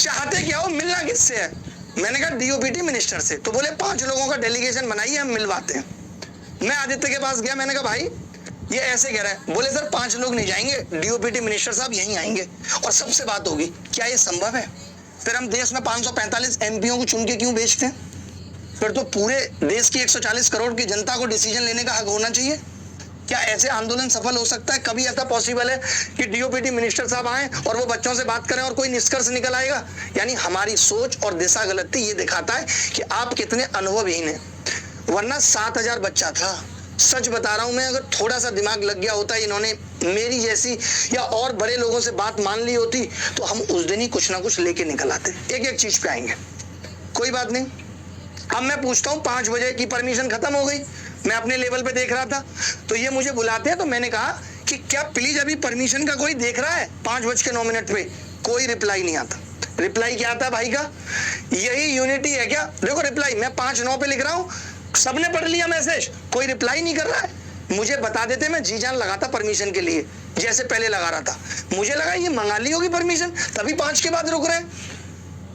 चाहते क्या हो, मिलना किससे है? मैंने कहा डीओपीटी मिनिस्टर से। तो बोले 5 लोगों का डेलीगेशन बनाइए, हम मिलवाते हैं। मैं आदित्य के पास गया, मैंने कहा भाई ये ऐसे कह रहा है। बोले सर 5 लोग नहीं जाएंगे, डीओपीटी मिनिस्टर साहब यहीं आएंगे और सबसे बात होगी। क्या ये संभव है? फिर हम देश में 545 एमपीओ को चुन के क्यों भेजते हैं? फिर तो पूरे देश की 140 करोड़ की जनता को डिसीजन लेने का हक होना चाहिए। क्या ऐसे आंदोलन सफल हो सकता है? कभी ऐसा पॉसिबल है कि डीओपीटी मिनिस्टर साहब आए और वो बच्चों से बात करें और कोई निष्कर्ष निकल आएगा? यानी हमारी सोच और दिशा गलत थी। ये दिखाता है कि आप कितने अनुभवहीन हैं। वरना 7000 बच्चा था। सच बता रहा हूं मैं, अगर थोड़ा सा दिमाग लग गया होता, इन्होंने मेरी जैसी या और बड़े लोगों से बात मान ली होती, तो हम उस दिन ही कुछ ना कुछ लेके निकल आते। एक एक चीज पे आएंगे, कोई बात नहीं। अब मैं पूछता हूं, 5 बजे की परमिशन खत्म हो गई, मैं अपने लेवल पे देख रहा था, तो ये मुझे बुलाते हैं। तो मैंने कहा कि क्या प्लीज अभी परमिशन का कोई देख रहा है? 5:09 पे कोई रिप्लाई नहीं आता। रिप्लाई क्या आता है भाई का? यही यूनिटी है क्या? देखो रिप्लाई मैं 5:09 पे लिख रहा हूं, सबने पढ़ लिया मैसेज, कोई रिप्लाई नहीं कर रहा है। मुझे बता देते, मैं जी जान लगाता परमिशन के लिए, जैसे पहले लगा रहा था। मुझे लगा ये मंगा ली होगी परमिशन, तभी 5 के बाद रुक रहे हैं।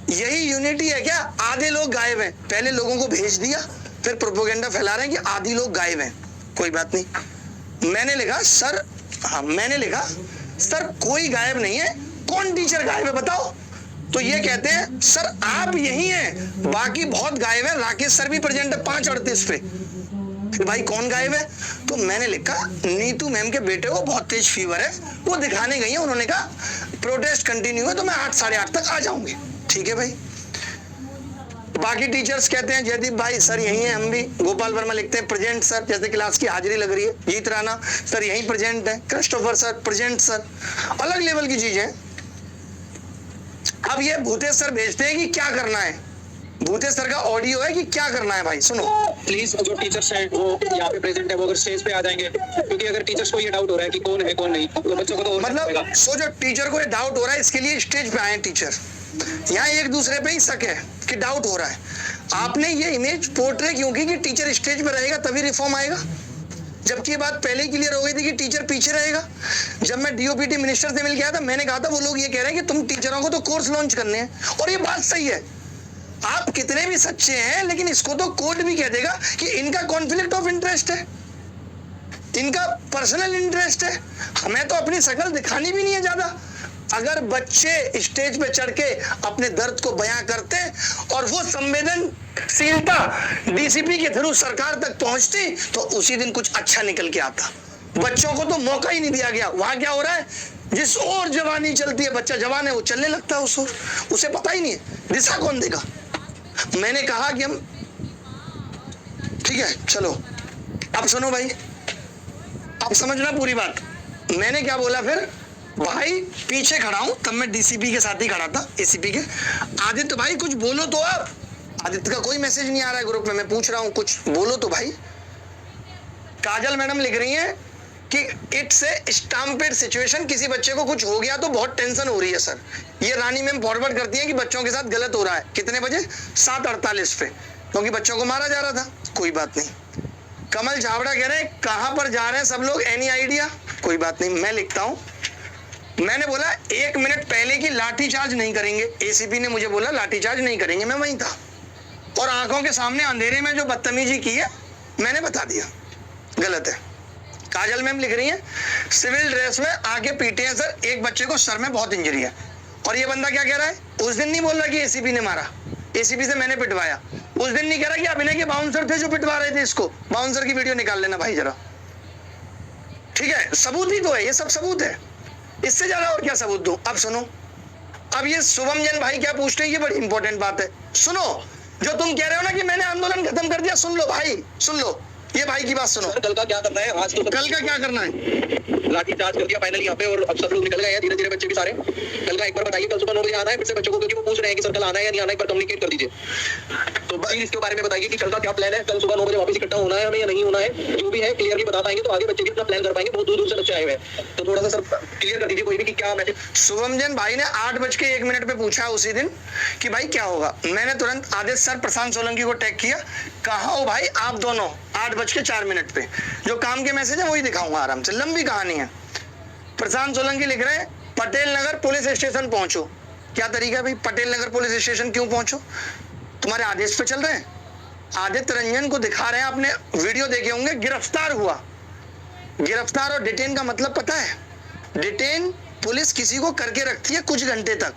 यही यूनिटी है क्या? आधे लोग गायब हैं, पहले लोगों को भेज दिया, फिर प्रोपेगेंडा फैला रहे हैं कि आधी लोग गायब हैं। कोई बात नहीं। मैंने लिखा सर, हाँ मैंने लिखा सर कोई गायब नहीं है, कौन टीचर गायब है बताओ? तो ये कहते हैं सर आप यही हैं, बाकी बहुत गायब है, राकेश सर भी प्रेजेंट है 5:38 पे। फिर भाई कौन गायब है? तो मैंने लिखा नीतू मैम के बेटे को बहुत तेज फीवर है, वो दिखाने गई है, उन्होंने कहा प्रोटेस्ट कंटिन्यू है तो मैं 8 साढ़े 8 तक आ जाऊंगी। ठीक है भाई। बाकी टीचर्स कहते हैं जयदीप भाई सर यही है, हम भी। गोपाल वर्मा लिखते हैं प्रेजेंट सर, जैसे क्लास की हाजिरी लग रही है। जीत राणा सर यही प्रेजेंट है। Christopher sir present sir. अलग लेवल की चीजें। अब ये भूतेश सर भेजते हैं कि क्या करना है। भूतेश सर का ऑडियो है कि क्या करना है भाई, सुनो प्लीज। जो टीचर्स हैं वो यहाँ पे प्रेजेंट है, वो अगर स्टेज पे आ जाएंगे, क्योंकि अगर टीचर्स को ये डाउट हो रहा है कि कौन है कौन नहीं, तो बच्चों को तो मतलब जो टीचर को ये डाउट हो रहा है, इसके लिए स्टेज पे आए टीचर। यहाँ एक दूसरे पे ही शक है कि डाउट हो रहा है। आपने ये इमेज पोर्ट्रे क्यों की कि टीचर स्टेज पे रहेगा तभी रिफॉर्म आएगा, जबकि ये बात पहले ही क्लियर हो गई थी कि टीचर पीछे रहेगा। जब मैं डीओपीटी मिनिस्टर से मिल गया था, मैंने कहा था वो लोग ये कह रहे हैं कि तुम टीचरों को तो कोर्स लॉन्च करने हैं, और ये बात सही है। आप कितने भी सच्चे हैं, लेकिन इसको तो कोर्ट भी कह देगा कि इनका कॉन्फ्लिक्ट ऑफ इंटरेस्ट है, इनका पर्सनल इंटरेस्ट है। हमें तो अपनी शक्ल दिखानी भी नहीं है ज्यादा। अगर बच्चे स्टेज पे चढ़ के अपने दर्द को बयां करते और वो संवेदनशीलता डीसीपी के थ्रू सरकार तक पहुंचती, तो उसी दिन कुछ अच्छा निकल के आता। बच्चों को तो मौका ही नहीं दिया गया। वहां क्या हो रहा है, जिस ओर जवानी चलती है, बच्चा जवान है वो चलने लगता है उस ओर, उसे पता ही नहीं है दिशा कौन देगा। मैंने कहा कि हम ठीक है चलो, अब सुनो भाई, अब समझना पूरी बात। मैंने क्या बोला फिर, भाई पीछे खड़ा हूं, तब मैं डीसीपी के साथ ही खड़ा था, एसीपी के। आदित्य भाई कुछ बोलो तो। अब आदित्य का कोई मैसेज नहीं आ रहा है ग्रुप में, मैं पूछ रहा हूं कुछ बोलो तो भाई। काजल मैडम लिख रही हैं कि इट्स ए स्टैम्पेड सिचुएशन, किसी बच्चे को कुछ हो गया तो बहुत टेंशन हो रही है सर। ये रानी मैम फॉरवर्ड करती है कि बच्चों के साथ गलत हो रहा है। कितने बजे? 7:48 पे, क्योंकि बच्चों को मारा जा रहा था। कोई बात नहीं। कमल छाबड़ा कह रहे हैं कहां पर जा रहे हैं सब लोग, एनी आइडिया? कोई बात नहीं, मैं लिखता हूं। मैंने बोला 1 मिनट पहले की लाठीचार्ज नहीं करेंगे। एसीपी ने मुझे बोला लाठीचार्ज नहीं करेंगे, मैं वहीं था और आंखों के सामने अंधेरे में जो बदतमीजी की है मैंने बता दिया, गलत है। काजल मैम लिख रही है सिविल ड्रेस में आके पीटे हैं सर, एक बच्चे को सर में बहुत इंजरी है। और ये बंदा क्या कह रहा है, उस दिन नहीं बोल रहा कि एसीपी ने मारा, एसीपी से मैंने पिटवाया। उस दिन नहीं कह रहा कि अभिनय के बाउंसर थे जो पिटवा रहे थे इसको। बाउंसर की वीडियो निकाल लेना भाई जरा, ठीक है? सबूत ही तो है, ये सब सबूत है, इससे ज्यादा और क्या सबूत दूं? अब सुनो, अब ये शुभम जैन भाई क्या पूछते हैं, ये बड़ी इंपॉर्टेंट बात है। सुनो, जो तुम कह रहे हो ना कि मैंने आंदोलन खत्म कर दिया, सुन लो भाई, सुन लो ये भाई की बात सुनो। कल का क्या करना है? आज तो कल का क्या करना है? लाठी चार्ज कर दिया फाइनली यहाँ पे, और अब सब लोग निकल गए हैं धीरे धीरे, बच्चे भी सारे। कल का एक बार बताइए, कल सुबह 9 बजे आना है फिर से बच्चों को, क्योंकि वो पूछ रहे हैं कि सर कल आना है या नहीं आना है, एक बार कम्युनिकेट कर दीजिए। तो प्लीज इसके बारे में बताइए कि कल का क्या प्लान है, कल सुबह 9 बजे वापस इकट्ठा होना है हमें या नहीं होना है? जो भी है क्लियरली बता पाएंगे तो आगे बच्चे भी अपना प्लान कर पाएंगे। बहुत दूर दूर से बच्चे आए हुए हैं, तो थोड़ा सा सर क्लियर कर दीजिए कोई भी कि क्या मैसेज। शुभम जैन भाई ने 8:01 पे पूछा उसी दिन कि भाई क्या होगा। मैंने तुरंत आदित्य सर प्रशांत सोलंकी को टैग किया, कहा हो भाई आप दोनों 8:04 पे, जो काम के मैसेज है वही दिखाऊंगा आराम से, लंबी कहानी है। प्रशांत सोलंकी लिख रहे हैं पटेल नगर पुलिस स्टेशन पहुंचो। क्या तरीका है भाई? पटेल नगर पुलिस स्टेशन क्यों पहुंचो? तुम्हारे आदेश पे चल रहे हैं। आदित्य रंजन को दिखा रहे हैं, आपने वीडियो देखे होंगे, गिरफ्तार हुआ। गिरफ्तार और डिटेन का मतलब पता है? डिटेन पुलिस किसी को करके रखती है कुछ घंटे तक,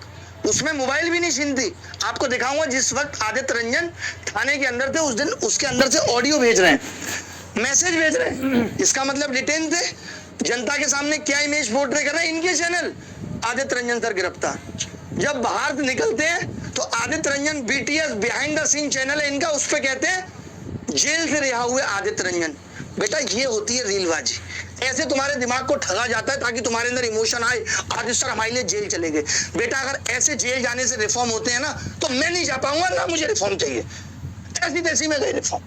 उसमें मोबाइल भी नहीं छीनती। आपको दिखाऊंगा, जिस वक्त आदित्य रंजन थाने के अंदर थे उस दिन उसके अंदर से ऑडियो भेज रहे हैं, मैसेज भेज रहे हैं। इसका मतलब डिटेन थे। जनता के सामने क्या इमेज पोर्ट्रे कर रहे हैं इनके चैनल? आदित्य रंजन सर गिरफ्तार। जब बाहर निकलते हैं तो Aditya Ranjan BTS behind the scene channel है इनका, उस पर कहते हैं जेल से रिहा हुए आदित्य रंजन। बेटा ये होती है रीलबाजी। ऐसे तुम्हारे दिमाग को ठगा जाता है ताकि तुम्हारे अंदर इमोशन आए, आदित्य सर हमारे लिए जेल चले गए। बेटा अगर ऐसे जेल जाने से रिफॉर्म होते हैं ना, तो मैं नहीं जा पाऊंगा ना, मुझे रिफॉर्म चाहिए। ऐसी तैसी में गई रिफॉर्म।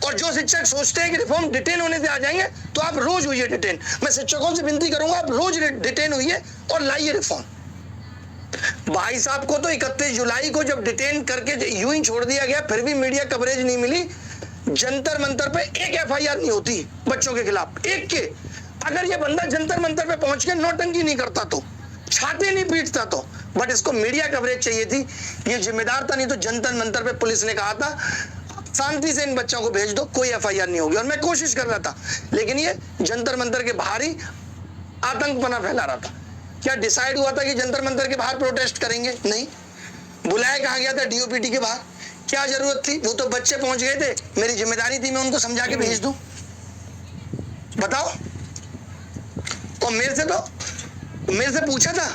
और जो शिक्षक सोचते हैं कि रिफॉर्म डिटेन होने से आ जाएंगे, तो आप रोज हुइए डिटेन। मैं शिक्षकों से विनती करूंगा, आप रोज डिटेन हुइए और लाइए रिफॉर्म। भाई साहब को तो 31 जुलाई को जब डिटेन करके यूं ही छोड़ दिया गया, फिर भी मीडिया कवरेज नहीं मिली। जंतर मंतर पे एक एफआईआर नहीं होती बच्चों के खिलाफ, एक के। अगर ये बंदा जंतर मंतर पे पहुंच के नौटंकी नहीं करता तो, छाते नहीं पीटता तो, बट इसको मीडिया कवरेज चाहिए थी। ये जिम्मेदार था। नहीं तो जंतर मंतर पे पुलिस ने कहा था शांति से इन बच्चों को भेज दो, कोई एफआईआर नहीं होगी। और मैं कोशिश कर रहा था, लेकिन ये जंतर मंतर के बाहर ही आतंकपना फैला रहा था। क्या डिसाइड हुआ था कि जंतर मंतर के बाहर प्रोटेस्ट करेंगे? नहीं। बुलाया कहा गया था डीओपीटी के बाहर। क्या जरूरत थी? वो तो बच्चे पहुंच गए थे, मेरी जिम्मेदारी थी मैं उनको समझा के भेज दूं। बताओ। और मेरे से पूछा था,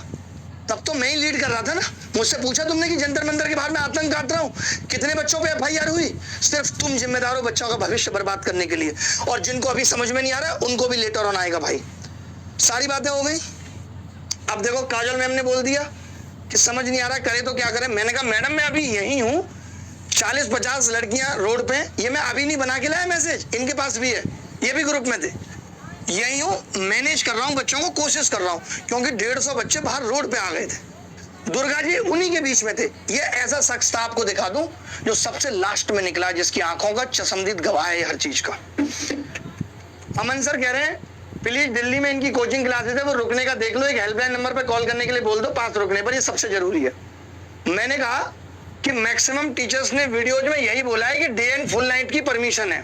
तब तो मैं ही लीड कर रहा था ना। मुझसे पूछा तुमने कि जंतर मंतर के बाहर में आतंक काट रहा हूं, कितने बच्चों पे एफआईआर हुई? सिर्फ तुम जिम्मेदार हो बच्चों का भविष्य बर्बाद करने के लिए। और जिनको अभी समझ में नहीं आ रहा उनको भी लेटर ऑन आएगा भाई। सारी बातें हो गई। अब देखो, काजल मैम ने बोल दिया कि समझ नहीं आ रहा, करे तो क्या करें। मैंने कहा मैडम मैं अभी यही हूं, 40-50 लड़कियां रोड पे। ये मैं अभी नहीं बना के लाया मैसेज, इनके पास भी है, ये भी ग्रुप में थे। यही हूं, मैनेज कर रहा हूं बच्चों को, कोशिश कर रहा हूं, क्योंकि 150 बच्चे बाहर रोड पे आ गए थे। दुर्गा जी उन्हीं के बीच में थे। ये ऐसा शख्स था, आपको दिखा दूं, जो सबसे लास्ट में निकला, जिसकी आंखों का चशमदीद गवाह है हर चीज का। अमन सर कह रहे हैं प्लीज दिल्ली में इनकी कोचिंग क्लासेस है, वो रुकने का देख लो, एक हेल्पलाइन नंबर पे कॉल करने के लिए बोल दो, पास रुकने पर, ये सबसे जरूरी है। मैंने कहा कि मैक्सिमम टीचर्स ने वीडियोज में यही बोला है कि डे एंड फुल नाइट की परमिशन है,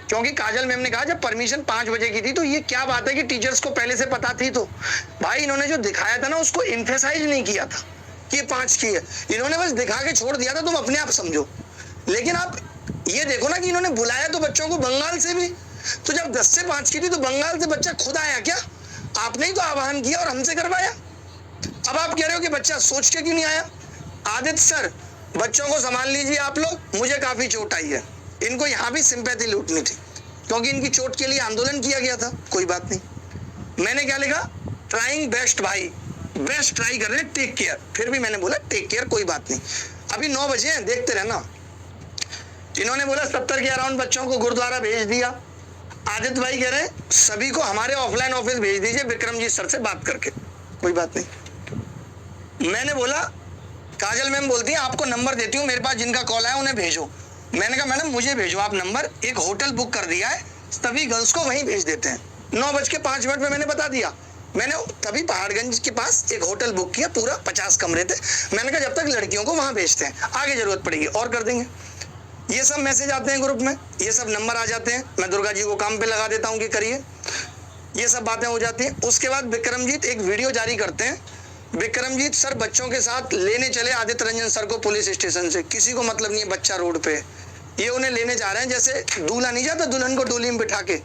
क्योंकि काजल मैम ने कहा जब परमिशन 5 बजे की थी, तो ये क्या बात है कि टीचर्स को पहले से पता थी। तो भाई इन्होंने जो दिखाया था ना, उसको इम्फेसाइज नहीं किया था कि 5 की है, इन्होंने बस दिखा के छोड़ दिया था, तुम अपने आप समझो। लेकिन आप ये देखो ना कि इन्होंने बुलाया तो बच्चों को बंगाल से भी, तो जब 10 से 5 की थी तो बंगाल से बच्चा खुद आया क्या? आपने ही तो आह्वान किया और हमसे करवाया। अब आप कह रहे हो कि बच्चा सोच के क्यों नहीं आया? आदित्य सर बच्चों को संभाल लीजिए आप लोग, मुझे काफी चोट आई है। इनको यहाँ भी सिंपैथी लूटनी थी, क्योंकि इनकी चोट के लिए आंदोलन किया गया था। कोई बात नहीं। मैंने क्या लिखा? ट्राइंग बेस्ट भाई, बेस्ट ट्राई कर रहे हैं, टेक केयर। फिर भी मैंने बोला टेक केयर, कोई बात नहीं। अभी 9 बजे हैं, देखते रहना। इन्होंने बोला 70 के अराउंड बच्चों को गुरुद्वारा भेज दिया। आदित्य भाई कह रहे हैं सभी को हमारे ऑफलाइन ऑफिस भेज दीजिए विक्रमजीत सर से बात करके। कोई बात नहीं। मैंने बोला, काजल मैम बोलती है आपको नंबर देती हूँ, मेरे पास जिनका कॉल आया उन्हें भेजो। मैंने कहा मैडम मुझे भेजो आप नंबर, एक होटल बुक कर दिया है, सभी गर्ल्स को वहीं भेज देते हैं। 9:05 पे मैंने बता दिया। मैंने तभी पहाड़गंज के पास एक होटल बुक किया, पूरा 50 कमरे थे। मैंने कहा जब तक लड़कियों को वहां भेजते हैं, आगे जरूरत पड़ेगी और कर देंगे। ये सब मैसेज आते हैं ग्रुप में, ये सब नंबर आ जाते हैं, मैं दुर्गा जी को काम पे लगा देता हूँ कि करिए, ये सब बातें हो जाती हैं। उसके बाद विक्रमजीत एक वीडियो जारी करते हैं। विक्रमजीत सर बच्चों के साथ लेने चले आदित्य रंजन सर को पुलिस स्टेशन से, किसी को मतलब नहीं है बच्चा रोड पे, ये उन्हें लेने जा रहे हैं, जैसे दूल्हा नहीं जाता दुल्हन को डोली में बिठा के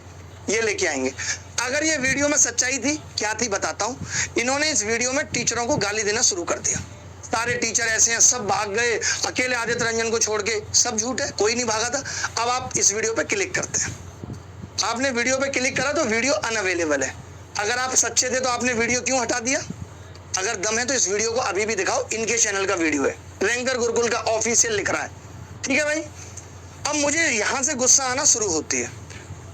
ये लेके आएंगे। अगर ये वीडियो में सच्चाई थी, क्या थी बताता हूँ। इन्होंने इस वीडियो में टीचरों को गाली देना शुरू कर दिया, सारे टीचर ऐसे हैं, सब भाग गए, अकेले आदित्य रंजन को छोड़ के। सब झूठ है, कोई नहीं भागा था। अब आप इस वीडियो पे क्लिक करते हैं, आपने वीडियो पे क्लिक करा तो वीडियो अनअवेलेबल है। अगर आप सच्चे थे तो आपने वीडियो क्यों हटा दिया? अगर दम है तो इस वीडियो को अभी भी दिखाओ, इनके चैनल का वीडियो है, रैंकर गुरुकुल का ऑफिशियल लिख रहा है, ठीक है भाई। अब मुझे यहाँ से गुस्सा आना शुरू होती है।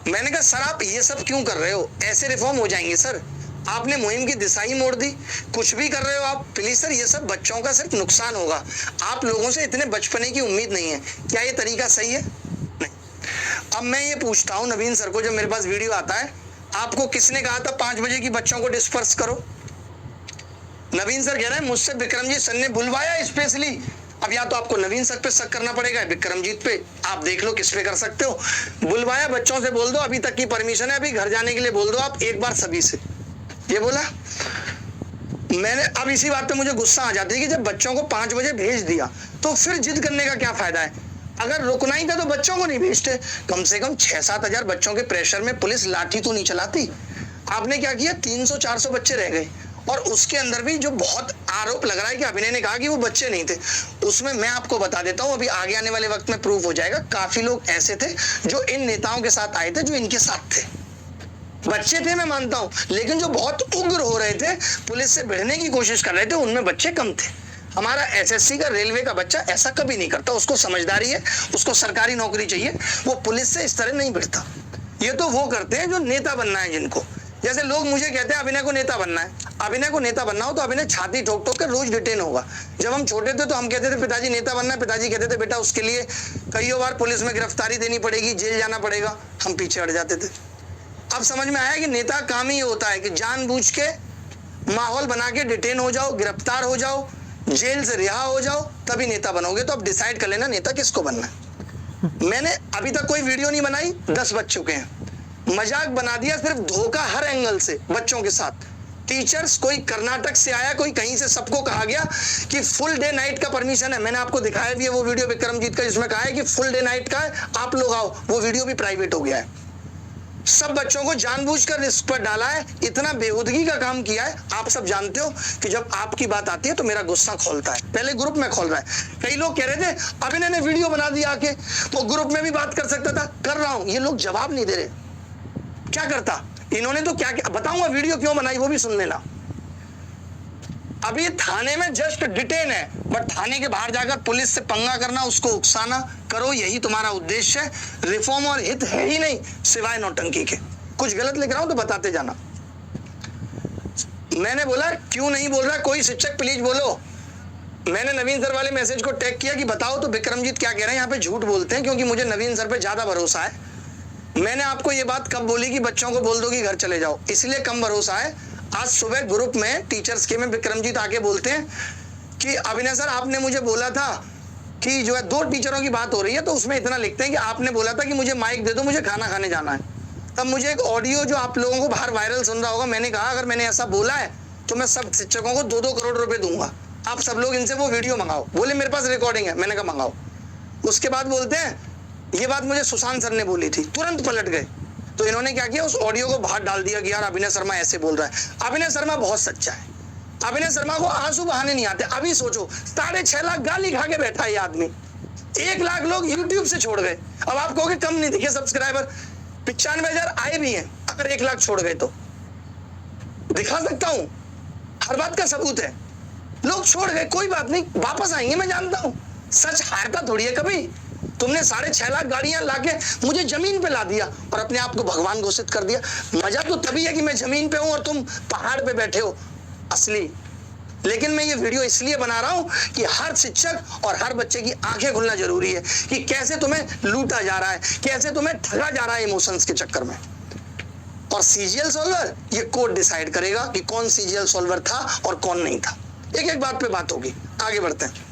मैंने कहा सर आप ये सब क्यों कर रहे हो? ऐसे रिफॉर्म हो जाएंगे सर, आपने मुहिम की दिशा ही मोड़ दी। कुछ भी कर रहे हो आप, प्लीज सर, ये सब बच्चों का सिर्फ नुकसान होगा। आप लोगों से इतने बचपने की उम्मीद नहीं है। क्या ये तरीका सही है? नहीं। अब मैं ये पूछता हूँ नवीन सर को, जब मेरे पास वीडियो आता है, आपको किसने कहा था 5 बजे की बच्चों को डिस्पर्स करो? नवीन सर कह रहे हैं मुझसे विक्रमजीत सर ने बुलवाया स्पेशली। अब या तो आपको नवीन सर पे शक करना पड़ेगा, विक्रमजीत पे, आप देख लो किस पे कर सकते हो। बुलवाया, बच्चों से बोल दो अभी तक की परमिशन है, अभी घर जाने के लिए बोल दो आप एक बार सभी से, ये बोला मैंने। अब इसी बात पे मुझे गुस्सा आ जाती है कि जब बच्चों को 5 बजे भेज दिया तो फिर जिद करने का क्या फायदा है। अगर रुकना ही था तो बच्चों को नहीं भेजते, कम से कम 6-7 हजार बच्चों के प्रेशर में पुलिस लाठी तो नहीं चलाती। आपने क्या किया, 300-400 बच्चे रह गए, और उसके अंदर भी जो बहुत आरोप लग रहा है कि अभिनय ने कहा कि वो बच्चे नहीं थे, उसमें मैं आपको बता देता हूं, अभी आगे आने वाले वक्त में प्रूफ हो जाएगा, काफी लोग ऐसे थे जो इन नेताओं के साथ आए थे, जो इनके साथ थे। बच्चे थे मैं मानता हूं, लेकिन जो बहुत उग्र हो रहे थे, पुलिस से भिड़ने की कोशिश कर रहे थे, उनमें बच्चे कम थे। हमारा एसएससी का, रेलवे का बच्चा ऐसा कभी नहीं करता, उसको समझदारी है, उसको सरकारी नौकरी चाहिए, वो पुलिस से इस तरह नहीं भिड़ता। ये तो वो करते हैं जो नेता बनना है जिनको, जैसे लोग मुझे कहते हैं अभिनय को नेता बनना है। अभिनय को नेता बनना हो तो अभिनय छाती ठोक ठोक कर रोज डिटेन होगा। जब हम छोटे थे तो हम कहते थे पिताजी नेता बनना है, पिताजी कहते थे बेटा उसके लिए कई बार पुलिस में गिरफ्तारी देनी पड़ेगी, जेल जाना पड़ेगा, हम पीछे हट जाते थे। अब समझ में आया कि नेता काम ही होता है कि जानबूझ के माहौल बना के डिटेन हो जाओ, गिरफ्तार हो जाओ, जेल से रिहा हो जाओ, तभी नेता बनोगे। तो अब डिसाइड कर लेना नेता किसको बनना है। मैंने अभी तक कोई वीडियो नहीं बनाई, 10 बज चुके हैं, मजाक बना दिया, सिर्फ धोखा हर एंगल से बच्चों के साथ। टीचर्स, कोई कर्नाटक से आया, कोई कहीं से, सबको कहा गया कि फुल डे नाइट का परमिशन है। मैंने आपको दिखाया भी है वो वीडियो विक्रमजीत का, जिसमें कहा है कि फुल डे नाइट का है, आप लोग आओ। वो वीडियो भी प्राइवेट हो गया है। सब बच्चों को जानबूझकर रिस्क पर डाला है, इतना बेहूदगी का काम किया है। आप सब जानते हो कि जब आपकी बात आती है तो मेरा गुस्सा खोलता है, पहले ग्रुप में खोल रहा है। कई लोग कह रहे थे अभिनय ने वीडियो बना दिया आके, तो ग्रुप में भी बात कर सकता था, कर रहा हूं। ये लोग जवाब नहीं दे रहे, क्या करता इन्होंने, तो क्या क्या बताऊंगा वीडियो क्यों बनाई, वो भी सुन लेना। अभी थाने में जस्ट डिटेन है, बट थाने के बाहर जाकर पुलिस से पंगा करना, उसको उकसाना, करो, यही तुम्हारा उद्देश्य है। रिफॉर्म और हित है ही नहीं सिवाय नौटंकी के। कुछ गलत लिख रहा हूं तो बताते जाना। मैंने बोला क्यों नहीं बोल रहा कोई शिक्षक, प्लीज बोलो। मैंने नवीन सर वाले मैसेज को टैग किया कि बताओ तो विक्रमजीत क्या कह रहे हैं। यहाँ पे झूठ बोलते हैं, क्योंकि मुझे नवीन सर पे ज्यादा भरोसा है। मैंने आपको ये बात कब बोली कि बच्चों को बोल दो कि घर चले जाओ, इसलिए कम भरोसा है। आज सुबह ग्रुप में टीचर्स के में विक्रमजीत आके बोलते हैं कि अभिनय सर आपने मुझे बोला था कि जो है 2 टीचरों की बात हो रही है, तो उसमें इतना लिखते हैं कि आपने बोला था कि मुझे माइक दे दो, मुझे खाना खाने जाना है। तब मुझे एक ऑडियो जो आप लोगों को बाहर वायरल सुन रहा होगा, मैंने कहा अगर मैंने ऐसा बोला है तो मैं सब शिक्षकों को 2-2 करोड़ रुपए दूंगा, आप सब लोग इनसे वो वीडियो मंगाओ। बोले मेरे पास रिकॉर्डिंग है, मैंने कहा मंगाओ। उसके बाद बोलते हैं ये बात मुझे सुशांत सर ने बोली थी, तुरंत पलट गए। तो इन्होंने क्या किया, उस ऑडियो को बाहर डाल दिया कि यार अभिनय शर्मा ऐसे बोल रहा है। अभिनय शर्मा बहुत सच्चा है, अभिनय शर्मा को आंसू बहाने नहीं आते। अभी सोचो 6.5 लाख गाली खा के बैठा है ये आदमी, 1 लाख लोग यूट्यूब से छोड़ गए। अब आप कहोगे कम नहीं दिखे सब्सक्राइबर, 95,000 आए भी हैं, अगर 1 लाख छोड़ गए तो दिखा सकता हूं, हर बात का सबूत है। लोग छोड़ गए, कोई बात नहीं, वापस आएंगे, मैं जानता हूं। सच हारता थोड़ी है कभी। तुमने 6.5 लाख गाड़ियां लाके मुझे जमीन पे ला दिया और अपने आप को भगवान घोषित कर दिया। मजा तो तभी है कि मैं जमीन पे हूं और तुम पहाड़ पे बैठे हो, असली। लेकिन मैं ये वीडियो इसलिए बना रहा हूं कि हर शिक्षक और हर बच्चे की आंखें खुलना जरूरी है कि कैसे तुम्हें लूटा जा रहा है, कैसे तुम्हें ठगा जा रहा है इमोशंस के चक्कर में। और सीजीएल सॉल्वर ये कोड डिसाइड करेगा कि कौन सीजीएल सॉल्वर था और कौन नहीं था। एक एक बात पे बात होगी, आगे बढ़ते हैं।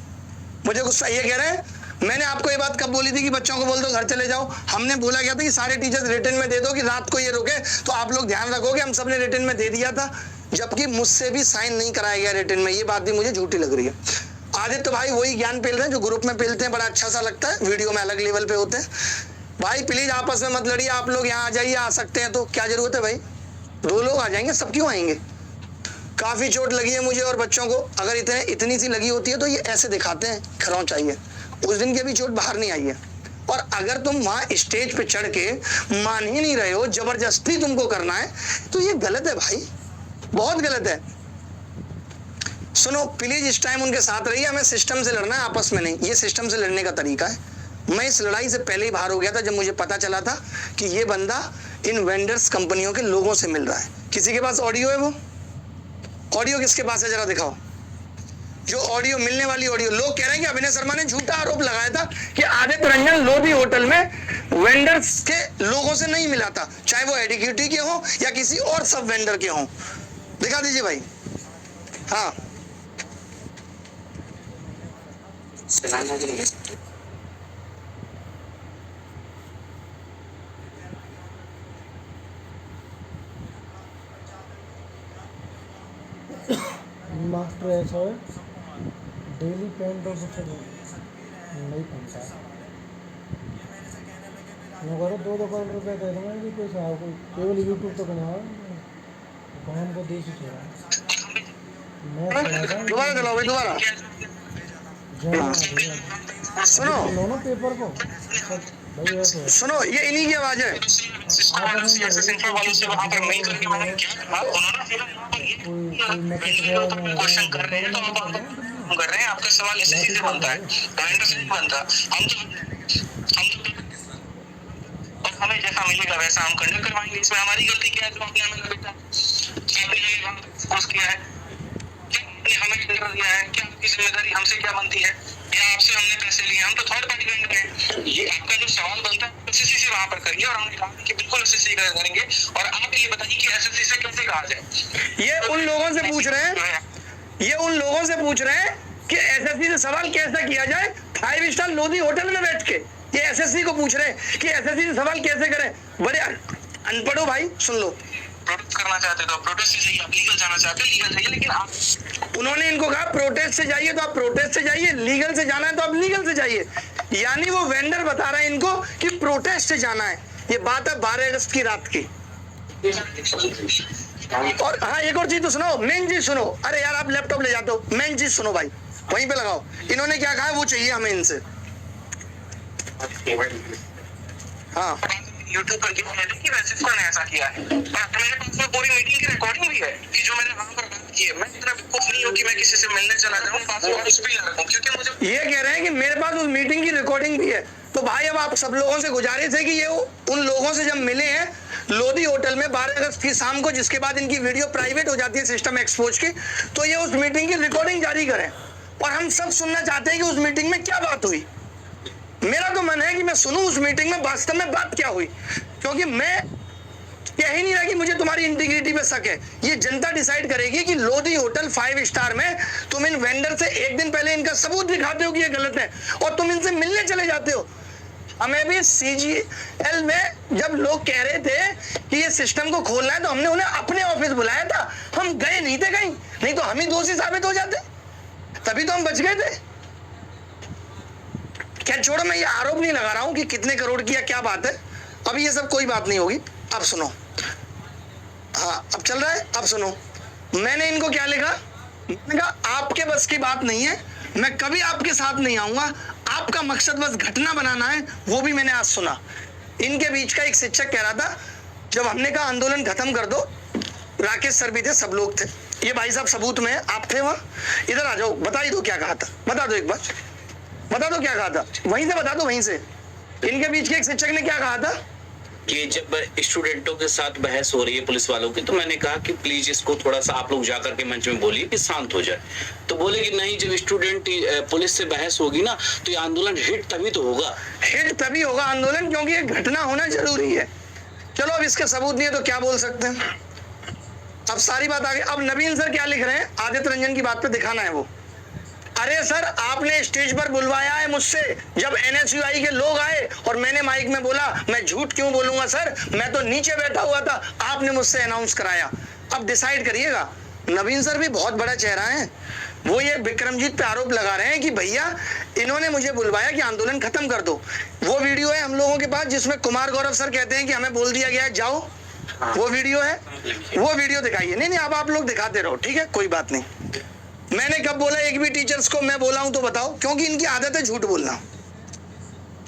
मुझे गुस्सा ये कह रहे हैं, मैंने आपको ये बात कब बोली थी कि बच्चों को बोल दो घर चले जाओ। हमने बोला गया था कि सारे टीचर्स रिटर्न में दे दो कि रात को ये रुके, तो आप लोग ध्यान रखोगे। हम सबने रिटर्न में दे दिया था, जबकि मुझसे भी साइन नहीं कराया गया रिटर्न में। ये बात भी मुझे झूठी लग रही है। आदित्य भाई वही ज्ञान पेल रहे हैं जो ग्रुप में पेलते हैं, बड़ा अच्छा सा लगता है, वीडियो में अलग लेवल पे होते हैं। भाई प्लीज आपस में मत लड़िए, आप लोग यहाँ आ जाइए, आ सकते हैं तो क्या जरूरत है भाई, 2 लोग आ जाएंगे, सब क्यों आएंगे। काफी चोट लगी है मुझे और बच्चों को, अगर इतनी सी लगी होती है तो ये ऐसे दिखाते हैं खरौं चाहिए। उस दिन की भी चोट बाहर नहीं आई है। और अगर तुम वहां स्टेज पे चढ़ के मान ही नहीं रहे हो, जबरदस्ती तुमको करना है, तो ये गलत है भाई, बहुत गलत है। सुनो प्लीज इस टाइम उनके साथ रहिए, हमें सिस्टम से लड़ना है, आपस में नहीं। ये सिस्टम से लड़ने का तरीका है। मैं इस लड़ाई से पहले ही बाहर हो गया था जब मुझे पता चला था कि ये बंदा इन वेंडर्स कंपनियों के लोगों से मिल रहा है। किसी के पास ऑडियो है, वो ऑडियो किसके पास है जरा दिखाओ। जो ऑडियो मिलने वाली ऑडियो, लोग कह रहे हैं कि अभिनय शर्मा ने झूठा आरोप लगाया था कि आदित्य रंजन लोधी होटल में वेंडर्स के लोगों से नहीं मिला था, चाहे वो एडिक्यूटी के हो या किसी और सब वेंडर के हो। दिखा दीजिए भाई। हाँ मास्टर ऐसा है डेली पेंट और कुछ नहीं पहनता है। मैं कह रहा 2-2 करोड़ रुपये दे दूँगा कि पैसा कोई केवल यूट्यूब तो बनाओ कौन को देसी छोड़ा मैं दोबारा चलाओ भाई, दोबारा सुनो लो ना पेपर को भाई ऐसे है। सुनो, ये इन्हीं की आवाज है। क्वेश्चन कर रहे हैं तो आप कर रहे हैं, आपका सवाल ऐसे सीधे बनता है, कमेंट से नहीं बनता। और हमें जैसा मिलेगा वैसा हम कंडक्ट करवाएंगे। इसमें हमारी गलती क्या है? जो आपने हमें बेटा कोर्स किया है, क्या आपने हमें टेंडर दिया है, क्या आपकी जिम्मेदारी हमसे क्या बनती है, या आपसे हमने पैसे लिए? हम तो थर्ड पार्टी वेंडर हैं। ये आपका जो सवाल बनता है एसएससी से वहां पर करिए, और हमने कहा कि बिल्कुल एसएससी करेंगे। और आप ये बताइए कि एसएससी से कैसे कहा जाए? ये उन लोगों से पूछ रहे हैं, ये उन लोगों से पूछ रहे हैं कि एसएससी से सवाल कैसे किया जाए 5 स्टार लोधी होटल में बैठ के। ये एसएससी को पूछ रहे हैं कि एसएससी से सवाल कैसे करें। बड़े अनपढ़ो भाई, सुन लो। प्रोटेस्ट करना चाहते तो प्रोटेस्ट से जाइए, आप लीगल जाना चाहते लीगल जाइए, लेकिन आप उन्होंने इनको कहा प्रोटेस्ट से जाइए तो आप प्रोटेस्ट से जाइए, लीगल से जाना है तो आप लीगल से जाइए। यानी वो वेंडर बता रहा है इनको कि प्रोटेस्ट से जाना है। ये बात है 12 अगस्त की रात की। और हाँ, एक और चीज तो सुनो, मेन चीज सुनो। अरे यार आप लैपटॉप ले जाते हो, मेन चीज सुनो भाई, वहीं पे लगाओ। इन्होंने क्या कहा है वो चाहिए हमें इनसे। हाँ यूट्यूब पर क्यों है कि वैसे ने ऐसा किया है। मेरे पास में पूरी मीटिंग की रिकॉर्डिंग भी है कि जो मैंने वहां पर बात की है। मैं इतना बेवकूफ नहीं हूं कि मैं किसी से मिलने चला जाऊं, पासवर्ड उस भी ना रखूं, क्योंकि मुझे ये कह रहे हैं कि मेरे पास उस मीटिंग की रिकॉर्डिंग भी है। तो भाई अब आप सब लोगों से गुजारिश है कि ये उन लोगों से जब मिले हैं लोधी होटल में 12 अगस्त की शाम को, जिसके बाद इनकी वीडियो प्राइवेट हो जाती है सिस्टम एक्सपोज की, तो ये उस मीटिंग की रिकॉर्डिंग जारी करें। और हम सब सुनना चाहते हैं कि उस मीटिंग में क्या बात हुई। मेरा तो मन है कि मैं सुनूं उस मीटिंग में वास्तव में बात क्या हुई, क्योंकि मैं कह ही नहीं रहा कि मुझे तुम्हारी इंटीग्रिटी पे शक है। ये जनता डिसाइड करेगी कि लोधी होटल 5 स्टार में तुम इन वेंडर से एक दिन पहले इनका सबूत दिखाते हो कि ये गलत है, और तुम इनसे मिलने चले जाते हो। हमें भी CGL में जब लोग कह रहे थे कि ये सिस्टम को खोलना है तो हमने उन्हें अपने ऑफिस बुलाया था। हम गए नहीं थे कहीं, नहीं तो हम ही दोषी साबित हो जाते, तभी तो हम बच गए थे। क्या छोड़ो, मैं ये आरोप नहीं लगा रहा हूं कि कितने करोड़ की या क्या बात है। अभी ये सब कोई बात नहीं होगी। अब सुनो, हाँ अब चल रहा है, अब सुनो। मैंने इनको क्या लिखा, मैंने कहा आपके बस की बात नहीं है, मैं कभी आपके साथ नहीं आऊंगा, आपका मकसद बस घटना बनाना है। वो भी मैंने आज सुना। इनके बीच का एक शिक्षक कह रहा था जब हमने कहा आंदोलन खत्म कर दो, राकेश सर भी थे, सब लोग थे, ये भाई साहब सबूत में है, आप थे वहां, इधर आ जाओ, बता ही दो क्या कहा था, बता दो एक बार, बता दो क्या कहा था, वहीं से बता दो, वहीं से। इनके बीच के एक शिक्षक ने क्या कहा था कि जब स्टूडेंटों के साथ बहस हो रही है पुलिस वालों की, तो मैंने कहा कि प्लीज इसको थोड़ा सा आप लोग जाकर के मंच में बोलिए कि शांत हो जाए। तो बोले कि नहीं, जब स्टूडेंट पुलिस से बहस होगी ना तो ये आंदोलन हिट तभी तो होगा। हिट तभी होगा आंदोलन, क्योंकि ये घटना होना जरूरी है। चलो अब इसके सबूत नहीं है तो क्या बोल सकते हैं। अब सारी बात आ गई। अब नवीन सर क्या लिख रहे हैं, आदित्य रंजन की बात पे दिखाना है वो। अरे सर आपने स्टेज पर बुलवाया है मुझसे, जब NSUI के लोग आए और मैंने माइक में बोला, मैं झूठ क्यों बोलूंगा सर, मैं तो नीचे बैठा हुआ था, आपने मुझसे अनाउंस कराया। अब डिसाइड करिएगा। नवीन सर भी बहुत बड़ा चेहरा है, वो ये विक्रमजीत पे आरोप लगा रहे हैं कि भैया इन्होंने मुझे बुलवाया कि आंदोलन खत्म कर दो। वो वीडियो है हम लोगों के पास जिसमें कुमार गौरव सर कहते हैं कि हमें बोल दिया गया है जाओ, वो वीडियो है, वो वीडियो दिखाइए। नहीं अब आप लोग दिखाते रहो, ठीक है, कोई बात नहीं। मैंने कब बोला एक भी टीचर्स को मैं बोला हूं तो बताओ, क्योंकि इनकी आदत है झूठ बोलना।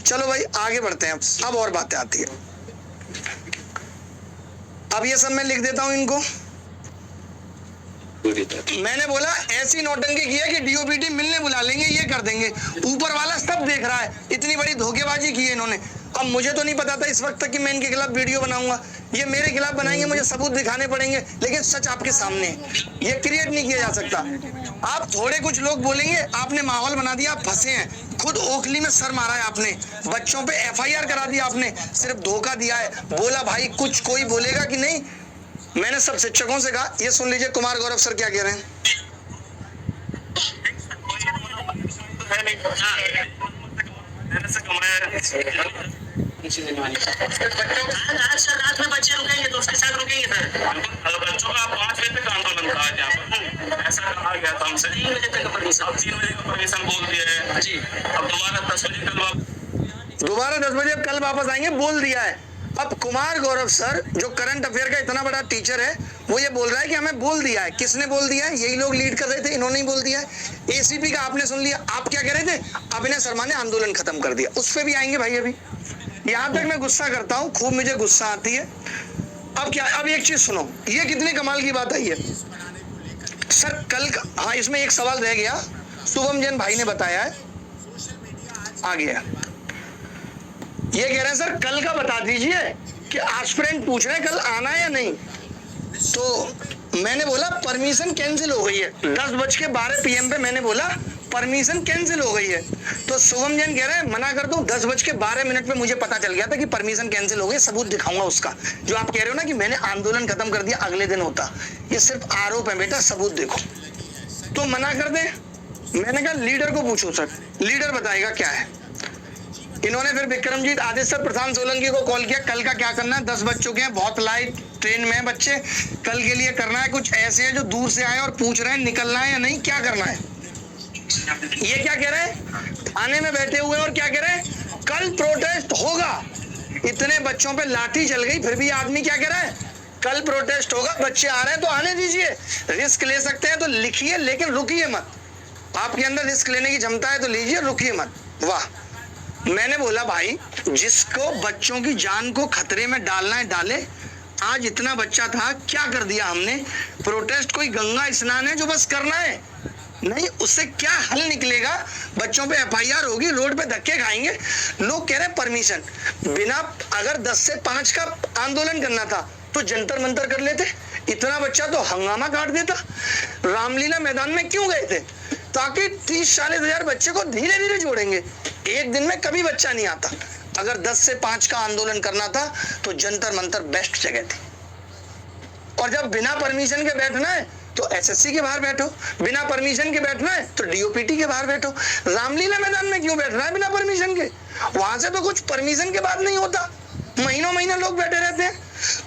चलो भाई आगे बढ़ते हैं। अब और बातें आती है। अब ये सब मैं लिख देता हूं इनको। मैंने बोला ऐसी नौटंकी की है कि DOPT मिलने बुला लेंगे, ये कर देंगे, ऊपर वाला सब देख रहा है। इतनी बड़ी धोखेबाजी की है इन्होंने। अब मुझे तो नहीं पता था इस वक्त तक कि मैं इनके खिलाफ वीडियो बनाऊंगा। ये मेरे खिलाफ बनाएंगे, मुझे सबूत दिखाने पड़ेंगे, लेकिन सच आपके सामने है, ये क्रिएट नहीं किया जा सकता। आप थोड़े कुछ लोग बोलेंगे, आपने माहौल बना दिया, आप फंसे हैं। खुद ओखली में सर मारा है आपने, बच्चों पे FIR करा दिया आपने, सिर्फ धोखा दिया है। बोला भाई कुछ कोई बोलेगा कि नहीं। मैंने सब शिक्षकों से कहा, ये सुन लीजिए कुमार गौरव सर क्या कह रहे हैं। रात में बच्चे रुकेंगे तो उसके साथ रुकेंगे सर। बच्चों का 5 बजे तक आंदोलन कहा है यहाँ पर, ऐसा कहा गया था हमसे। 3 बजे तक परमिशन, 3 बजे का परमिशन बोल दिया है जी। अब दोबारा 10 बजे कल वापस आएंगे बोल दिया है। अब कुमार गौरव सर जो करंट अफेयर का इतना बड़ा टीचर है, वो ये बोल रहा है कि हमें बोल दिया है। किसने बोल दिया है? यही लोग लीड कर रहे थे, इन्होंने ही बोल दिया है। एसीपी का आपने सुन लिया। आप क्या कह रहे थे? अभिनय शर्मा ने आंदोलन खत्म कर दिया। उस पर भी आएंगे भाई। अभी यहां तक मैं गुस्सा करता हूं, खूब मुझे गुस्सा आती है। अब क्या, अब एक चीज सुनो, ये कितने कमाल की बात आई है सर। कल हाँ, इसमें एक सवाल रह गया, शुभम जैन भाई ने बताया है, आ गया। ये कह रहे हैं सर कल का बता दीजिए कि एस्पिरेंट पूछ रहे हैं कल आना है या नहीं। तो मैंने बोला परमिशन कैंसिल हो गई है। 10:12 PM पे मैंने बोला परमिशन कैंसिल हो गई है। तो शुभम जैन कह रहे हैं मना कर दूं। 10:12 पे मुझे पता चल गया था कि परमिशन कैंसिल हो गई। सबूत दिखाऊंगा उसका। जो आप कह रहे हो ना कि मैंने आंदोलन खत्म कर दिया अगले दिन होता, ये सिर्फ आरोप है बेटा, सबूत देखो। तो मना कर दे। मैंने कहा लीडर को पूछो सर, लीडर बताएगा क्या है। इन्होंने फिर विक्रमजीत आदित्य प्रधान सोलंकी को कॉल किया, कल का क्या करना है? 10 बज चुके हैं, बहुत लाइट ट्रेन में है बच्चे, कल के लिए करना है। कुछ ऐसे हैं जो दूर से आए और पूछ रहे हैं निकलना है या नहीं, क्या करना है। ये क्या कह रहे हैं? थाने में बैठे हुए और क्या कह रहे हैं? कल प्रोटेस्ट होगा। इतने बच्चों पे लाठी चल गई, फिर भी आदमी क्या कह रहा है? कल प्रोटेस्ट होगा। बच्चे आ रहे हैं तो आने दीजिए, रिस्क ले सकते हैं तो लिखिए, लेकिन रुकिए मत। आपके अंदर रिस्क लेने की क्षमता है तो लीजिए, रुकिए मत। वाह। मैंने बोला भाई जिसको बच्चों की जान को खतरे में डालना है डाले। आज इतना बच्चा था, क्या कर दिया हमने? प्रोटेस्ट कोई गंगा स्नान है जो बस करना है? नहीं, उससे क्या हल निकलेगा? बच्चों पे FIR होगी, रोड पे धक्के खाएंगे। लोग कह रहे हैं परमिशन बिना, अगर 10 से 5 का आंदोलन करना था तो जंतर मंतर कर लेते। इतना बच्चा तो हंगामा काट देता। रामलीला मैदान में क्यों गए थे? ताकि 30-40 हजार बच्चे को धीरे धीरे जोड़ेंगे। एक दिन में कभी बच्चा नहीं आता। अगर 10 से 5 का आंदोलन करना था तो जंतर मंतर बेस्ट जगह थी। और जब बिना परमिशन के बैठना है तो SSC के बाहर बैठो, बिना परमिशन के बैठना है तो DOPT के बाहर बैठो। रामलीला मैदान में क्यों बैठना है बिना परमिशन के? वहां से तो कुछ परमिशन के बाद नहीं होता, महीनों महीने लोग बैठे रहते हैं।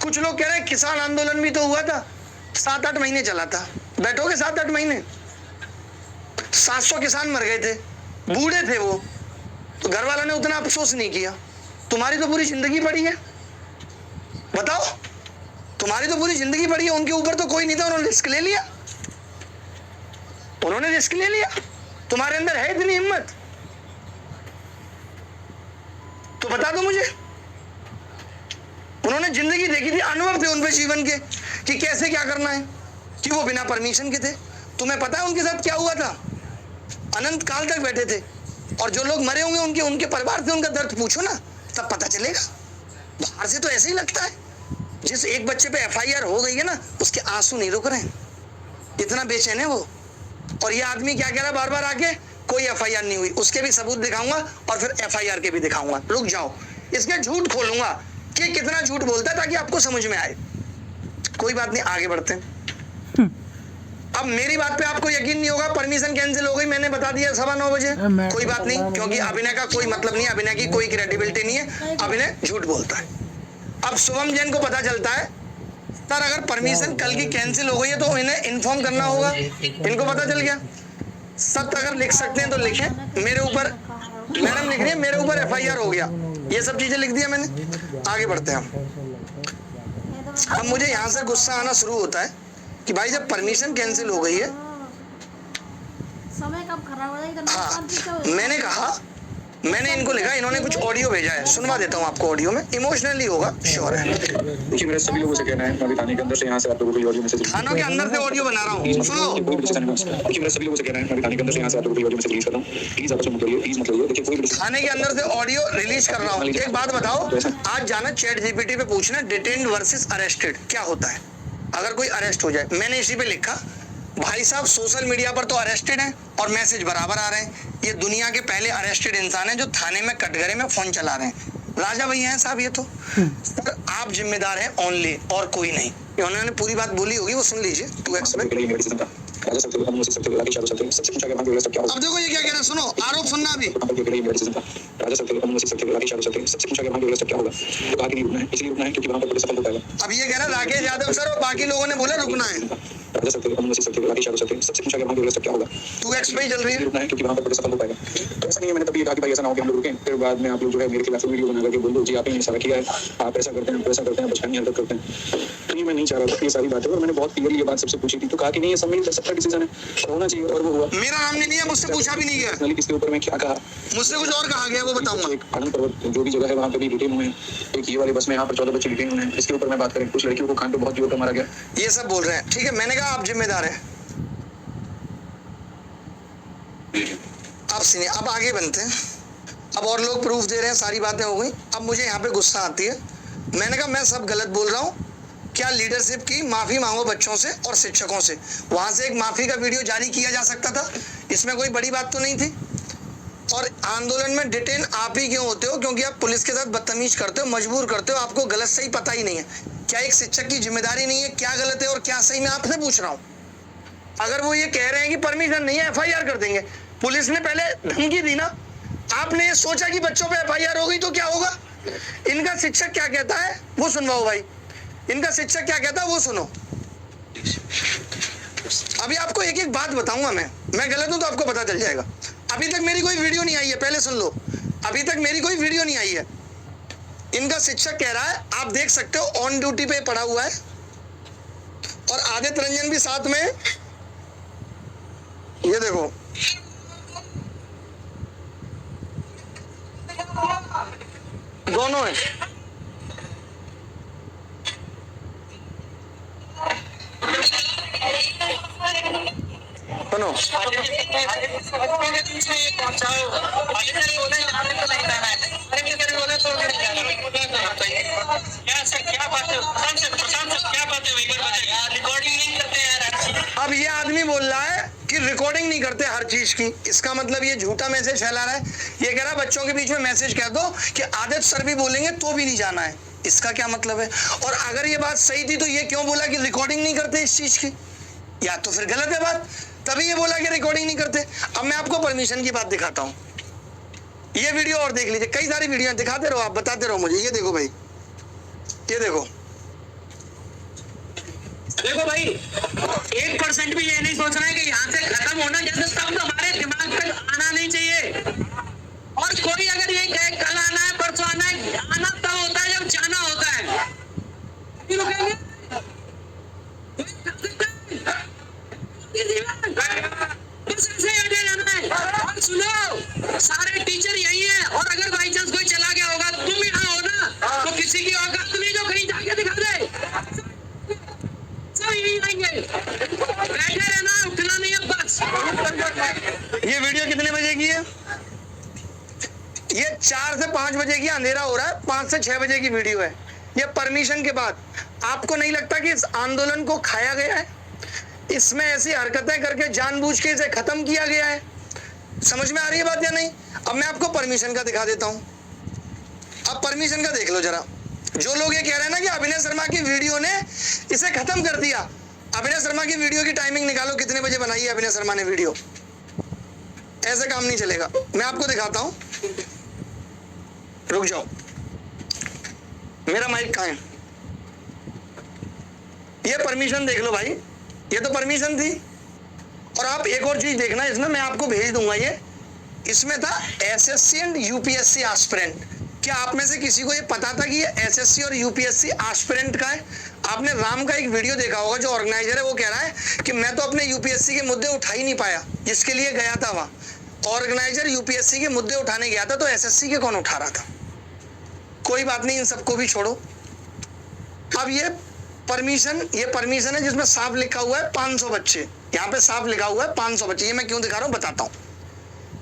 कुछ लोग कह रहे हैं किसान आंदोलन भी तो हुआ था, 7-8 महीने चला था। बैठोगे 7-8 महीने? 700 किसान मर गए थे, बूढ़े थे वो, तो घर वालों ने उतना अफसोस नहीं किया। तुम्हारी तो पूरी जिंदगी पड़ी है, बताओ, तुम्हारी तो पूरी जिंदगी पड़ी है। उनके ऊपर तो कोई नहीं था, उन्होंने रिस्क ले लिया, उन्होंने रिस्क ले लिया। तुम्हारे अंदर है इतनी हिम्मत तो बता दो मुझे। उन्होंने जिंदगी देखी थी, अनुभव थे उनपे जीवन के कि कैसे क्या करना है, कि वो बिना परमिशन के थे। तुम्हें पता है उनके साथ क्या हुआ था? अनंत काल तक बैठे थे। और जो लोग मरे होंगे उनके उनके परिवार से उनका दर्द पूछो ना, तब पता चलेगा। बाहर से तो ऐसे ही लगता है। जिस एक बच्चे पे FIR हो गई है ना, उसके आंसू नहीं रुक रहे हैं, इतना बेचैन है वो। और ये आदमी क्या कह रहा है बार बार आके? कोई FIR नहीं हुई। उसके भी सबूत दिखाऊंगा और फिर FIR के भी दिखाऊंगा। रुक जाओ, इसके झूठ खोलूंगा कि कितना झूठ बोलता है, ताकि आपको समझ में आए। कोई बात नहीं, आगे बढ़ते हैं। अब मेरी बात पे आपको यकीन नहीं होगा, परमिशन कैंसिल हो गई, मैंने बता दिया 9:15 बजे। कोई बात नहीं, क्योंकि अभिनय का कोई मतलब नहीं है, अभिनय की कोई क्रेडिबिलिटी नहीं है, अभिनय झूठ बोलता है। अब शुभम जैन को पता चलता है सर अगर परमिशन कल की कैंसिल हो गई है तो इन्हें इन्फॉर्म करना होगा। इनको पता चल गया। सत्य अगर लिख सकते हैं तो लिखें। मेरे ऊपर मैडम लिख रही है मेरे ऊपर FIR हो गया, ये सब चीजें लिख दिया मैंने। आगे बढ़ते हैं हम। अब मुझे यहाँ से गुस्सा आना शुरू होता है कि भाई जब परमिशन कैंसिल हो गई है, समय कब खराब हो जाएगा। हाँ, मैंने कहा, मैंने इनको लिखा, इन्होंने कुछ ऑडियो भेजा है, सुनवा देता हूँ आपको। ऑडियो में इमोशनली होगा, श्योर है। देखिए मेरा सभी लोगों से कहना है, मैं अभी थाने के अंदर से यहाँ से आप लोगों को ऑडियो मैसेज, थानों के अंदर से ऑडियो बना रहा हूँ, सुनो। देखिए मेरा सभी लोगों से कहना है, मैं अभी थाने के अंदर से यहाँ से आप लोगों को ऑडियो मैसेज रिलीज कर रहा हूँ। प्लीज आपस में मत करिए, प्लीज मत करिए। देखिए कोई थाने के अंदर से ऑडियो रिलीज कर रहा हूँ। एक बात बताओ, आज जाना ChatGPT पे पूछना डिटेन्ड वर्सेस अरेस्टेड क्या होता है अगर कोई अरेस्ट हो जाए। मैंने इसी पे लिखा, भाई साहब सोशल मीडिया पर तो अरेस्टेड हैं और मैसेज बराबर आ रहे हैं। ये दुनिया के पहले अरेस्टेड इंसान हैं जो थाने में कटघरे में फोन चला रहे हैं। राजा भैया हैं साहब ये तो। सर आप जिम्मेदार हैं ओनली, और कोई नहीं। उन्होंने पूरी बात बोली होगी, वो सुन लीजिए। 2x पे राजा सकते हम उसी सकते राकेश यादव सकते सबसे पूछा गया वहाँ पे सब क्या होगा अब देखो ये क्या कह रहे हैं, सुनो आरोप सुनना अभी। वहाँ पर ये मेरा डिसीजन था। राजा सकते हम उसी सकते राकेश यादव सकते सबसे पूछा गया वहाँ पे सब क्या होगा, तो कहा कि नहीं रुकना है, इसलिए रुकना है क्योंकि वहाँ पर पुलिस सफल हो पाएगा। अब ये कह रहे हैं राकेश यादव सर और बाकी लोगों ने बोला रुकना है। राजा सकते हम उसी सकते राकेश यादव सकते सबसे पूछा गया वहाँ पे सब क्या होगा, 2x पे ही चल रही है। रुकना है क्योंकि वहाँ पर पुलिस सफल हो पाएगा। तो ऐसा नहीं है, मैंने तभी कहा कि भाई ऐसा ना हो कि हम लोग रुकें, फिर बाद में आप लोग जो है मेरे खिलाफ वीडियो बना करके बोल दो जी आपने ये सारा किया है, आप ऐसा करते हैं वैसा करते हैं, बचकानी हरकत करते हैं। तो ये मैं नहीं चाह रहा था ये सारी बातें, और मैंने बहुत क्लियरली ये बात सबसे पूछी थी, तो कहा कि नहीं ये सब मेरी सबका डिसीजन है और होना चाहिए, और वो हुआ। मेरा नाम नहीं लिया, मुझसे पूछा भी नहीं गया, पर्सनली किसके ऊपर मैं क्या कहा, मुझसे कुछ और कहा गया वो बताऊंगा। एक आनंद पर्वत जो भी जगह है वहाँ पे भी डिटेन हुए हैं, एक ये वाले बस में यहाँ पर 14 बच्चे डिटेन हुए हैं, इसके ऊपर मैं बात करें, कुछ लड़कियों को खान पे बहुत जोर पर मारा गया, ये सब बोल रहे हैं। ठीक है, मैंने कहा आप जिम्मेदार हैं। अब सुनिए, अब आगे बनते हैं। अब और लोग प्रूफ दे रहे हैं, सारी बातें हो गई। अब मुझे यहाँ पे गुस्सा आती है। मैंने कहा मैं सब गलत बोल रहा हूँ, क्या लीडरशिप की माफी मांगो बच्चों से और शिक्षकों से। वहां से एक माफी का वीडियो जारी किया जा सकता था, इसमें कोई बड़ी बात तो नहीं थी। और आंदोलन में डिटेन आप ही क्यों होते हो? क्योंकि आप पुलिस के साथ बदतमीज करते हो, मजबूर करते हो, आपको गलत सही पता ही नहीं है। क्या एक शिक्षक की जिम्मेदारी नहीं है क्या गलत है और क्या सही? मैं आपसे पूछ रहा हूँ। अगर वो ये कह रहे हैं कि परमिशन नहीं है, FIR कर देंगे। पुलिस ने पहले धमकी दी ना, आपने ये सोचा कि बच्चों पे FIR हो गई तो क्या होगा? इनका शिक्षक क्या कहता है वो सुनवाओ भाई, इनका शिक्षक क्या कहता है वो सुनो। अभी आपको एक एक बात बताऊंगा, मैं गलत हूं तो आपको पता चल जाएगा। अभी तक मेरी कोई वीडियो नहीं आई है, पहले सुन लो, अभी तक मेरी कोई वीडियो नहीं आई है। इनका शिक्षक कह रहा है, आप देख सकते हो ऑन ड्यूटी पे पड़ा हुआ है, और आदित्य रंजन भी साथ में, ये देखो दोनों है। सुनो, अब ये आदमी बोल रहा है कि रिकॉर्डिंग नहीं करते हर चीज की। इसका मतलब ये झूठा मैसेज फैला रहा है। ये कह रहा है बच्चों के बीच में मैसेज कह दो कि आदित्य सर भी बोलेंगे तो भी नहीं जाना है। इसका क्या मतलब है? और अगर ये बात सही थी तो ये क्यों बोला कि रिकॉर्डिंग नहीं करते इस चीज की? या तो फिर गलत है बात, तभी ये बोला कि रिकॉर्डिंग नहीं करते। अब मैं आपको परमिशन की बात दिखाता हूँ, ये वीडियो और देख लीजिए, कई सारी वीडियो दिखाते रहो, आप बताते रहो मुझे। ये देखो भाई, ये देखो भाई 1% भी ये नहीं सोचना है कि यहाँ से खत्म होना जैसे शब्द हमारे दिमाग पे आना नहीं चाहिए। और कोई अगर ये कहे कल आना है परसों आना है, आना तब होता है जब जाना होता है। अभी रुकेंगे बस ऐसे ही आगे जाना है। और सुनो, सारे टीचर यही है, और अगर बाई चांस कोई चला गया होगा, तुम यहाँ हो ना, तो किसी की औकात नहीं जो कहीं जाके दिखा दे। बैठे रहना, उठना नहीं है बस। ये वीडियो कितने बजे की है? ये 4 से 5 बजे की, अंधेरा हो रहा है, 5 से 6 बजे की वीडियो है। ये परमिशन के बाद। आपको नहीं लगता कि इस आंदोलन को खाया गया है? इसमें ऐसी हरकतें करके जानबूझ के इसे खत्म किया गया है? समझ में आ रही है बात या नहीं? अब मैं आपको परमिशन का दिखा देता हूं। अब परमिशन का देख लो जरा। जो लोग ये कह रहे हैं ना कि अभिनय शर्मा की वीडियो ने इसे खत्म कर दिया, अभिनय शर्मा की वीडियो की टाइमिंग निकालो, कितने बजे बनाई है अभिनय शर्मा ने वीडियो। ऐसे काम नहीं चलेगा। मैं आपको दिखाता हूं, रुक जाओ, मेरा माइक कहाँ है? ये परमिशन देख लो भाई, ये तो परमिशन थी। और आप एक और चीज देखना, इसमें मैं आपको भेज दूंगा। ये इसमें था SSC एंड UPSC एस्पिरेंट। क्या आप में से किसी को ये पता था कि ये SSC और UPSC एस्पिरेंट का है? आपने राम का एक वीडियो देखा होगा, जो ऑर्गेनाइजर है वो कह रहा है कि मैं तो अपने UPSC के मुद्दे उठा ही नहीं पाया, जिसके लिए गया था वहां। ऑर्गेनाइजर UPSC के मुद्दे उठाने गया था, तो SSC के कौन उठा रहा था? कोई बात नहीं, इन सबको भी छोड़ो। अब ये परमिशन है जिसमें साफ लिखा हुआ है 500 बच्चे। यहाँ पे साफ लिखा हुआ है 500 बच्चे। ये मैं क्यों दिखा रहा हूँ बताता हूँ।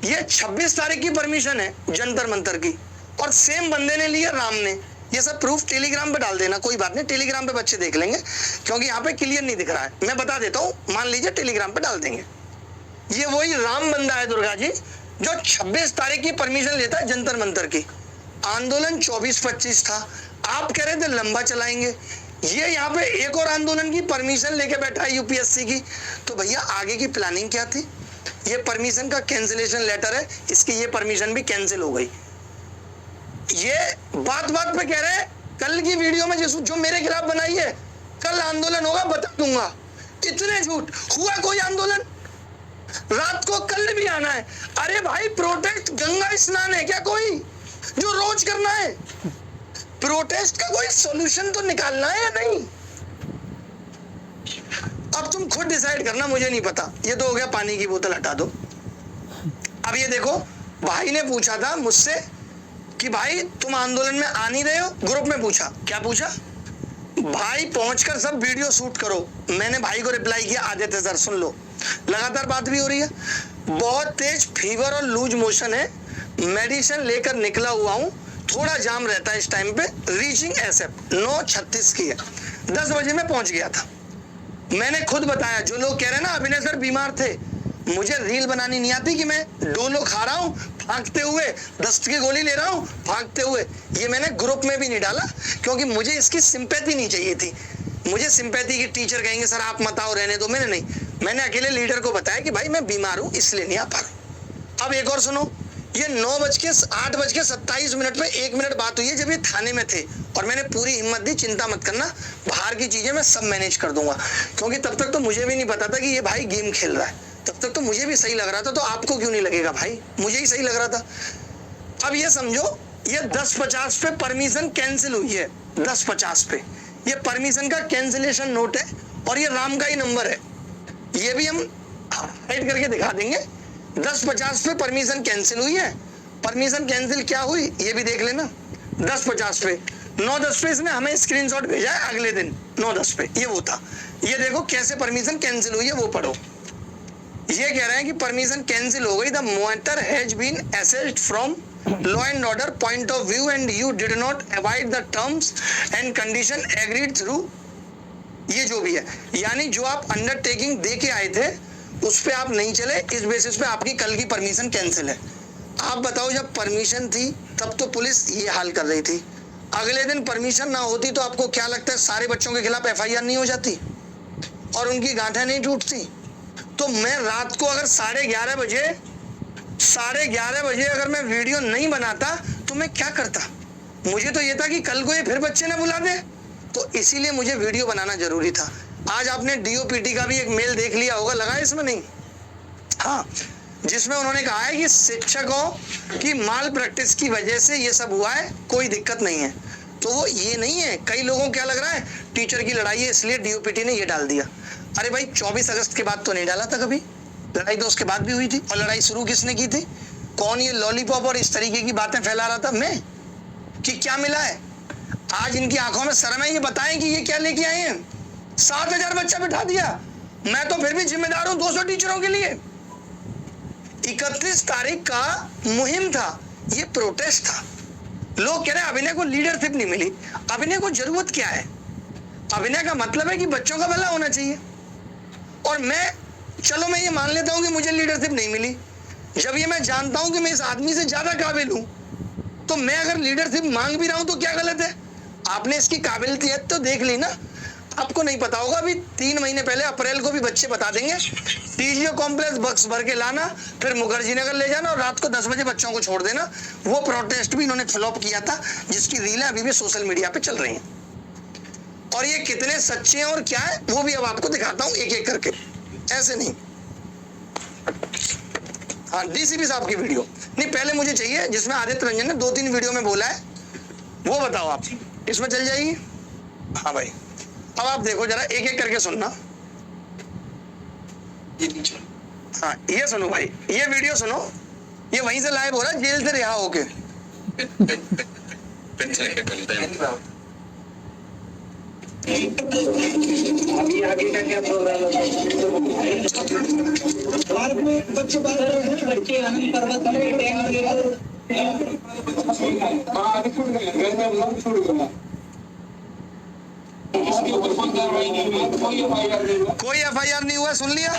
ये 26 तारीख की परमिशन है जंतर मंतर की, और सेम बंदे ने लिया, राम ने। ये सब प्रूफ टेलीग्राम पे डाल देना, कोई बात नहीं, टेलीग्राम पे बच्चे देख लेंगे, क्योंकि यहाँ पे क्लियर नहीं दिख रहा है। मैं बता देता हूँ, मान लीजिए टेलीग्राम पे डाल देंगे। ये वही राम बंदा है दुर्गा जी, जो 26 तारीख की परमिशन लेता है जंतर मंतर की। आंदोलन 24-25 था, आप कह रहे थे लंबा चलाएंगे, ये यहाँ पे एक और आंदोलन की परमिशन लेके बैठा है यूपीएससी की। तो भैया आगे की प्लानिंग क्या थी? ये परमिशन का कैंसिलेशन लेटर है, इसकी ये परमिशन भी कैंसिल हो गई। ये बात बात पे कह रहे हैं कल की वीडियो में जो मेरे खिलाफ बनाई है, कल आंदोलन होगा बता दूंगा। इतने झूठ। हुआ कोई आंदोलन? रात को कल भी आना है। अरे भाई प्रोटेस्ट गंगा स्नान है क्या कोई जो रोज करना है? प्रोटेस्ट का कोई सॉल्यूशन तो निकालना है या नहीं? अब तुम खुद डिसाइड करना, मुझे नहीं पता। ये तो हो गया पानी की बोतल हटा दो। अब ये देखो, भाई ने पूछा था मुझसे कि भाई तुम आंदोलन में आ नहीं रहे हो, ग्रुप में पूछा। क्या पूछा? भाई पहुंचकर सब वीडियो शूट करो। मैंने भाई को रिप्लाई किया, आदित्य सर सुन लो, लगातार बात भी हो रही है, बहुत तेज फीवर और लूज मोशन है, मेडिसिन लेकर निकला हुआ हूं, थोड़ा जाम रहता है इस टाइम पे। रीचिंग एसएफ 9:36 की है, 10 बजे में पहुंच गया था। मैंने खुद बताया, जो लोग कह रहे हैं ना अभिनय सर बीमार थे, मुझे रील बनानी नहीं आती कि मैं डोलो खा रहा हूँ भागते हुए, दस्त की गोली ले रहा हूँ भागते हुए। ये मैंने ग्रुप में भी नहीं डाला क्योंकि मुझे इसकी सिंपैथी नहीं चाहिए थी। मुझे सिंपैथी की टीचर कहेंगे सर आप मत आओ, रहने दो। मैंने नहीं, मैंने अकेले लीडर को बताया कि भाई मैं बीमार हूँ इसलिए नहीं आ पा रहा। अब एक और सुनो, ये 8:27 पे 1 मिनट बात हुई है जब ये थाने में थे, और मैंने पूरी हिम्मत दी, चिंता मत करना, बाहर की चीजें मैं सब मैनेज कर दूंगा। क्योंकि तब तक तो मुझे भी नहीं पता था कि ये भाई गेम खेल रहा है, तब तक तो मुझे भी सही लग रहा था। तो आपको क्यों नहीं लगेगा भाई? मुझे ही सही लग रहा था। अब ये समझो, ये 10:50 पे परमिशन कैंसिल हुई है। 10:50 पे ये परमिशन का कैंसिलेशन नोट है, और ये राम का ही नंबर है। ये भी हम हाइड करके दिखा देंगे। 10:50 पे परमिशन कैंसिल हुई है। परमिशन कैंसिल क्या हुई ये भी देख लेना। 10:50 पे 9:10 पे इसने हमें स्क्रीनशॉट भेजा है, अगले दिन 9:10 पे ये वो था। ये देखो कैसे परमिशन कैंसिल हुई है, वो पढ़ो। ये कह रहे हैं कि परमिशन कैंसिल हो गई, the matter has been assessed from law and order point of view and you did not avoid the terms and condition agreed through. ये जो भी है, यानी जो आप अंडरटेकिंग दे के आए थे उस पे आप नहीं चले, इस बेसिस पे आपकी कल की परमिशन कैंसिल है। आप बताओ, जब परमिशन थी तब तो पुलिस ये हाल कर रही थी, अगले दिन परमिशन ना होती तो आपको क्या लगता है सारे बच्चों के खिलाफ एफआईआर नहीं हो जाती और उनकी गांठें नहीं टूटती? तो मैं रात को अगर 11:30 बजे अगर मैं वीडियो नहीं बनाता तो मैं क्या करता? मुझे तो ये था कि कल को ये फिर बच्चे ना बुला दे, तो इसीलिए मुझे वीडियो बनाना जरूरी था। आज आपने डीओपीटी का भी एक मेल देख लिया होगा, लगा इसमें नहीं? हाँ, जिसमें उन्होंने कहा है कि शिक्षकों की माल प्रैक्टिस की वजह से ये सब हुआ है, कोई दिक्कत नहीं है। तो वो ये नहीं है, कई लोगों को क्या लग रहा है टीचर की लड़ाई है इसलिए डीओपीटी ने ये डाल दिया। अरे भाई 24 अगस्त के बाद तो नहीं डाला था कभी, लड़ाई तो उसके बाद भी हुई थी। और लड़ाई शुरू किसने की थी? कौन ये लॉलीपॉप और इस तरीके की बातें फैला रहा था? मैं। कि क्या मिला है आज इनकी आंखों में शर्म है? ये बताएं कि ये क्या लेके आए हैं। 7,000 बच्चा बिठा दिया, मैं तो फिर भी जिम्मेदार हूं 200 टीचरों के लिए। 31 तारीख का मुहिम था, ये प्रोटेस्ट था। लोग कह रहे हैं अभिनय को लीडरशिप नहीं मिली। अभिनय को जरूरत क्या है? अभिनय का मतलब है कि बच्चों का भला होना चाहिए। और मैं ये मान लेता हूं कि मुझे लीडरशिप नहीं मिली। जब ये मैं जानता हूं कि मैं इस आदमी से ज्यादा काबिल हूं, तो मैं अगर लीडरशिप मांग भी रहा हूं तो क्या गलत है? आपने इसकी काबिलियत तो देख ली ना। आपको नहीं पता होगा, अभी 3 महीने पहले अप्रैल को भी बच्चे बता देंगे, टीजीओ कॉम्प्लेक्स बक्स भर के लाना, फिर मुखर्जी नगर ले जाना और रात को 10 बजे बच्चों को छोड़ देना। वो प्रोटेस्ट भी इन्होंने फ्लॉप किया था, जिसकी रीलें अभी भी सोशल मीडिया पे चल रही हैं। और ये कितने सच्चे हैं और क्या है वो भी अब आपको दिखाता हूं एक एक करके, ऐसे नहीं। हाँ, डीसीपी साहब की वीडियो नहीं, पहले मुझे चाहिए जिसमें आदित्य रंजन ने 2-3 वीडियो में बोला है, वो बताओ आप। इसमें चल जाएगी? हाँ भाई, अब आप देखो जरा, एक एक करके सुनना। हाँ, ये सुनो भाई, ये वीडियो सुनो, ये वहीं से लाइव हो रहा है, जेल से रिहा होके। अभी आगे का क्या प्रोग्राम है? बच्चे आनंद पर्वत कोई एफआईआर नहीं हुआ, सुन लिया?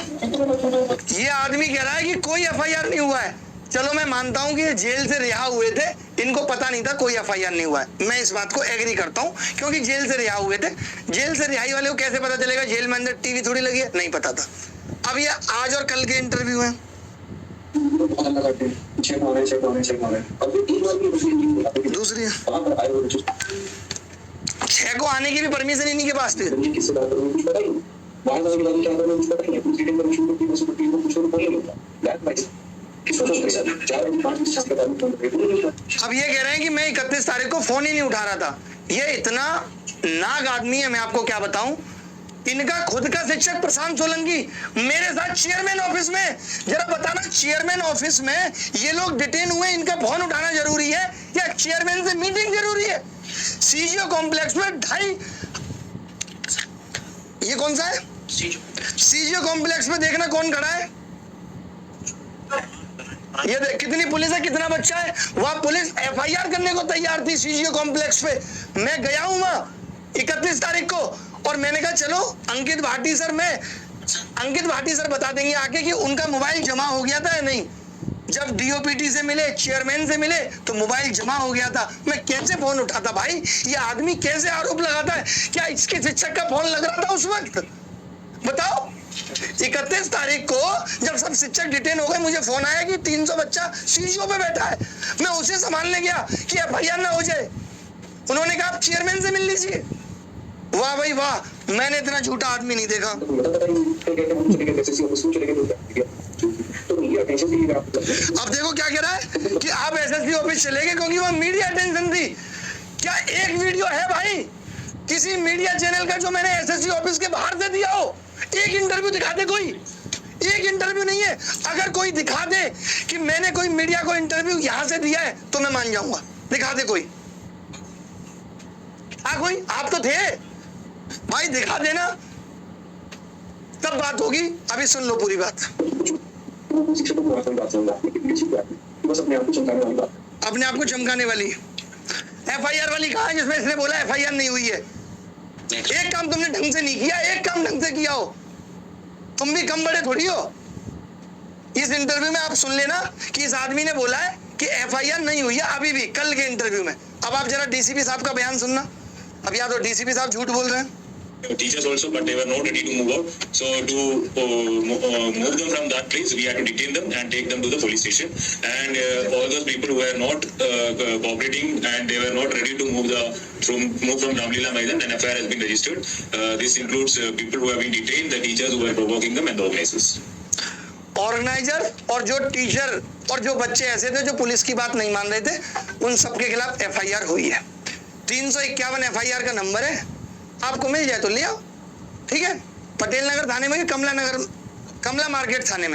ये आदमी कह रहा है कि कोई एफआईआर नहीं हुआ है, चलो मैं मानता हूं कि ये जेल से रिहा हुए थे, इनको पता नहीं था कोई एफआईआर नहीं हुआ है, मैं इस बात को एग्री करता हूं, क्योंकि जेल से रिहा हुए थे। जेल से रिहाई वाले को कैसे पता चलेगा? जेल में अंदर टीवी थोड़ी लगी है, नहीं पता था। अब ये आज और कल के इंटरव्यू हैं, दूसरी है 6 को आने की भी परमिशन इन्हीं के पास थी। अब ये कह रहे हैं कि मैं 31 तारीख को फोन ही नहीं उठा रहा था। ये इतना नाग आदमी है, मैं आपको क्या बताऊं। इनका खुद का शिक्षक प्रशांत सोलंकी मेरे साथ चेयरमैन ऑफिस में, जरा बताना चेयरमैन ऑफिस में ये लोग डिटेन हुए, इनका फोन उठाना जरूरी है या चेयरमैन से मीटिंग जरूरी है? सीजीओ कॉम्प्लेक्स में 2.5, ये कौन सा है? सीजीओ कॉम्प्लेक्स में देखना कौन खड़ा है, ये देख कितनी पुलिस है, कितना बच्चा है। वहां पुलिस एफआईआर करने को तैयार थी सीजीओ कॉम्प्लेक्स पे। मैं गया हूं वहां 31 तारीख को, और मैंने कहा चलो अंकित भाटी सर बता देंगे आके कि उनका मोबाइल जमा हो गया था या नहीं। जब डीओपीटी से मिले, चेयरमैन से मिले, तो मोबाइल जमा हो गया था। मैं कैसे फोन उठाता भाई? ये आदमी कैसे आरोप लगाता है? क्या इसके शिक्षक का फोन लग रहा था उस वक्त? बताओ। 31 तारीख को जब सब शिक्षक डिटेन हो गए, मुझे फोन आया कि 300 बच्चा सीजीओ पे बैठा है। मैं उसे संभालने गया कि एफआईआर ना हो जाए। उन्होंने कहा आप चेयरमैन से मिल लीजिए। वाह भाई वाह, मैंने इतना झूठा आदमी नहीं देखा। अब देखो क्या कह रहा है कि आप एसएसपी ऑफिस चले गए क्योंकि वहां मीडिया अटेंशन थी। क्या एक वीडियो है भाई किसी मीडिया चैनल का जो मैंने एसएसपी ऑफिस के बाहर से दिया हो? एक इंटरव्यू दिखा दे कोई, एक इंटरव्यू नहीं है। अगर कोई दिखा दे कि मैंने कोई मीडिया को इंटरव्यू यहां से दिया है तो मैं मान जाऊंगा। दिखा दे कोई। हाँ कोई, आप तो थे भाई, दिखा देना तब बात होगी। अभी सुन लो पूरी बात। अपने आप को चमकाने वाली एफआईआर वाली कहाँ है जिसमें इसने बोला एफआईआर नहीं हुई है? एक काम तुमने ढंग से नहीं किया, एक काम ढंग से किया हो। तुम भी कम बड़े थोड़ी हो। इस इंटरव्यू में आप सुन लेना कि इस आदमी ने बोला है कि एफआईआर नहीं हुई है अभी भी, कल के इंटरव्यू में। अब आप जरा डीसीपी साहब का बयान सुनना। अब या तो डीसीपी साहब झूठ बोल रहे हैं, teachers also, but they were not ready to move out. So to move them from that place, we had to detain them and take them to the police station. And all those people who were not cooperating and they were not ready to move from Ramlila Maidan, an FIR has been registered. This includes people who have been detained, the teachers who were provoking them, and the organizers. Organiser और जो teacher और जो बच्चे ऐसे थे जो police की बात नहीं मान रहे थे, उन सबके खिलाफ एफआईआर हुई है। 351 एफआईआर का नंबर है, आपको मिल जाए तो ले आओ। ठीक है, पटेल नगर थाने में, कमला मार्केट थाने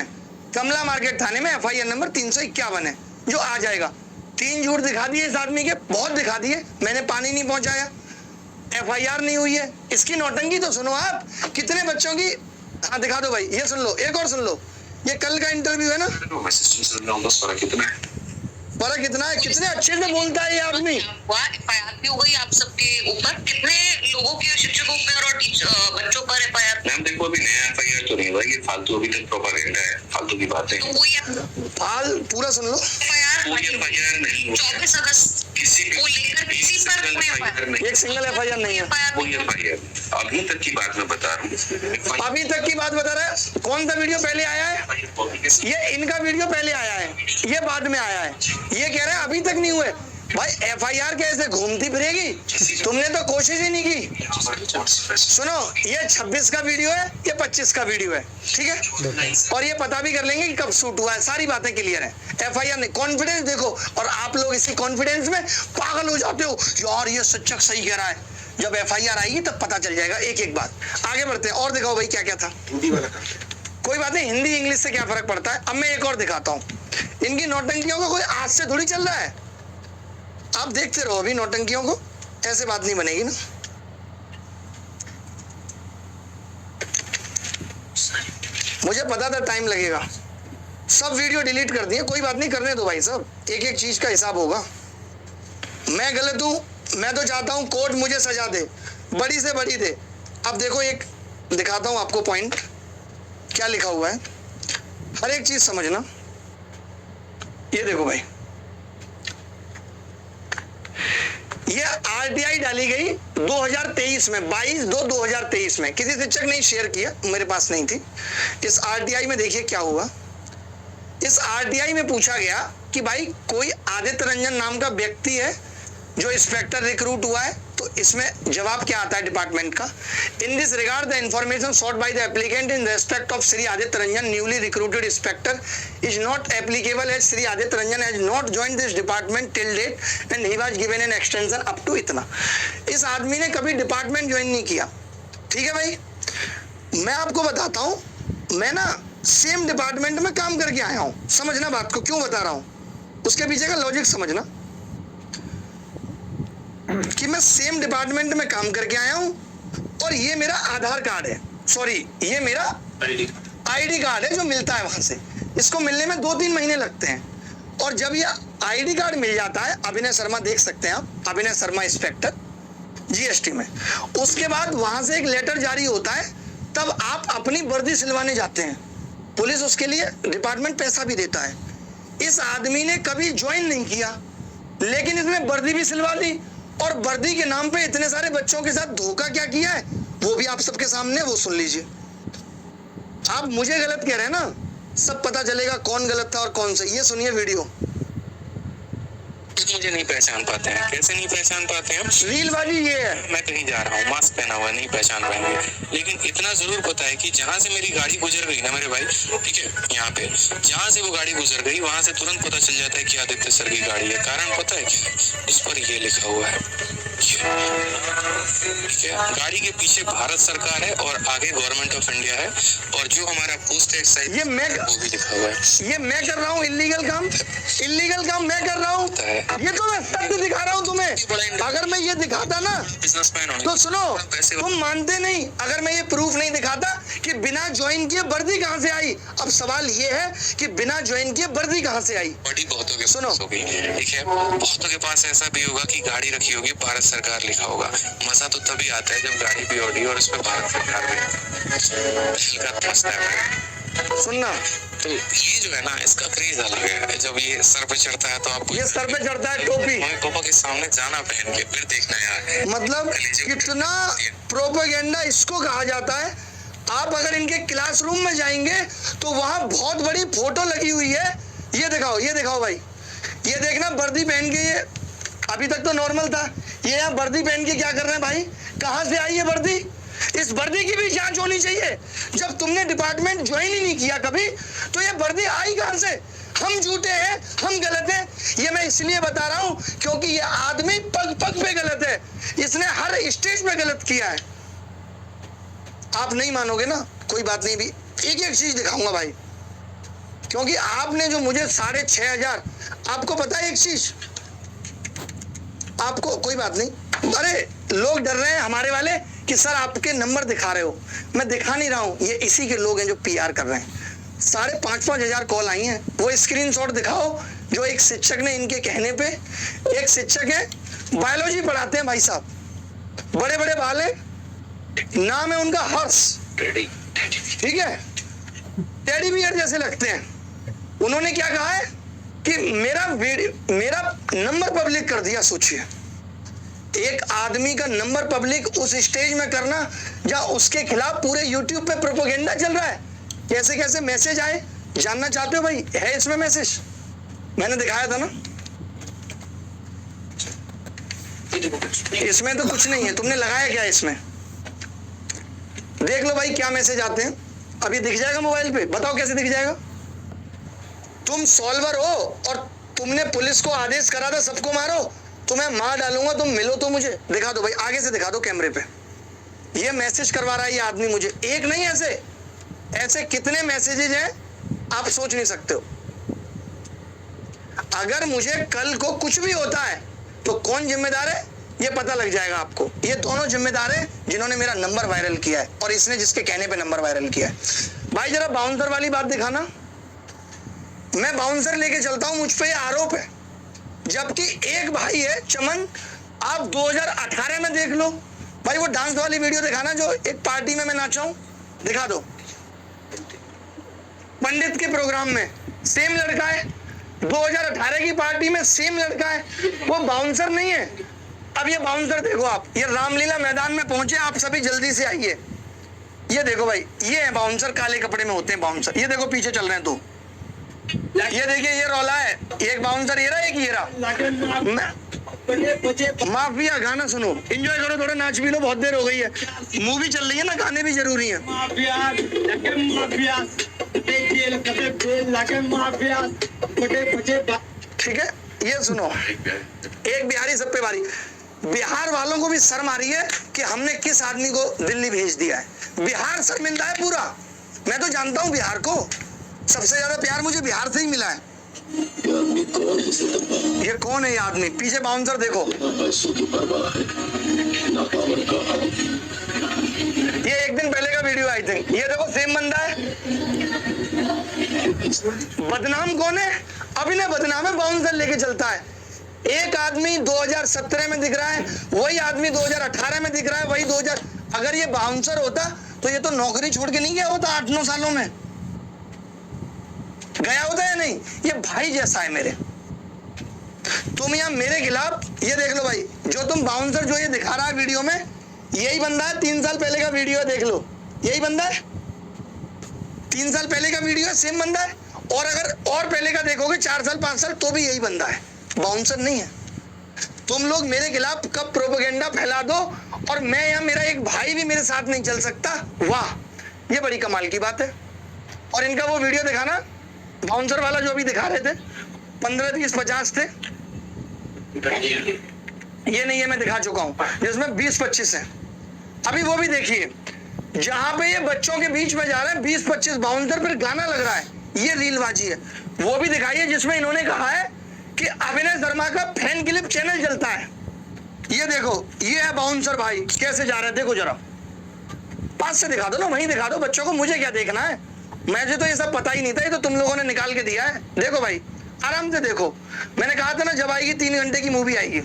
में एफआईआर नंबर 351 है, जो आ जाएगा। 3 झूठ दिखा दिए इस आदमी के, बहुत दिखा दिए। मैंने पानी नहीं पहुंचाया, एफआईआर नहीं हुई है। इसकी नौटंकी तो सुनो आप, कितने बच्चों की। हाँ दिखा दो भाई, ये सुन लो, एक और सुन लो। ये कल का इंटरव्यू है ना। फर्क कितना है, कितने अच्छे से बोलता है ये आदमी। एफआईआर भी हो गई आप सबके ऊपर, कितने लोगों के शिक्षकों पर और बच्चों पर एफआईआर? मैम देखो अभी नया एफआईआर तो नहीं हुआ, ये फालतू अभी तक प्रोपेगेंडा है, फालतू की बातें। तो कोई पूरा सुन लो। एफआईआर नहीं, 24 अगस्त को लेकर किसी पर कोई एफआईआर, एक सिंगल एफआईआर नहीं है। कोई एफआईआर अभी तक की बात मैं बता रहा हूँ, अभी तक की बात बता रहा है। कौन सा वीडियो पहले आया है? ये इनका वीडियो पहले आया है, ये बाद में आया है। ये कह रहे हैं अभी तक नहीं हुए। भाई एफआईआर कैसे घूमती फिरेगी? तुमने तो कोशिश ही नहीं की। सुनो, ये 26 का वीडियो है, ये 25 का वीडियो है, ठीक है। और ये पता भी कर लेंगे कि कब शूट हुआ है, सारी बातें क्लियर है। एफआईआर नहीं, कॉन्फिडेंस देखो। और आप लोग इसी कॉन्फिडेंस में पागल हो जाते हो, यार ये शिक्षक सही कह रहा है। जब एफआईआर आएगी तब पता चल जाएगा एक एक बात। आगे बढ़ते हैं, और दिखाओ भाई क्या क्या था। कोई बात नहीं, हिंदी इंग्लिश से क्या फर्क पड़ता है। अब मैं एक और दिखाता हूँ। इनकी नौटंकियों का कोई आज से थोड़ी चल रहा है, आप देखते रहो अभी नौटंकियों को, ऐसे बात नहीं बनेगी ना। मुझे पता था टाइम लगेगा, सब वीडियो डिलीट कर दिए। कोई बात नहीं, करने दो भाई साहब, एक एक चीज का हिसाब होगा। मैं गलत हूं, मैं तो चाहता हूं कोर्ट मुझे सजा दे, बड़ी से बड़ी दे। अब देखो एक दिखाता हूं आपको पॉइंट, क्या लिखा हुआ है, हर एक चीज समझना। ये देखो भाई, ये आरटीआई डाली गई 2023 में, 22/2/2023 में। किसी शिक्षक ने शेयर किया, मेरे पास नहीं थी। इस आरटीआई में देखिए क्या हुआ। इस आरटीआई में पूछा गया कि भाई कोई आदित्य रंजन नाम का व्यक्ति है जो इंस्पेक्टर रिक्रूट हुआ है, तो इसमें जवाब क्या आता है डिपार्टमेंट का, in this regard the information sought by the applicant in respect of Shri Aditya Ranjan newly recruited inspector is not applicable as Shri Aditya Ranjan has not joined this department till date and he was given an extension up to इतना। इस आदमी ने कभी department join नहीं किया, ठीक है भाई। मैं आपको बताता हूं, मैं ना सेम डिपार्टमेंट में काम करके आया हूं, समझना बात को, क्यों बता रहा हूं, उसके पीछे का लॉजिक समझना कि मैं सेम डिपार्टमेंट में काम करके आया हूं और ये मेरा आधार कार्ड है, सॉरी ये मेरा आईडी कार्ड है जो मिलता है वहां से। इसको मिलने में 2-3 महीने लगते हैं और जब ये आईडी कार्ड मिल जाता है, अभिनय शर्मा देख सकते हैं आप, अभिनय शर्मा इंस्पेक्टर जीएसटी में, उसके बाद वहां से एक लेटर जारी होता है, तब आप अपनी वर्दी सिलवाने जाते हैं। पुलिस उसके लिए डिपार्टमेंट पैसा भी देता है। इस आदमी ने कभी ज्वाइन नहीं किया, लेकिन इसने वर्दी भी सिलवा ली और वर्दी के नाम पे इतने सारे बच्चों के साथ धोखा क्या किया है वो भी आप सबके सामने, वो सुन लीजिए। आप मुझे गलत कह रहे हैं ना, सब पता चलेगा कौन गलत था और कौन सही। ये सुनिए वीडियो। मुझे नहीं पहचान पाते हैं, कैसे नहीं पहचान पाते हैं? रीलबाजी ये है, मैं कहीं जा रहा हूँ, मास्क पहना हुआ, नहीं पहचान पाएंगे। लेकिन इतना जरूर पता है कि जहाँ से मेरी गाड़ी गुजर गई ना मेरे भाई, ठीक है, यहाँ पे जहाँ से वो गाड़ी गुजर गई वहां से तुरंत पता चल जाता है कि आदित्य सर की गाड़ी है। कारण पता है इस पर ये लिखा हुआ है, ठीक है, गाड़ी के पीछे भारत सरकार है और आगे गवर्नमेंट ऑफ इंडिया है और जो हमारा पोस्ट एक्साइज ये मैं वो भी लिखा हुआ है। ये मैं कर रहा हूँ इल्लीगल काम, इल्लीगल काम मैं कर रहा हूँ। ये तो मैं सत्य दिखा रहा हूँ तुम्हें। अगर मैं ये दिखाता ना बिजनेसमैन तो सुनो, तुम मानते नहीं। अगर मैं ये प्रूफ नहीं दिखाता कि बिना ज्वाइन किए वर्दी कहाँ से आई, अब सवाल ये है कि बिना ज्वाइन किए वर्दी कहाँ से आई। बड़ी बहुतों के सुनो, पास होगी, ठीक है, बहुतों के पास ऐसा भी होगा कि गाड़ी रखी होगी, भारत सरकार लिखा होगा। मजा तो तभी आता है जब गाड़ी भी ऑडी और उसमें भारत सरकार भी। सुनना, तो ये जो है ना, इसका क्रेज अलग है। जब ये सर पे चढ़ता है तो आपको, ये सर पे चढ़ता है टोपी, मम्मी पापा के सामने जाना पहन के, फिर देखना यार, मतलब कितना प्रोपेगेंडा इसको कहा जाता है। आप अगर इनके क्लासरूम में जाएंगे तो वहां बहुत बड़ी फोटो लगी हुई है। ये दिखाओ भाई, ये देखना वर्दी पहन के, ये अभी तक तो नॉर्मल था, ये यहाँ वर्दी पहन के क्या कर रहे हैं भाई, कहाँ से आई है वर्दी? इस वर्दी की भी जांच होनी चाहिए। जब तुमने डिपार्टमेंट ज्वाइन ही नहीं किया कभी, तो ये वर्दी आई कहाँ से? हम झूठे हैं, हम गलत हैं, ये मैं इसलिए बता रहा हूं क्योंकि ये आदमी पग पग पे गलत है, इसने हर स्टेज पे गलत किया है। आप नहीं मानोगे ना, कोई बात नहीं, भी एक एक चीज दिखाऊंगा भाई, क्योंकि आपने जो मुझे 6,500, आपको पता है एक चीज, आपको कोई बात नहीं, अरे लोग डर रहे हैं हमारे वाले कि सर आपके नंबर दिखा रहे हो, मैं दिखा नहीं रहा हूं, ये इसी के लोग हैं जो पीआर कर रहे हैं। 5,500 हजार कॉल आई हैं, वो स्क्रीनशॉट दिखाओ जो एक शिक्षक ने इनके कहने पे, एक शिक्षक है बायोलॉजी पढ़ाते हैं भाई साहब, बड़े बड़े बाल हैं, नाम है उनका हर्ष, ठीक है, टेडी बियर जैसे लगते हैं। उन्होंने क्या कहा है कि मेरा नंबर पब्लिक कर दिया। सोचिए, एक आदमी का नंबर पब्लिक उस स्टेज में करना जहां उसके खिलाफ पूरे यूट्यूब पे प्रोपेगेंडा चल रहा है। कैसे कैसे मैसेज आए, जानना चाहते हो भाई? है इसमें मैसेज, मैंने दिखाया था ना, इसमें तो कुछ नहीं है, तुमने लगाया क्या इसमें? देख लो भाई क्या मैसेज आते हैं, अभी दिख जाएगा मोबाइल पे, बताओ कैसे दिख जाएगा? तुम सॉल्वर हो और तुमने पुलिस को आदेश करा था सबको मारो, तुम्हें मार डालूंगा, तुम मिलो तो मुझे। दिखा दो भाई, आगे से दिखा दो कैमरे पे, ये मैसेज करवा रहा है ये आदमी मुझे। एक नहीं, ऐसे कितने मैसेजेज हैं आप सोच नहीं सकते हो। अगर मुझे कल को कुछ भी होता है तो कौन जिम्मेदार है ये पता लग जाएगा आपको। ये दोनों जिम्मेदार हैं जिन्होंने मेरा नंबर वायरल किया है और इसने जिसके कहने पे नंबर वायरल किया है। भाई जरा बाउंसर वाली बात दिखाना, मैं बाउंसर लेके चलता हूं, मुझ पे ये आरोप है, जबकि एक भाई है चमन, आप 2018 में देख लो भाई, वो डांस वाली वीडियो दिखाना जो एक पार्टी में मैं नाचा हूं, दिखा दो। पंडित के प्रोग्राम में सेम लड़का है, 2018 की पार्टी में सेम लड़का है, वो बाउंसर नहीं है। अब ये बाउंसर देखो आप, ये रामलीला मैदान में पहुंचे, आप सभी जल्दी से आइए। ये देखो भाई, ये है बाउंसर, काले कपड़े में होते हैं बाउंसर। ये देखो पीछे चल रहे हैं, तो ये देखिए ये रौला है, एक बाउंसर ये रहा, एक ये रहा। माफिया गाना सुनो, एंजॉय करो, थोड़ा नाच भी लो, बहुत देर हो गई है, मूवी चल रही है ना, गाने भी जरूरी है। ठीक है, ये सुनो, एक बिहारी सब पे भारी। बिहार वालों को भी शर्म आ रही है कि हमने किस आदमी को दिल्ली भेज दिया है। बिहार शर्मिंदा है पूरा। मैं तो जानता हूं बिहार को, सबसे ज्यादा प्यार मुझे बिहार से ही मिला है। ये कौन है ये आदमी? पीछे बाउंसर देखो, ये एक दिन पहले का वीडियो आई थिंक। ये देखो सेम बंदा है। बदनाम कौन है? अभिनय बदनाम है, बाउंसर लेके चलता है। एक आदमी 2017 में दिख रहा है, वही आदमी 2018 में दिख रहा है, वही 2000। अगर ये बाउंसर होता तो ये तो नौकरी छोड़ के नहीं गया होता 8-9 सालों में, गया होता या नहीं? ये भाई जैसा है मेरे। तुम यहाँ मेरे खिलाफ, ये देख लो भाई, जो तुम बाउंसर जो ये दिखा रहा है वीडियो में, यही बंदा है। 3 साल पहले का वीडियो है, देख लो, यही बंदा है। 3 साल पहले का वीडियो है, सेम बंदा है। और अगर और पहले का देखोगे 4 साल 5 साल, तो भी यही बंदा है, बाउंसर नहीं है। तुम लोग मेरे खिलाफ कब प्रोपेगेंडा फैला दो और मैं यहाँ, मेरा एक भाई भी मेरे साथ नहीं चल सकता। वाह, ये बड़ी कमाल की बात है। और इनका वो वीडियो दिखाना, बाउंसर वाला जो अभी दिखा रहे थे, 15, 30, 50 थे। ये नहीं है, मैं दिखा चुका हूं, जिसमें 20-25 है। अभी वो भी देखिए, जहां पे ये बच्चों के बीच में जा रहे हैं, 20-25 बाउंसर पर गाना लग रहा है, ये रीलबाजी है। वो भी दिखाइए जिसमें इन्होंने कहा है कि अभिनय शर्मा का फैन क्लिप चैनल चलता है। ये देखो, ये है बाउंसर भाई कैसे जा रहे हैं, देखो जरा, पास से दिखा दो ना, वहीं दिखा दो बच्चों को, मुझे क्या देखना है? मुझे तो ये सब पता ही नहीं था, ये तो तुम लोगों ने निकाल के दिया है। देखो भाई, आराम से देखो, मैंने कहा था ना जब आएगी 3 घंटे की मूवी आएगी,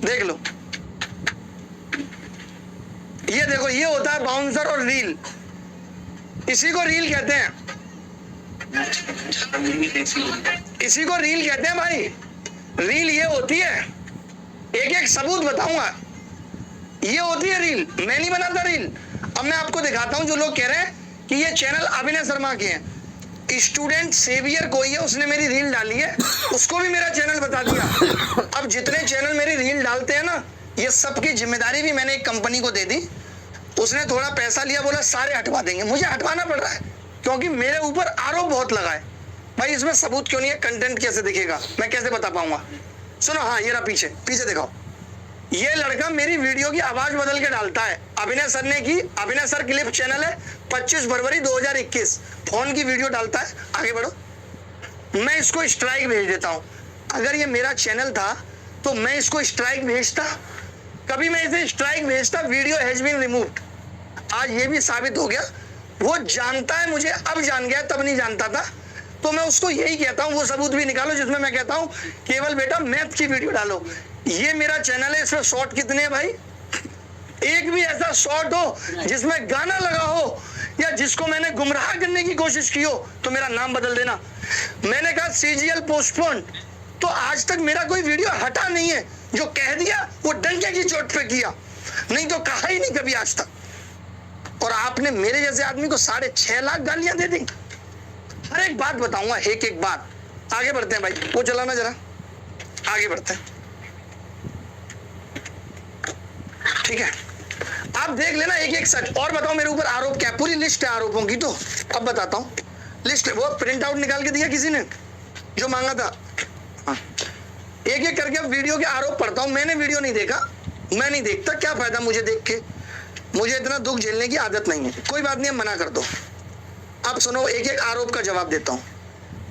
देख लो। ये देखो, ये होता है बाउंसर और रील, इसी को रील कहते हैं, इसी को रील कहते हैं भाई। रील ये होती है, एक सबूत बताऊंगा, ये होती है रील। मैं नहीं बनाता रील। अब मैं आपको दिखाता हूं, जो लोग कह रहे हैं कि ये चैनल अभिनय शर्मा के हैं, स्टूडेंट सेवियर कोई है, उसने मेरी रील डाली है, उसको भी मेरा चैनल बता दिया। अब जितने चैनल मेरी रील डालते हैं ना, ये सबकी जिम्मेदारी भी मैंने एक कंपनी को दे दी। उसने थोड़ा पैसा लिया, बोला सारे हटवा देंगे। मुझे हटवाना पड़ रहा है क्योंकि मेरे ऊपर आरोप बहुत लगा है। भाई इसमें सबूत क्यों नहीं है? कंटेंट कैसे दिखेगा? मैं कैसे बता पाऊंगा? सुनो, हाँ ये रहा, पीछे पीछे दिखाओ। ये लड़का मेरी वीडियो की आवाज बदल के डालता है। अभिनय सर ने की, अभिनय सर क्लिप चैनल है, 25 फरवरी 2021 फोन की वीडियो डालता है। आगे बढ़ो, मैं इसको स्ट्राइक भेज देता हूं। अगर ये मेरा चैनल था तो मैं इसको स्ट्राइक भेजता, कभी मैं इसे स्ट्राइक भेजता, वीडियो हैज बीन रिमूव्ड। आज ये भी साबित हो गया, वो जानता है मुझे, अब जान गया, तब नहीं जानता था। तो मैं उसको यही कहता हूं, वो सबूत भी निकालो जिसमें मैं कहता हूं केवल बेटा मैथ की वीडियो डालो। ये मेरा चैनल है, इसमें शॉर्ट कितने हैं भाई? एक भी ऐसा शॉर्ट हो जिसमें गाना लगा हो या जिसको मैंने गुमराह करने की कोशिश की हो तो मेरा नाम बदल देना। मैंने कहा सीजीएल पोस्टपोन, तो आज तक मेरा कोई वीडियो हटा नहीं है। जो कह दिया वो डंके की चोट पे किया, नहीं तो कहा ही नहीं कभी आज तक। और आपने मेरे जैसे आदमी को 6.5 लाख गालियां दे दी। हर एक बात बताऊंगा, एक बात। आगे बढ़ते हैं भाई, वो चलाना जरा, आगे बढ़ते हैं। ठीक है, आप देख लेना एक सच। और बताओ मेरे ऊपर आरोप क्या है? पूरी लिस्ट है आरोपों की, तो अब बताता हूं। लिस्ट वो प्रिंट आउट निकाल के दिया किसी ने जो मांगा था। हाँ, एक करके अब वीडियो के आरोप पढ़ता हूं। मैंने वीडियो नहीं देखा, मैं नहीं देखता, क्या फायदा मुझे देख के, मुझे इतना दुख झेलने की आदत नहीं है। कोई बात नहीं, मना कर दो। अब सुनो, एक आरोप का जवाब देता हूं।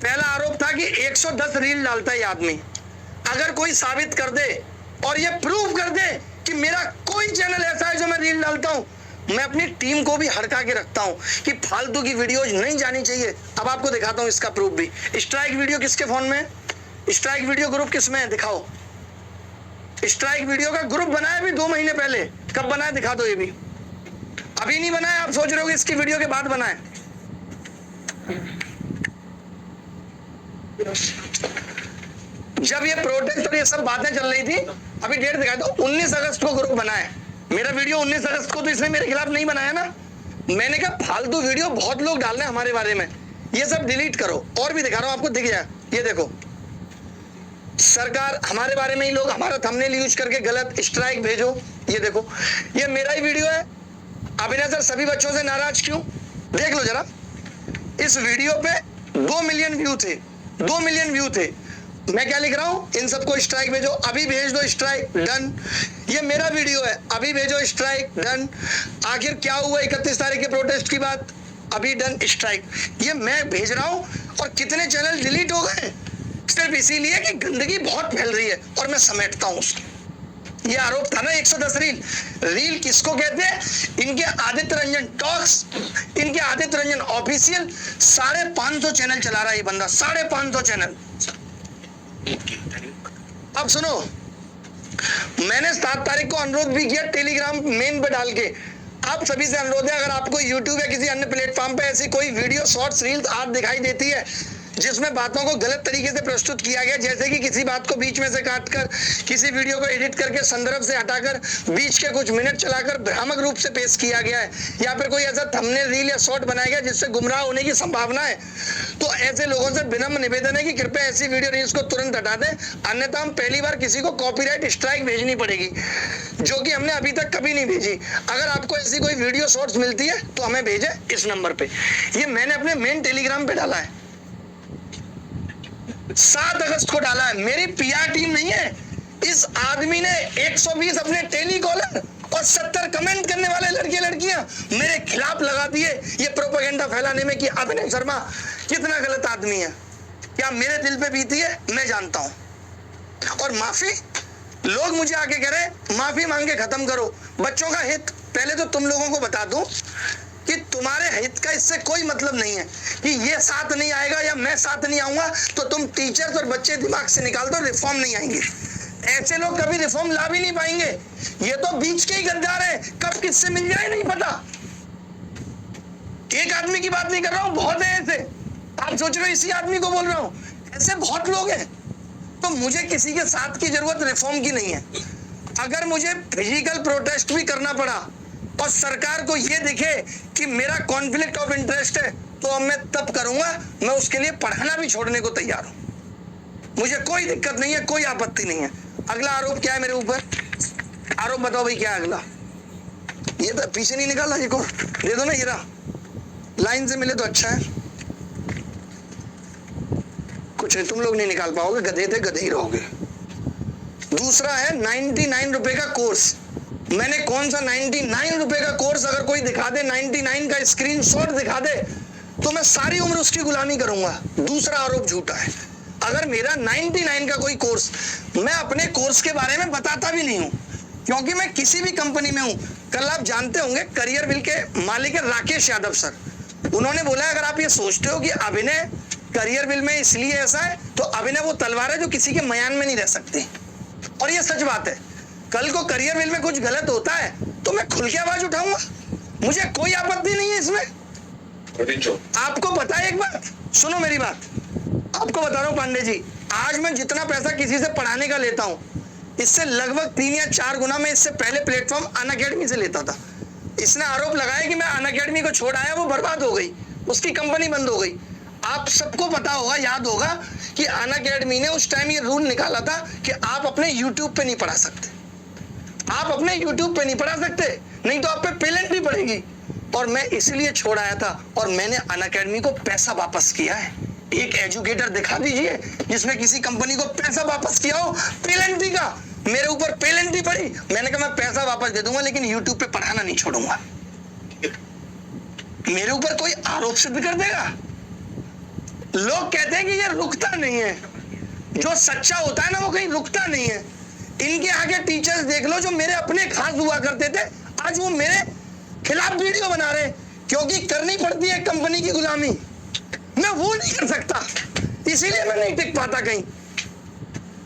पहला आरोप था कि 110 रील डालता है ये आदमी। अगर कोई साबित कर दे और ये प्रूव कर दे कि मेरा कोई चैनल ऐसा है जो मैं रील डालता हूं, मैं अपनी टीम को भी हड़का के रखता हूं कि फालतू की वीडियोज नहीं जानी चाहिए। अब आपको दिखाता हूं इसका प्रूफ भी। स्ट्राइक वीडियो किसके फोन में है? स्ट्राइक वीडियो ग्रुप किसमें है? दिखाओ। स्ट्राइक वीडियो का ग्रुप बनाया भी 2 महीने पहले। कब बनाया? दिखा दो। ये भी अभी नहीं बनाया, आप सोच रहे हो इसकी वीडियो के बाद बनाए। जब ये प्रोटेस्ट और ये सब बातें चल रही थी, अभी डेट दिखाया तो 19 अगस्त को ग्रुप बना है। मेरा वीडियो 19 अगस्त को तो इसने मेरे खिलाफ नहीं बनाया ना। मैंने कहा फालतू वीडियो बहुत लोग डाल रहे हैं हमारे बारे में, ये सब डिलीट करो। और भी दिखा रहा हूं आपको, दिख जाए, ये देखो, सरकार हमारे बारे में ही लोग हमारा थंबनेल यूज करके गलत स्ट्राइक भेजो। ये देखो, ये मेरा ही वीडियो है। अभिनय सर सभी बच्चों से नाराज क्यों, देख लो जरा। इस वीडियो पे 2 मिलियन व्यू थे, 2 मिलियन व्यू थे। मैं क्या लिख रहा हूं, इन सबको स्ट्राइक भेजो, अभी भेज दो स्ट्राइक, डन। ये मेरा वीडियो है, अभी भेजो स्ट्राइक, डन। आखिर क्या हुआ 31 तारीख के प्रोटेस्ट की बात, अभी डन, स्ट्राइक। ये मैं भेज रहा हूं और कितने चैनल डिलीट हो गए सिर्फ इसीलिए कि गंदगी बहुत फैल रही है और मैं समेटता हूं उसको। ये आरोप था ना 110 रील। रील किसको कहते हैं, इनके आदित्य रंजन टॉक्स, इनके आदित्य रंजन ऑफिशियल 550 चैनल चला रहा है ये बंदा, 550 चैनल। अब सुनो, मैंने 7 तारीख को अनुरोध भी किया टेलीग्राम मेन पे डाल के। आप सभी से अनुरोध है, अगर आपको यूट्यूब या किसी अन्य प्लेटफॉर्म पे ऐसी कोई वीडियो शॉर्ट्स रील्स आप दिखाई देती है जिसमें बातों को गलत तरीके से प्रस्तुत किया गया, जैसे कि किसी बात को बीच में से काटकर, किसी वीडियो को एडिट करके संदर्भ से हटाकर बीच के कुछ मिनट चलाकर भ्रामक रूप से पेश किया गया है, या फिर कोई ऐसा थंबनेल रील या शॉर्ट बनाया गया जिससे गुमराह होने की संभावना है, तो ऐसे लोगों से विनम्र निवेदन है कि कृपया ऐसी वीडियो रील्स को तुरंत हटा दें, अन्यथा हम पहली बार किसी को कॉपीराइट स्ट्राइक भेजनी पड़ेगी, जो कि हमने अभी तक कभी नहीं भेजी। अगर आपको ऐसी कोई वीडियो शॉर्ट्स मिलती है तो हमें भेजें इस नंबर पे। ये मैंने अपने मेन टेलीग्राम पे डाला है, 7 अगस्त को डाला है। मेरी पीआर टीम नहीं है। इस आदमी ने 120 अपने टेलीकॉलर और 70 कमेंट करने वाले लड़के लड़कियां मेरे खिलाफ लगा दिए, ये प्रोपेगेंडा फैलाने में कि अभिनय शर्मा कितना गलत आदमी है। क्या मेरे दिल पे बीती है मैं जानता हूं। और माफी, लोग मुझे आके कह रहे माफी मांग के खत्म करो। बच्चों का हित, पहले तो तुम लोगों को बता दूं कि तुम्हारे हित का इससे कोई मतलब नहीं है कि ये साथ नहीं आएगा या मैं साथ नहीं आऊंगा तो तुम टीचर्स और बच्चे दिमाग से निकाल दो, रिफॉर्म नहीं आएंगे। ऐसे लोग कभी रिफॉर्म ला भी नहीं पाएंगे। ये तो बीच के ही गद्दार है, कब किससे मिल जाए नहीं पता। एक आदमी की बात नहीं कर रहा हूं, बहुत है ऐसे। आप सोच रहे हो इसी आदमी को बोल रहा हूं, ऐसे बहुत लोग हैं। तो मुझे किसी के साथ की जरूरत रिफॉर्म की नहीं है। अगर मुझे फिजिकल प्रोटेस्ट भी करना पड़ा और सरकार को यह दिखे कि मेरा कॉन्फ्लिक्ट ऑफ इंटरेस्ट है तो अब मैं तब करूंगा। मैं उसके लिए पढ़ाना भी छोड़ने को तैयार हूं, मुझे कोई दिक्कत नहीं है, कोई आपत्ति नहीं है। अगला आरोप क्या है मेरे ऊपर, आरोप बताओ भाई क्या है अगला। ये तो पीछे नहीं निकाला, ये को दे दो ना, ये रहा, लाइन से मिले तो अच्छा है। कुछ नहीं, तुम लोग नहीं निकाल पाओगे, गधे थे गधे ही रहोगे। दूसरा है 99 रुपए का कोर्स। मैंने कौन सा 99 रुपए का कोर्स, अगर कोई दिखा दे 99 का स्क्रीनशॉट दिखा दे तो मैं सारी उम्र उसकी गुलामी करूंगा। दूसरा आरोप झूठा है। अगर मेरा 99 का कोई कोर्स, मैं अपने कोर्स के बारे में बताता भी नहीं हूं क्योंकि मैं किसी भी कंपनी में हूं। कल आप जानते होंगे करियर विल के मालिक है राकेश यादव सर, उन्होंने बोला अगर आप ये सोचते हो कि अभिनय करियर विल में इसलिए ऐसा है तो अभिनय वो तलवार है जो किसी के मयान में नहीं रह सकती। और ये सच बात है। कल को करियर विल में कुछ गलत होता है तो मैं खुल के आवाज उठाऊंगा, मुझे कोई आपत्ति नहीं है इसमें। आपको पता है, एक बात सुनो मेरी बात, आपको बता रहा हूं पांडे जी, आज मैं जितना पैसा किसी से पढ़ाने का लेता हूं इससे लगभग 3 या 4 गुना मैं इससे पहले प्लेटफॉर्म अनअकैडमी से लेता था। इसने आरोप लगाया कि मैं अनअकैडमी को छोड़ आया, वो बर्बाद हो गई, उसकी कंपनी बंद हो गई। आप सबको पता होगा, याद होगा कि अनअकैडमी ने उस टाइम ये रूल निकाला था कि आप अपने यूट्यूब पे नहीं पढ़ा सकते, आप अपने YouTube पे नहीं पढ़ा सकते, नहीं तो आप पे पेनल्टी पड़ेगी। और मैं इसलिए छोड़ आया था और मैंने अनअकैडमी को पैसा वापस किया है। एक एजुकेटर दिखा दीजिए जिसने किसी कंपनी को पैसा वापस किया हो पेनल्टी का। मेरे ऊपर पेनल्टी पड़ी, मैंने कहा मैं पैसा वापस दे दूंगा लेकिन YouTube पे पढ़ाना नहीं छोड़ूंगा। मेरे ऊपर कोई आरोप सिद्ध कर देगा। लोग कहते हैं कि ये रुकता नहीं है, जो सच्चा होता है ना वो कहीं रुकता नहीं है। इनके आगे टीचर्स देख लो जो मेरे अपने खास हुआ करते थे, आज वो मेरे खिलाफ वीडियो बना रहे क्योंकि करनी पड़ती है कंपनी की गुलामी। मैं वो नहीं कर सकता, इसीलिए मैं नहीं टिक पाता कहीं।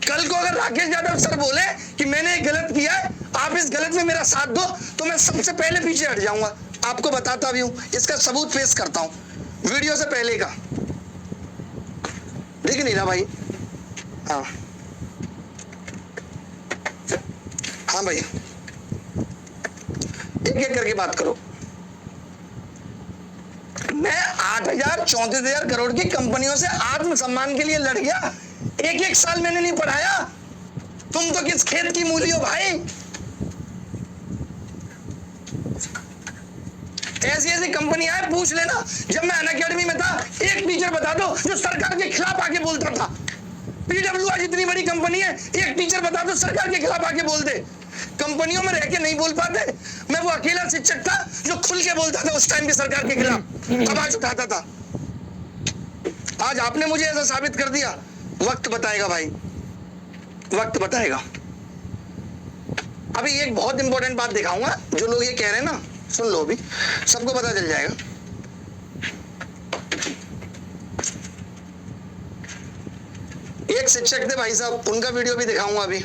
कल को अगर राकेश यादव सर बोले कि मैंने गलत किया है, आप इस गलत में मेरा साथ दो, तो मैं सबसे पहले पीछे हट जाऊंगा। आपको बताता भी हूं, इसका सबूत पेश करता हूं वीडियो से पहले का। दिख नहीं रहा भाई। हाँ हाँ भाई, एक एक करके बात करो। मैं 8,000 34,000 करोड़ की कंपनियों से आत्मसम्मान के लिए लड़ गया, एक साल मैंने नहीं पढ़ाया। तुम तो किस खेत की मूली हो भाई। ऐसी कंपनियां है, पूछ लेना। जब मैं अनअकैडमी में था, एक टीचर बता दो जो सरकार के खिलाफ आके बोलता था। पीडब्ल्यू आज इतनी बड़ी कंपनी है, एक टीचर बता दो सरकार के खिलाफ आके बोल दे। कंपनियों में रह के नहीं बोल पाते। मैं वो अकेला शिक्षक था जो खुल के बोलता था उस टाइम पे सरकार के खिलाफ, आवाज उठाता था। आज आपने मुझे ऐसा साबित कर दिया। वक्त बताएगा भाई, वक्त बताएगा। अभी एक बहुत इंपॉर्टेंट बात दिखाऊंगा, जो लोग ये कह रहे हैं ना, सुन लो, अभी सबको पता चल जाएगा। एक शिक्षक थे भाई साहब, उनका वीडियो भी दिखाऊंगा अभी।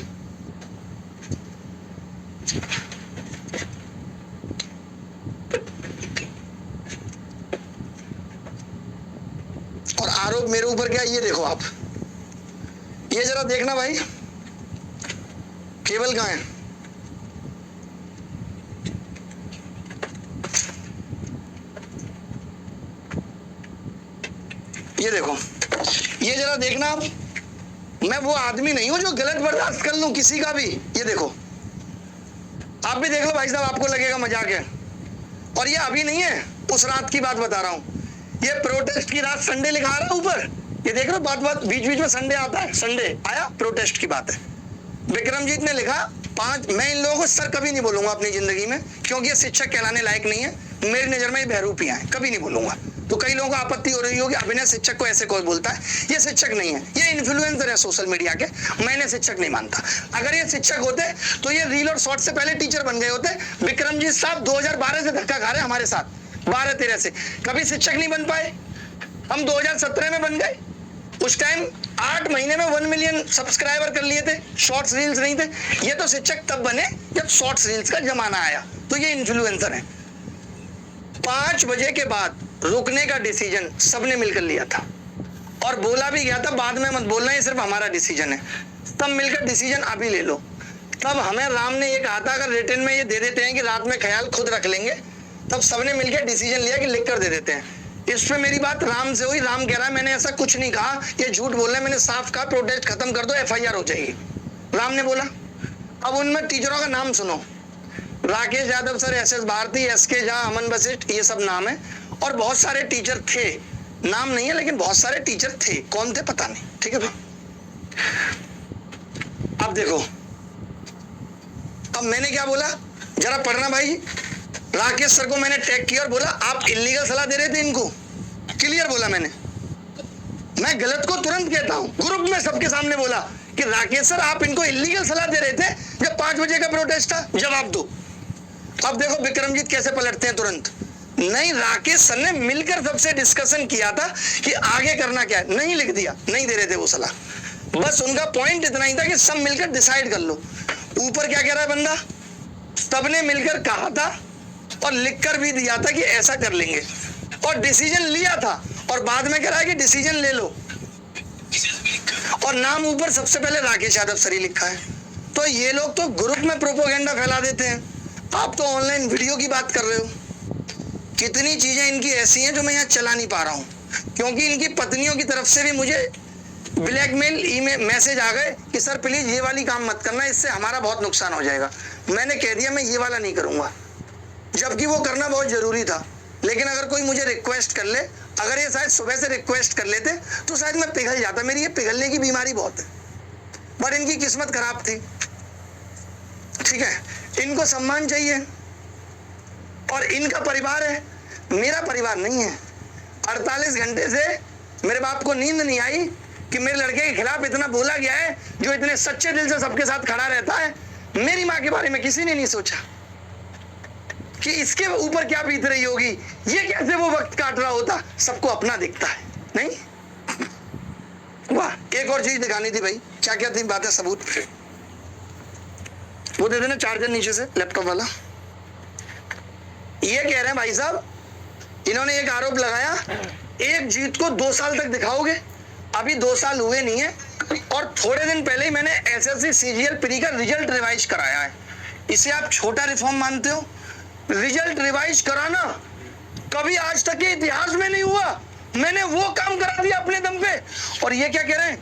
और आरोप मेरे ऊपर क्या, ये देखो आप, ये जरा देखना भाई, केबल कहां है? ये देखो, ये जरा देखना आप। मैं वो आदमी नहीं हूं जो गलत बर्दाश्त कर लूं किसी का भी। ये देखो, आप भी देख लो भाई साहब, आपको लगेगा मजाक है। और ये अभी नहीं है, उस रात की बात बता रहा हूं। ये प्रोटेस्ट की रात, संडे लिखा आ रहा है ऊपर, ये देख लो, बात बीच बीच में संडे आता है। संडे आया, प्रोटेस्ट की बात है। विक्रमजीत ने लिखा 5। मैं इन लोगों को सर कभी नहीं बोलूंगा अपनी जिंदगी में, क्योंकि ये शिक्षक कहलाने लायक नहीं है। मेरी नजर में ये बहरूपियां हैं, कभी नहीं बोलूंगा। तो कई लोगों को आपत्ति हो रही होगी, अभिनय शिक्षक को ऐसे कोई बोलता है। ये शिक्षक नहीं है, ये इन्फ्लुएंसर है सोशल मीडिया के। मैंने शिक्षक नहीं मानता। अगर ये शिक्षक होते तो ये रील और शॉर्ट से पहले टीचर बन गए होते। विक्रमजीत साहब 2012 से धक्का खा रहे हैं हमारे साथ, 12-13 से। कभी शिक्षक नहीं बन पाए। हम 2017 में बन गए। उस टाइम 8 महीने में 1 मिलियन सब्सक्राइबर कर लिए थे, शॉर्ट्स रील्स नहीं थे। ये तो शिक्षक तब बने जब शॉर्ट्स रील्स का जमाना आया। तो ये इन्फ्लुएंसर है। 5 बजे के बाद रुकने का डिसीजन सबने मिलकर लिया था, और बोला भी गया था बाद में मत बोलना, ये सिर्फ हमारा डिसीजन है। सब मिलकर डिसीजन अभी ले लो। तब हमें राम ने ये कहा था, अगर रिटर्न में ये दे देते हैं कि रात में ख्याल खुद रख लेंगे, तब सबने मिलकर डिसीजन लिया कि लिख कर दे देते हैं। इस पे मेरी बात राम से हुई। राम कह रहा है मैंने ऐसा कुछ नहीं कहा, ये झूठ बोल रहे हैं। मैंने साफ कहा प्रोटेस्ट खत्म कर दो, FIR हो जाएगी। राम ने बोला। अब उनमें टीचरों का नाम सुनो, Rakesh Yadav sir, SS Bharati, SK Jha, Aman Vashishtha, ये सब नाम है। और बहुत सारे टीचर थे, नाम नहीं है लेकिन बहुत सारे टीचर थे। कौन थे पता नहीं, ठीक है भाई। अब देखो, अब मैंने क्या बोला, जरा पढ़ना भाई। राकेश सर को मैंने टैग किया और बोला आप इल्लीगल सलाह दे रहे थे इनको, क्लियर बोला मैंने। मैं गलत को तुरंत कहता हूं, ग्रुप में सबके सामने बोला कि राकेश सर आप इनको इल्लीगल सलाह दे रहे थे जब 5 बजे का प्रोटेस्ट था, जवाब दो। अब देखो विक्रमजीत कैसे पलटते हैं तुरंत। नहीं, राकेश सर ने मिलकर सबसे डिस्कशन किया था कि आगे करना क्या है, नहीं लिख दिया, नहीं दे रहे थे वो सलाह। बस उनका पॉइंट इतना ही था कि सब मिलकर डिसाइड कर लो। ऊपर क्या कह रहा है बंदा, सबने मिलकर कहा था और लिखकर भी दिया था कि ऐसा कर लेंगे, और डिसीजन लिया था, और बाद में कह रहा है कि डिसीजन ले लो, और नाम ऊपर सबसे पहले राकेश यादव सर ही लिखा है। तो ये लोग तो ग्रुप में प्रोपोगेंडा फैला देते हैं। आप तो ऑनलाइन वीडियो की बात कर रहे हो। कितनी चीजें इनकी ऐसी हैं जो मैं यहाँ चला नहीं पा रहा हूँ, क्योंकि इनकी पत्नियों की तरफ से भी मुझे ब्लैकमेल ईमेल मैसेज आ गए कि सर प्लीज ये वाली काम मत करना, इससे हमारा बहुत नुकसान हो जाएगा। मैंने कह दिया मैं ये वाला नहीं करूंगा, जबकि वो करना बहुत जरूरी था। लेकिन अगर कोई मुझे रिक्वेस्ट कर ले, अगर ये शायद सुबह से रिक्वेस्ट कर लेते तो शायद मैं पिघल जाता। मेरी ये पिघलने की बीमारी बहुत है, बट इनकी किस्मत खराब थी। ठीक है, इनको सम्मान चाहिए, और इनका परिवार है, मेरा परिवार नहीं है। 48 घंटे से मेरे बाप को नींद नहीं आई कि मेरे लड़के के खिलाफ इतना बोला गया है, जो इतने सच्चे दिल से सबके साथ खड़ा रहता है। मेरी माँ के बारे में किसी ने नहीं सोचा कि इसके ऊपर क्या बीत रही होगी, ये कैसे वो वक्त काट रहा होता। सबको अपना दिखता है, नहीं। वाह, एक और चीज दिखानी थी भाई। क्या क्या थी बातें, सबूत वो दे देना, चार्जर नीचे से, लैपटॉप वाला। ये कह रहे हैं भाई साहब, इन्होंने एक आरोप लगाया, एक जीत को 2 साल तक दिखाओगे, अभी 2 साल हुए नहीं है और थोड़े दिन पहले ही मैंने एसएससी सीजीएल प्री का रिजल्ट रिवाइज कराया है। इसे आप छोटा रिफॉर्म मानते हो? रिजल्ट रिवाइज कराना कभी आज तक के इतिहास में नहीं हुआ। मैंने वो काम करा दिया अपने दम पे। और ये क्या कह रहे हैं,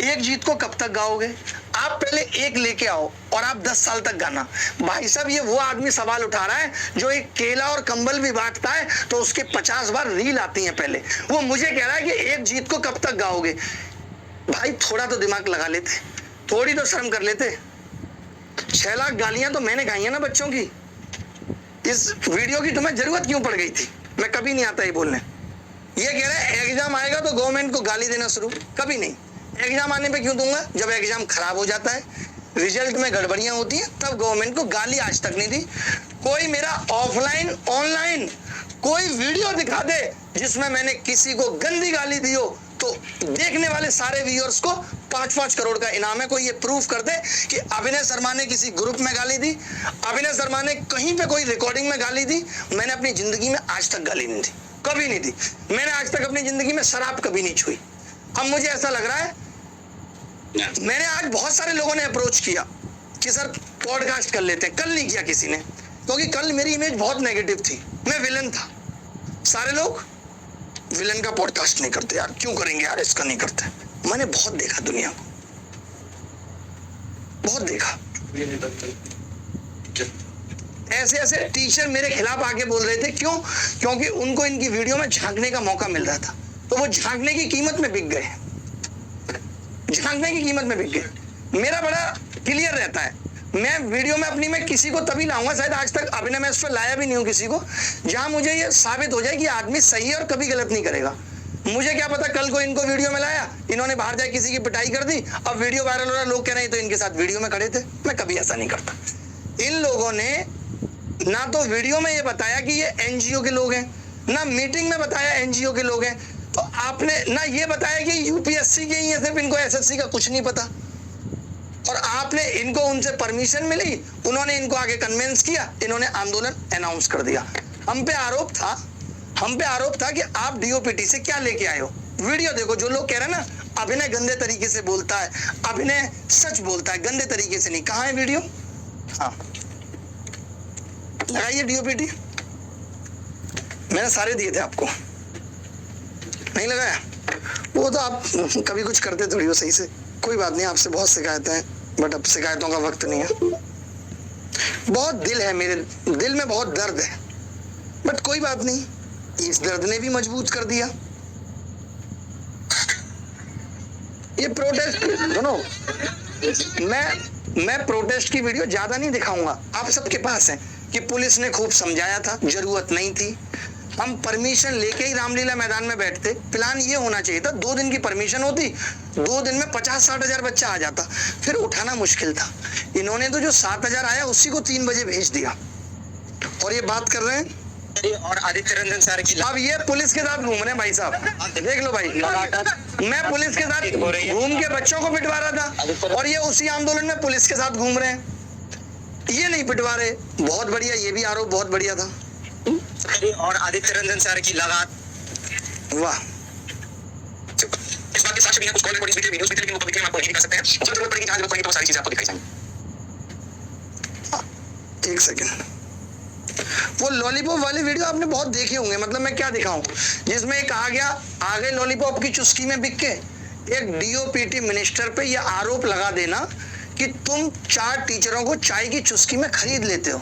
एक जीत को कब तक गाओगे? आप पहले एक लेके आओ और आप 10 साल तक गाना। भाई साहब, ये वो आदमी सवाल उठा रहा है जो एक केला और कंबल भी बांटता है तो उसके 50 बार रील आती है पहले। वो मुझे कह रहा है कि एक जीत को कब तक गाओगे। भाई थोड़ा तो दिमाग लगा लेते, थोड़ी तो शर्म कर लेते। 6 लाख गालियां तो मैंने खाई है ना बच्चों की। इस वीडियो की तुम्हें जरूरत क्यों पड़ गई थी? मैं कभी नहीं आता ये बोलने। ये कह रहे हैं एग्जाम आएगा तो गवर्नमेंट को गाली देना शुरू। कभी नहीं। एग्जाम आने पे क्यों दूंगा? जब एग्जाम खराब हो जाता है, रिजल्ट में गड़बड़ियां होती हैं, तब गवर्नमेंट को गाली आज तक नहीं दी। कोई मेरा ऑफलाइन ऑनलाइन कोई वीडियो दिखा दे जिसमें मैंने किसी को गंदी गाली दी हो तो देखने वाले सारे व्यूअर्स को 5-5 करोड़ का इनाम है। कोई ये प्रूफ कर दे कि अभिनय शर्मा ने किसी ग्रुप में गाली दी, अभिनय शर्मा ने कहीं पे कोई रिकॉर्डिंग में गाली दी। मैंने अपनी जिंदगी में आज तक गाली नहीं दी, कभी नहीं दी। मैंने आज तक अपनी जिंदगी में शराब कभी नहीं छुई। अब मुझे ऐसा लग रहा है, मैंने आज बहुत सारे लोगों ने अप्रोच किया कि सर पॉडकास्ट कर लेते हैं। कल नहीं किया किसी ने, क्योंकि कल मेरी इमेज बहुत नेगेटिव थी, मैं विलन था। सारे लोग विलन का पॉडकास्ट नहीं करते यार, क्यों करेंगे यार, इसका नहीं करते। मैंने बहुत देखा दुनिया को, बहुत देखा। ऐसे ऐसे टीचर मेरे खिलाफ आके बोल रहे थे। क्यों? क्योंकि उनको इनकी वीडियो में झांकने का मौका मिल रहा था, तो वो झांकने की कीमत में बिक गए, झांकने की कीमत में बिक गए। मेरा बड़ा क्लियर रहता है, मैं वीडियो में अपनी में किसी को तभी लाऊंगा, शायद आज तक अभिनय में इस पर लाया भी नहीं हूं किसी को, जहां मुझे ये साबित हो जाए कि आदमी सही है और कभी गलत नहीं करेगा। मुझे क्या पता कल को इनको वीडियो में लाया, इन्होंने बाहर जाके किसी की पिटाई कर दी, अब वीडियो वायरल हो रहा है, लोग कह रहे हैं तो इनके साथ वीडियो में खड़े थे। मैं कभी ऐसा नहीं करता। इन लोगों ने ना तो वीडियो में ये बताया कि ये एनजीओ के लोग हैं, ना मीटिंग में बताया एनजीओ के लोग हैं, तो आपने ना ये बताया कि यूपीएससी के ही है, सिर्फ इनको एसएससी का कुछ नहीं पता। और आपने इनको उनसे परमिशन मिली, उन्होंने इनको आगे कन्विंस किया, इन्होंने आंदोलन अनाउंस कर दिया। हम पे आरोप था कि आप डीओपीटी से क्या लेके आए हो। वीडियो देखो, जो लोग कह रहे हैं ना अभिनय गंदे तरीके से बोलता है, अभिनय सच बोलता है, गंदे तरीके से नहीं। कहाँ है वीडियो? हाँ लगाइए डीओपीटी, मैंने सारे दिए थे आपको, नहीं लगाया? वो तो आप कभी कुछ करते थोड़ी हो सही से। कोई बात नहीं, आपसे बहुत शिकायतें हैं, बट अब शिकायतों का वक्त नहीं है। बहुत दिल है, मेरे दिल में बहुत दर्द है, बट कोई बात नहीं, इस दर्द ने भी मजबूत कर दिया। ये प्रोटेस्ट सुनो, मैं प्रोटेस्ट की वीडियो ज्यादा नहीं दिखाऊंगा, आप सबके पास है कि पुलिस ने खूब समझाया था, जरूरत नहीं थी, हम परमिशन लेके ही रामलीला मैदान में बैठते। प्लान ये होना चाहिए था, 2 दिन की परमिशन होती, 2 दिन में 50-60 हजार बच्चा आ जाता, फिर उठाना मुश्किल था। इन्होंने तो जो 7,000 आया उसी को 3 बजे भेज दिया, और ये बात कर रहे हैं। और आदित्य रंजन सर की अब ये पुलिस के साथ घूम रहे हैं भाई साहब, देख लो भाई। मैं पुलिस के साथ घूम के बच्चों को पिटवा रहा था, और ये उसी आंदोलन में पुलिस के साथ घूम रहे हैं, ये नहीं पिटवा रहे। बहुत बढ़िया, ये भी आरोप बहुत बढ़िया था। और आदित्य रंजन सर की लगातार वाह, इस बात के साक्ष्य भी हैं कुछ कॉल रिकॉर्डिंग्स भी थे, वीडियोस भी थे, लेकिन वो पब्लिक में आपको नहीं दिखा सकते हैं। जब जरूरत पड़ेगी, जहां जरूरत पड़ेगी, तो सारी चीजें आपको दिखाई जाएंगी। एक सेकंड, वो लॉलीपॉप वाली वीडियो आपने बहुत देखे होंगे, मतलब मैं क्या दिखाऊं, जिसमें कहा गया आगे लॉलीपॉप की चुस्की में बिक के एक डीओपीटी मिनिस्टर पे यह आरोप लगा देना कि तुम 4 टीचरों को चाय की चुस्की में खरीद लेते हो।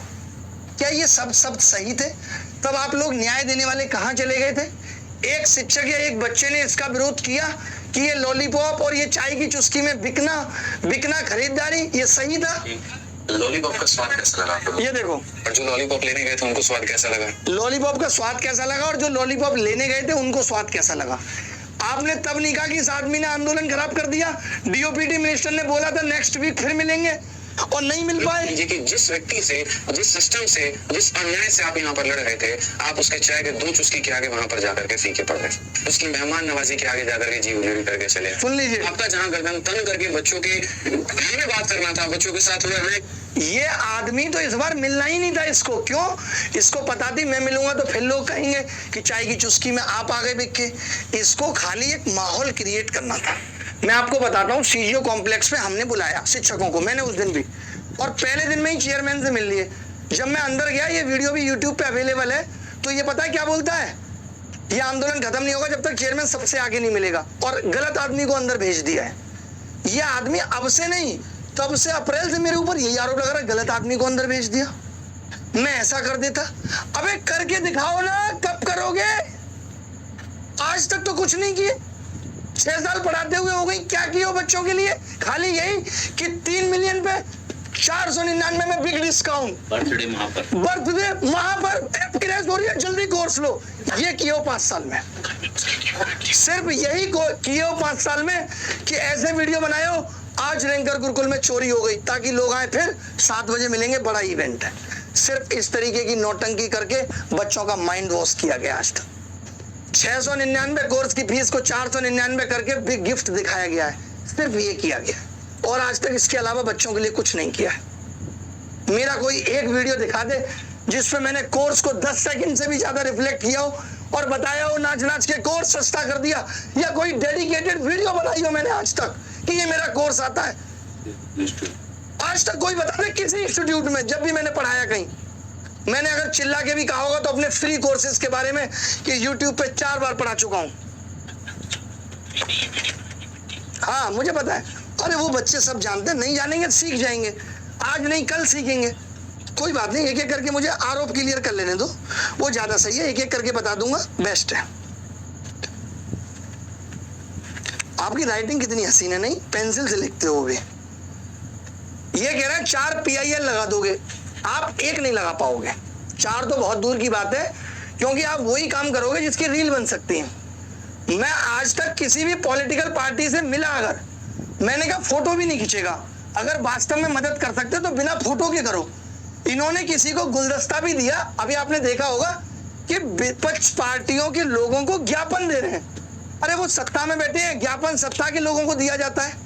क्या ये सब सही थे? तब आप लोग न्याय देने वाले कहाँ चले गए थे? एक शिक्षक या एक बच्चे ने इसका विरोध किया कि ये लॉलीपॉप और ये चाय की चुस्की में बिकना खरीदारी, ये सही था? लॉलीपॉप का स्वाद कैसा लगा आपको? ये देखो, और जो लॉलीपॉप लेने गए थे उनको स्वाद कैसा लगा? लॉलीपॉप का स्वाद कैसा लगा, और जो लॉलीपॉप लेने गए थे उनको स्वाद कैसा लगा? आपने तब नहीं कहा कि इस आदमी ने आंदोलन खराब कर दिया। डीओपीटी मिनिस्टर ने बोला था नेक्स्ट वीक फिर मिलेंगे, और नहीं मिल पाए। लीजिए कि जिस व्यक्ति से, जिस सिस्टम से, जिस अन्याय से आप यहाँ पर लड़ रहे थे, आप उसके चाय के 2 चुस्की के आगे वहां पर जाकर के फीके पड़ गए, उसकी मेहमान नवाजी के आगे जाकर के जी उजड़ी करके चले। सुन लीजिए, आपका जहाँ गर्दन तन करके बच्चों के बारे में बात करना था, बच्चों के साथ हुए हमें, ये आदमी तो इस बार मिलना ही नहीं था इसको। क्यों? इसको पता थी मैं मिलूंगा तो फिर लोग कहेंगे कि चाय की चुस्की में आप आ गए बिक के। इसको खाली एक माहौल क्रिएट करना था। मैं आपको बताता हूँ, सीजीओ कॉम्प्लेक्स में हमने बुलाया शिक्षकों को, मैंने उस दिन भी, और पहले दिन में ही चेयरमैन से मिल लिए। जब मैं अंदर गया, ये वीडियो भी यूट्यूब पे अवेलेबल है, तो ये पता है क्या बोलता है, ये आंदोलन खत्म नहीं होगा जब तक चेयरमैन सबसे आगे नहीं मिलेगा, और गलत आदमी को अंदर भेज दिया है। ये आदमी अब से नहीं, तब से अप्रैल से मेरे ऊपर यही आरोप लगा रहा है, गलत आदमी को अंदर भेज दिया। मैं ऐसा कर देता। अबे करके दिखाओ ना, कब करोगे? आज तक तो कुछ नहीं किए। 6 साल पढ़ाते हुए हो गई, क्या किए हो बच्चों के लिए? खाली यही कि 3 मिलियन पे 499 में बिग डिस्काउंट, बर्थडे वहां पर ऐप क्रैश हो रही है, जल्दी कोर्स लो। ये किए हो 5 साल में, सिर्फ यही किए हो 5 साल में कि ऐसे वीडियो बनाए हो। आज रैंकर गुरुकुल में चोरी हो गई ताकि लोग आए, फिर 7 बजे मिलेंगे, बड़ा इवेंट है। सिर्फ इस तरीके की नौटंकी करके बच्चों का माइंड वॉश किया गया। आज तक 699 कोर्स की फीस को 499 करके बिग गिफ्ट दिखाया गया है, सिर्फ ये किया गया है। और आज तक इसके अलावा बच्चों के लिए कुछ नहीं किया है। मेरा कोई एक वीडियो दिखा दे जिसमें मैंने कोर्स को 10 सेकंड से भी ज्यादा रिफ्लेक्ट किया हो और बताया हो नाच नाच के कोर्स सस्ता कर दिया, या कोई डेडिकेटेड वीडियो बनाई हो मैंने आज तक कि ये मेरा कोर्स आता है। आज तक कोई बता दे किसी इंस्टीट्यूट में, जब भी मैंने पढ़ाया कहीं, मैंने अगर चिल्ला के भी कहा होगा तो अपने फ्री कोर्सेज के बारे में कि यूट्यूब पे 4 बार पढ़ा चुका हूं। हाँ मुझे पता है। अरे वो बच्चे सब जानते हैं, नहीं जानेंगे सीख जाएंगे, आज नहीं कल सीखेंगे। कोई बात नहीं, एक एक करके मुझे आरोप क्लियर कर लेने दो, वो ज्यादा सही है। एक एक करके बता दूंगा, बेस्ट है। आपकी राइटिंग कितनी हसीन है, नहीं पेंसिल से लिखते हो भी। ये कह रहे हैं 4 PIL लगा दोगे, आप 1 नहीं लगा पाओगे। 4 तो बहुत दूर की बात है, क्योंकि आप वही काम करोगे जिसकी रील बन सकती है। मैं आज तक किसी भी पॉलिटिकल पार्टी से मिला, अगर मैंने कहा फोटो भी नहीं खींचेगा। अगर वास्तव में मदद कर सकते तो बिना फोटो के करो। इन्होंने किसी को गुलदस्ता भी दिया, अभी आपने देखा होगा कि विपक्ष पार्टियों के लोगों को ज्ञापन दे रहे हैं। अरे वो सत्ता में बैठे हैं, ज्ञापन सत्ता के लोगों को दिया जाता है।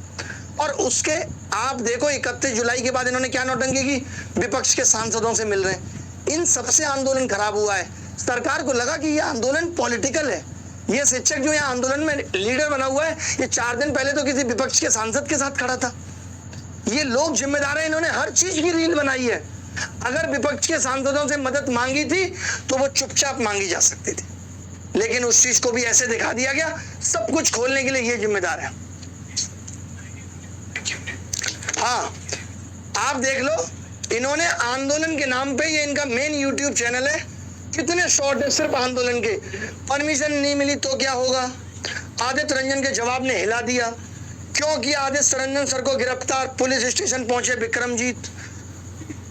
और उसके आप देखो 31 जुलाई के बाद इन्होंने क्या नौटंकी की, विपक्ष के सांसदों से मिल रहे हैं। इन सबसे आंदोलन खराब हुआ है। सरकार को लगा कि ये आंदोलन पॉलिटिकल है। ये शिक्षक जो यहाँ आंदोलन में लीडर बना हुआ है, ये 4 दिन पहले तो किसी विपक्ष के सांसद के साथ खड़ा था। ये लोग जिम्मेदार हैं, इन्होंने हर चीज की रील बनाई है। अगर विपक्ष के सांसदों से मदद मांगी थी तो वो चुपचाप मांगी जा सकती थी, लेकिन उस चीज को भी ऐसे दिखा दिया गया। सब कुछ खोलने के लिए ये जिम्मेदार है। हाँ आप देख लो, इन्होंने आंदोलन के नाम पे, ये इनका मेन यूट्यूब चैनल है, कितने शॉर्ट है सिर्फ आंदोलन के। परमिशन नहीं मिली तो क्या होगा, आदित्य रंजन के जवाब ने हिला दिया। क्यों किया आदित्य रंजन सर को गिरफ्तार, पुलिस स्टेशन पहुंचे विक्रमजीत।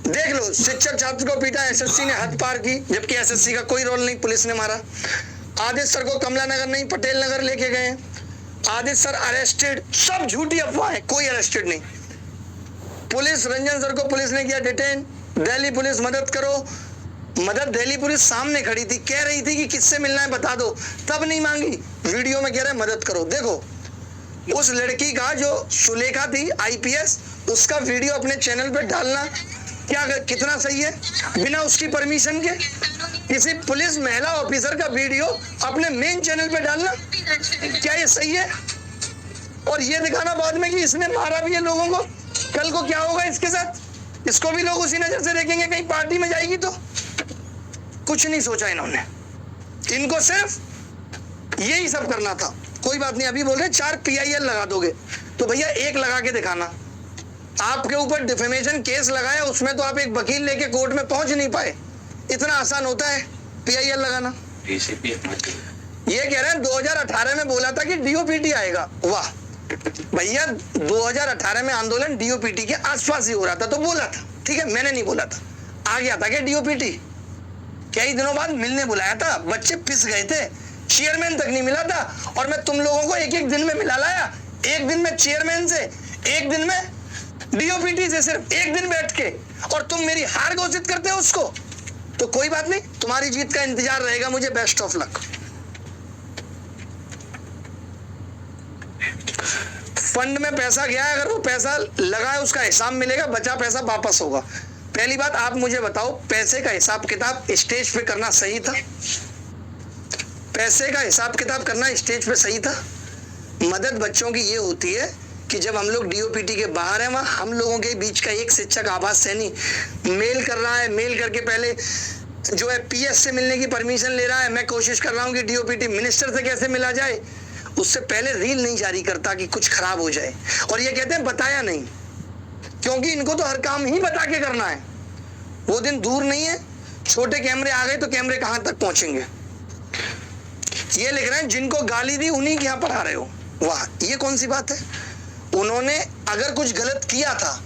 देख लो, शिक्षक छात्र को पीटा, SSC ने हद पार की, जबकि SSC का कोई रोल नहीं, पुलिस ने मारा। आदित्य सर को कमला नगर नहीं पटेल नगर लेके गए, आदित्य सर अरेस्टेड। सब झूठी अफवाह है, कोई अरेस्टेड नहीं। पुलिस, रंजन सर को पुलिस ने किया डिटेन। दिल्ली पुलिस मदद करो, मदद दिल्ली पुलिस सामने खड़ी थी, कह रही थी कि किससे मिलना है बता दो, तब नहीं मांगी। वीडियो में कह रहे मदद करो। देखो उस लड़की का जो सुलेखा थी IPS, उसका वीडियो अपने चैनल पे डालना क्या कितना सही है, बिना उसकी परमिशन के किसी पुलिस महिला ऑफिसर का वीडियो अपने मेन चैनल पे डालना, क्या ये सही है? और ये दिखाना बाद में कि इसने मारा भी है लोगों को। कल को क्या होगा इसके साथ, इसको भी लोग उसी नजर से देखेंगे, कहीं पार्टी में जाएगी तो। कुछ नहीं सोचा इन्होंने, इनको सिर्फ यही सब करना था। कोई बात नहीं, अभी बोल रहे 4 PIL लगा दोगे, तो भैया 1 लगा के दिखाना। आपके ऊपर डिफेमेशन केस लगाया, उसमें तो आप एक वकील लेके कोर्ट में पहुंच नहीं पाए। इतना आसान होता है PIL लगाना। ये कह रहे हैं 2018 में बोला था कि DOPT आएगा। वाह भैया, 2018 में आंदोलन DOPT के आसपास ही हो रहा था तो बोला था, ठीक है, मैंने नहीं बोला था। आ गया था क्या DOPT? कई दिनों बाद मिलने बुलाया था, बच्चे पिस गए थे, चेयरमैन तक नहीं मिला था। और मैं तुम लोगों को 1-1 दिन में मिला लाया। एक दिन में चेयरमैन से, एक दिन में डीओपीटी से सिर्फ एक दिन बैठ के, और तुम मेरी हार घोषित करते हो उसको। तो कोई बात नहीं, तुम्हारी जीत का इंतजार रहेगा मुझे। Best of luck. फंड में पैसा गया है, अगर वो पैसा लगा है उसका हिसाब मिलेगा, बचा पैसा वापस होगा। पहली बात आप मुझे बताओ, पैसे का हिसाब किताब स्टेज पे करना सही था? पैसे का हिसाब किताब करना स्टेज पे सही था? मदद बच्चों की ये होती है कि जब हम लोग डीओपीटी के बाहर हैं, वहां हम लोगों के बीच का एक शिक्षक आवाज सैनी मेल कर रहा है, मेल करके पहले जो है पीएस से मिलने की परमिशन ले रहा है। मैं कोशिश कर रहा हूं कि डीओपीटी मिनिस्टर से कैसे मिला जाए, उससे पहले रील नहीं जारी करता कि कुछ खराब हो जाए। और ये कहते हैं बताया नहीं, क्योंकि इनको तो हर काम ही बता के करना है। वो दिन दूर नहीं है, छोटे कैमरे आ गए तो कैमरे कहां तक पहुंचेंगे। ये लिख रहे हैं जिनको गाली दी उन्हीं के यहां पढ़ा रहे हो। वाह, ये कौन सी बात है? उन्होंने अगर कुछ गलत किया था,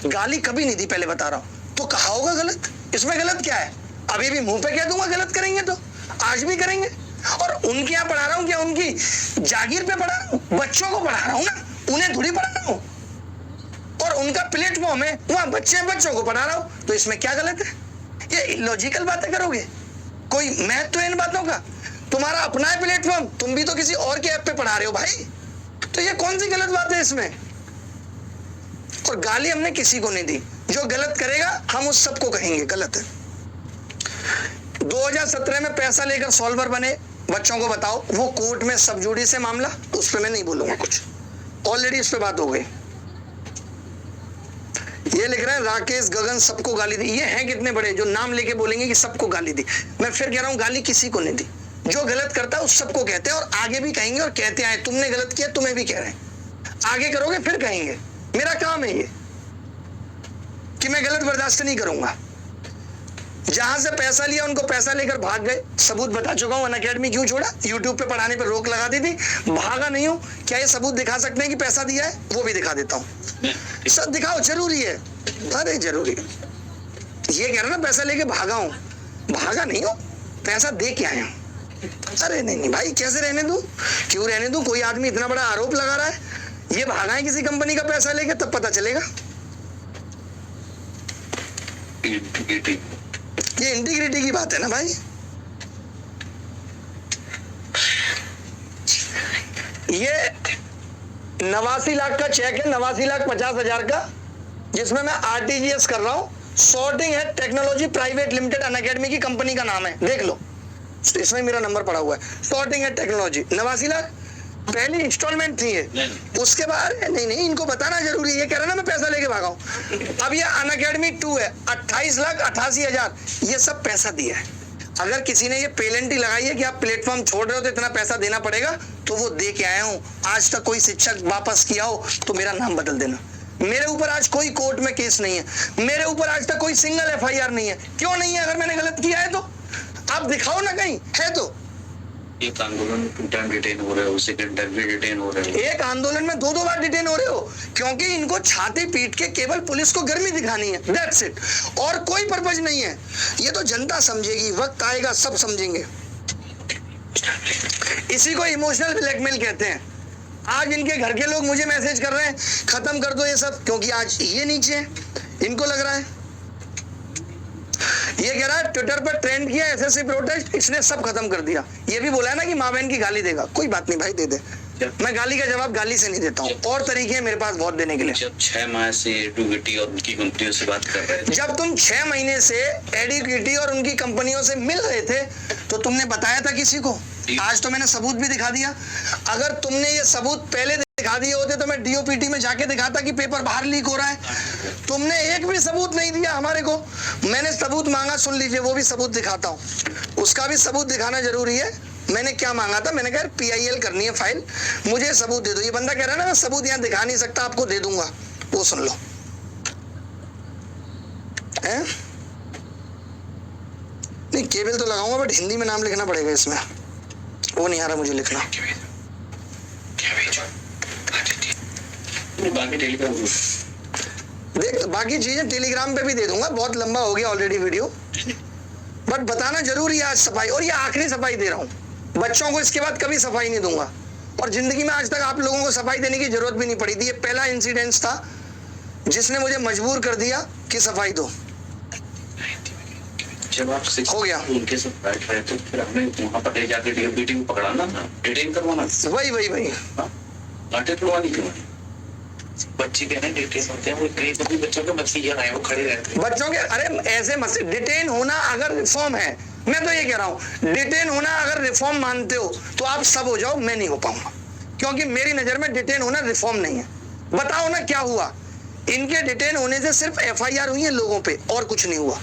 गाली कभी नहीं दी, पहले बता रहा हूं, तो कहा होगा गलत। इसमें गलत क्या है? अभी भी मुंह पे कह दूंगा गलत करेंगे तो, आज भी करेंगे। और उनके यहाँ पढ़ा रहा हूं क्या? उनकी जागीर पे पढ़ा रहा हूं? बच्चों को पढ़ा रहा हूं ना, उन्हें थोड़ी पढ़ा रहा हूं। और उनका प्लेटफॉर्म है, वहां बच्चों को पढ़ा रहा हूं, तो इसमें क्या गलत है? ये लॉजिकल बातें करोगे? कोई महत्व है इन बातों का? तुम्हारा अपना है प्लेटफॉर्म, तुम भी तो किसी और के ऐप पे पढ़ा रहे हो भाई, तो ये कौन सी गलत बात है इसमें? और गाली हमने किसी को नहीं दी। जो गलत करेगा हम उस सबको कहेंगे गलत है। 2017 में पैसा लेकर सॉल्वर बने बच्चों को बताओ, वो कोर्ट में सब जुडी से मामला, उस पर मैं नहीं बोलूंगा कुछ, ऑलरेडी इस पे बात हो गई। ये लिख रहे हैं राकेश गगन सबको गाली दी। ये हैं कितने बड़े जो नाम लेके बोलेंगे कि सबको गाली दी। मैं फिर कह रहा हूं, गाली किसी को नहीं दी। जो गलत करता है उस सबको कहते हैं, और आगे भी कहेंगे, और कहते आए तुमने गलत किया, तुम्हें भी कह रहे हैं, आगे करोगे फिर कहेंगे। मेरा काम है ये कि मैं गलत बर्दाश्त नहीं करूंगा। जहां से पैसा लिया उनको पैसा लेकर भाग गए, सबूत बता चुका हूं। अनअकैडमी क्यों छोड़ा? यूट्यूब पे पढ़ाने पर रोक लगा दी थी, भागा नहीं हूं। क्या ये सबूत दिखा सकते हैं कि पैसा दिया है? वो भी दिखा देता हूं। सब दिखाओ, जरूरी है। अरे जरूरी, ये कह रहा ना पैसा लेके भागा हूं, भागा नहीं हूं, पैसा दे के आया हूं। अरे नहीं भाई, कैसे रहने दूं? क्यों रहने दूं? कोई आदमी इतना बड़ा आरोप लगा रहा है, ये भागा है किसी कंपनी का पैसा लेके, तब पता चलेगा। ये इंटीग्रिटी की बात है ना भाई। ये 89 लाख का चेक है, 89,50,000 का, जिसमें मैं आरटीजीएस कर रहा हूं। सॉर्टिंग है टेक्नोलॉजी प्राइवेट लिमिटेड, अनअकैडमी की कंपनी का नाम है, देख लो, इसमें मेरा नंबर पड़ा हुआ है। सॉर्टिंग है टेक्नोलॉजी, 89 लाख पहली इंस्टॉलमेंट थी है। उसके बाद नहीं, इनको बताना जरूरी है। ये कह रहा ना मैं पैसा लेके भागा हूं। अब ये अनअकैडमी 2 है, 28,88,000, ये सब पैसा दिया है। अगर किसी ने ये पेलेंटी लगाई है कि आप प्लेटफॉर्म छोड़ रहे हो तो इतना पैसा देना पड़ेगा, तो वो दे के आया हूं। आज तक कोई शिक्षक वापस किया हो तो मेरा नाम बदल देना। मेरे ऊपर आज कोई कोर्ट में केस नहीं है, मेरे ऊपर आज तक कोई सिंगल एफआईआर नहीं है। क्यों नहीं है? अगर मैंने गलत किया है तो आप दिखाओ ना, कहीं है तो। एक आंदोलन में 2 टाइम डिटेन हो रहे हो, सेकंड टाइम भी डिटेन हो रहे हो। एक आंदोलन में 2 बार डिटेन हो रहे हो, क्योंकि इनको छाती पीट के केवल पुलिस को गर्मी दिखानी है, दैट्स इट, और कोई पर्पज नहीं है। ये तो जनता समझेगी, वक्त आएगा सब समझेंगे। इसी को इमोशनल ब्लैकमेल कहते हैं। आज इनके घर के लोग मुझे मैसेज कर रहे हैं खत्म कर दो ये सब, क्योंकि आज ये नीचे है, इनको लग रहा है। ये कह रहा है ट्विटर पर ट्रेंड किया एसएससी प्रोटेस्ट, इसने सब खत्म कर दिया। ये भी बोला है ना कि माँ बहन की गाली देगा। कोई बात नहीं भाई, दे दे। मैं गाली का जवाब गाली से नहीं देता हूँ, और तरीके हैं मेरे पास बहुत देने के लिए। जब 6 माह से एडुकेटी और उनकी कंपनियों से बात कर रहे थे, जब तुम 6 महीने से एडुकेटी और उनकी कंपनियों से मिल रहे थे, तो तुमने बताया था किसी को? आज तो मैंने सबूत भी दिखा दिया। अगर तुमने ये सबूत पहले दिखा दिए होते तो मैं डीओपीटी में जाके दिखाता कि पेपर बाहर लीक हो रहा है। तुमने एक भी सबूत नहीं दिया हमारे को। मैंने सबूत मांगा, सुन लीजिए, वो भी सबूत दिखाता हूँ। उसका भी सबूत दिखाना जरूरी है। मैंने क्या मांगा था? मैंने कहा PIL करनी है फाइल, मुझे सबूत दे दो। ये बंदा कह रहा है ना मैं सबूत यहाँ दिखा नहीं सकता, आपको दे दूंगा। वो सुन लो, है? नहीं केबल तो लगाऊंगा, बट हिंदी में नाम लिखना पड़ेगा इसमें, वो नहीं आ रहा मुझे लिखना। देख बाकी चीजें टेलीग्राम पे भी दे दूंगा, बहुत लंबा हो गया ऑलरेडी वीडियो, बट बताना जरूरी है आज सफाई। और ये आखिरी सफाई दे रहा हूँ, बच्चों को इसके बाद कभी सफाई नहीं दूंगा। और जिंदगी में आज तक आप लोगों को सफाई देने की जरूरत भी नहीं पड़ी थी। ये पहला इंसिडेंस था जिसने मुझे मजबूर कर दिया कि सफाई दो। जब आप हो गया। उनके साथ बैठ रहे थे फिर हमने वहाँ पर ले जाके डीओपीटी को पकड़ाना था, डिटेन करवाना था। वही लाठी तुड़वानी थी। बच्चे के हैं डिटेन होते हैं, वो कहीं तो भी बच्चों के बच्चे यहाँ आए वो खड़े रहते हैं। बच्चों के अरे ऐसे डिटेन होना अगर रिफॉर्म है, मैं तो ये कह रहा हूँ डिटेन होना अगर रिफॉर्म मानते हो तो आप सब हो जाओ, मैं नहीं हो पाऊंगा, क्योंकि मेरी नजर में डिटेन होना रिफॉर्म नहीं है। बताओ ना क्या हुआ, इनके डिटेन होने से सिर्फ एफआईआर हुई है लोगों पे और कुछ नहीं हुआ।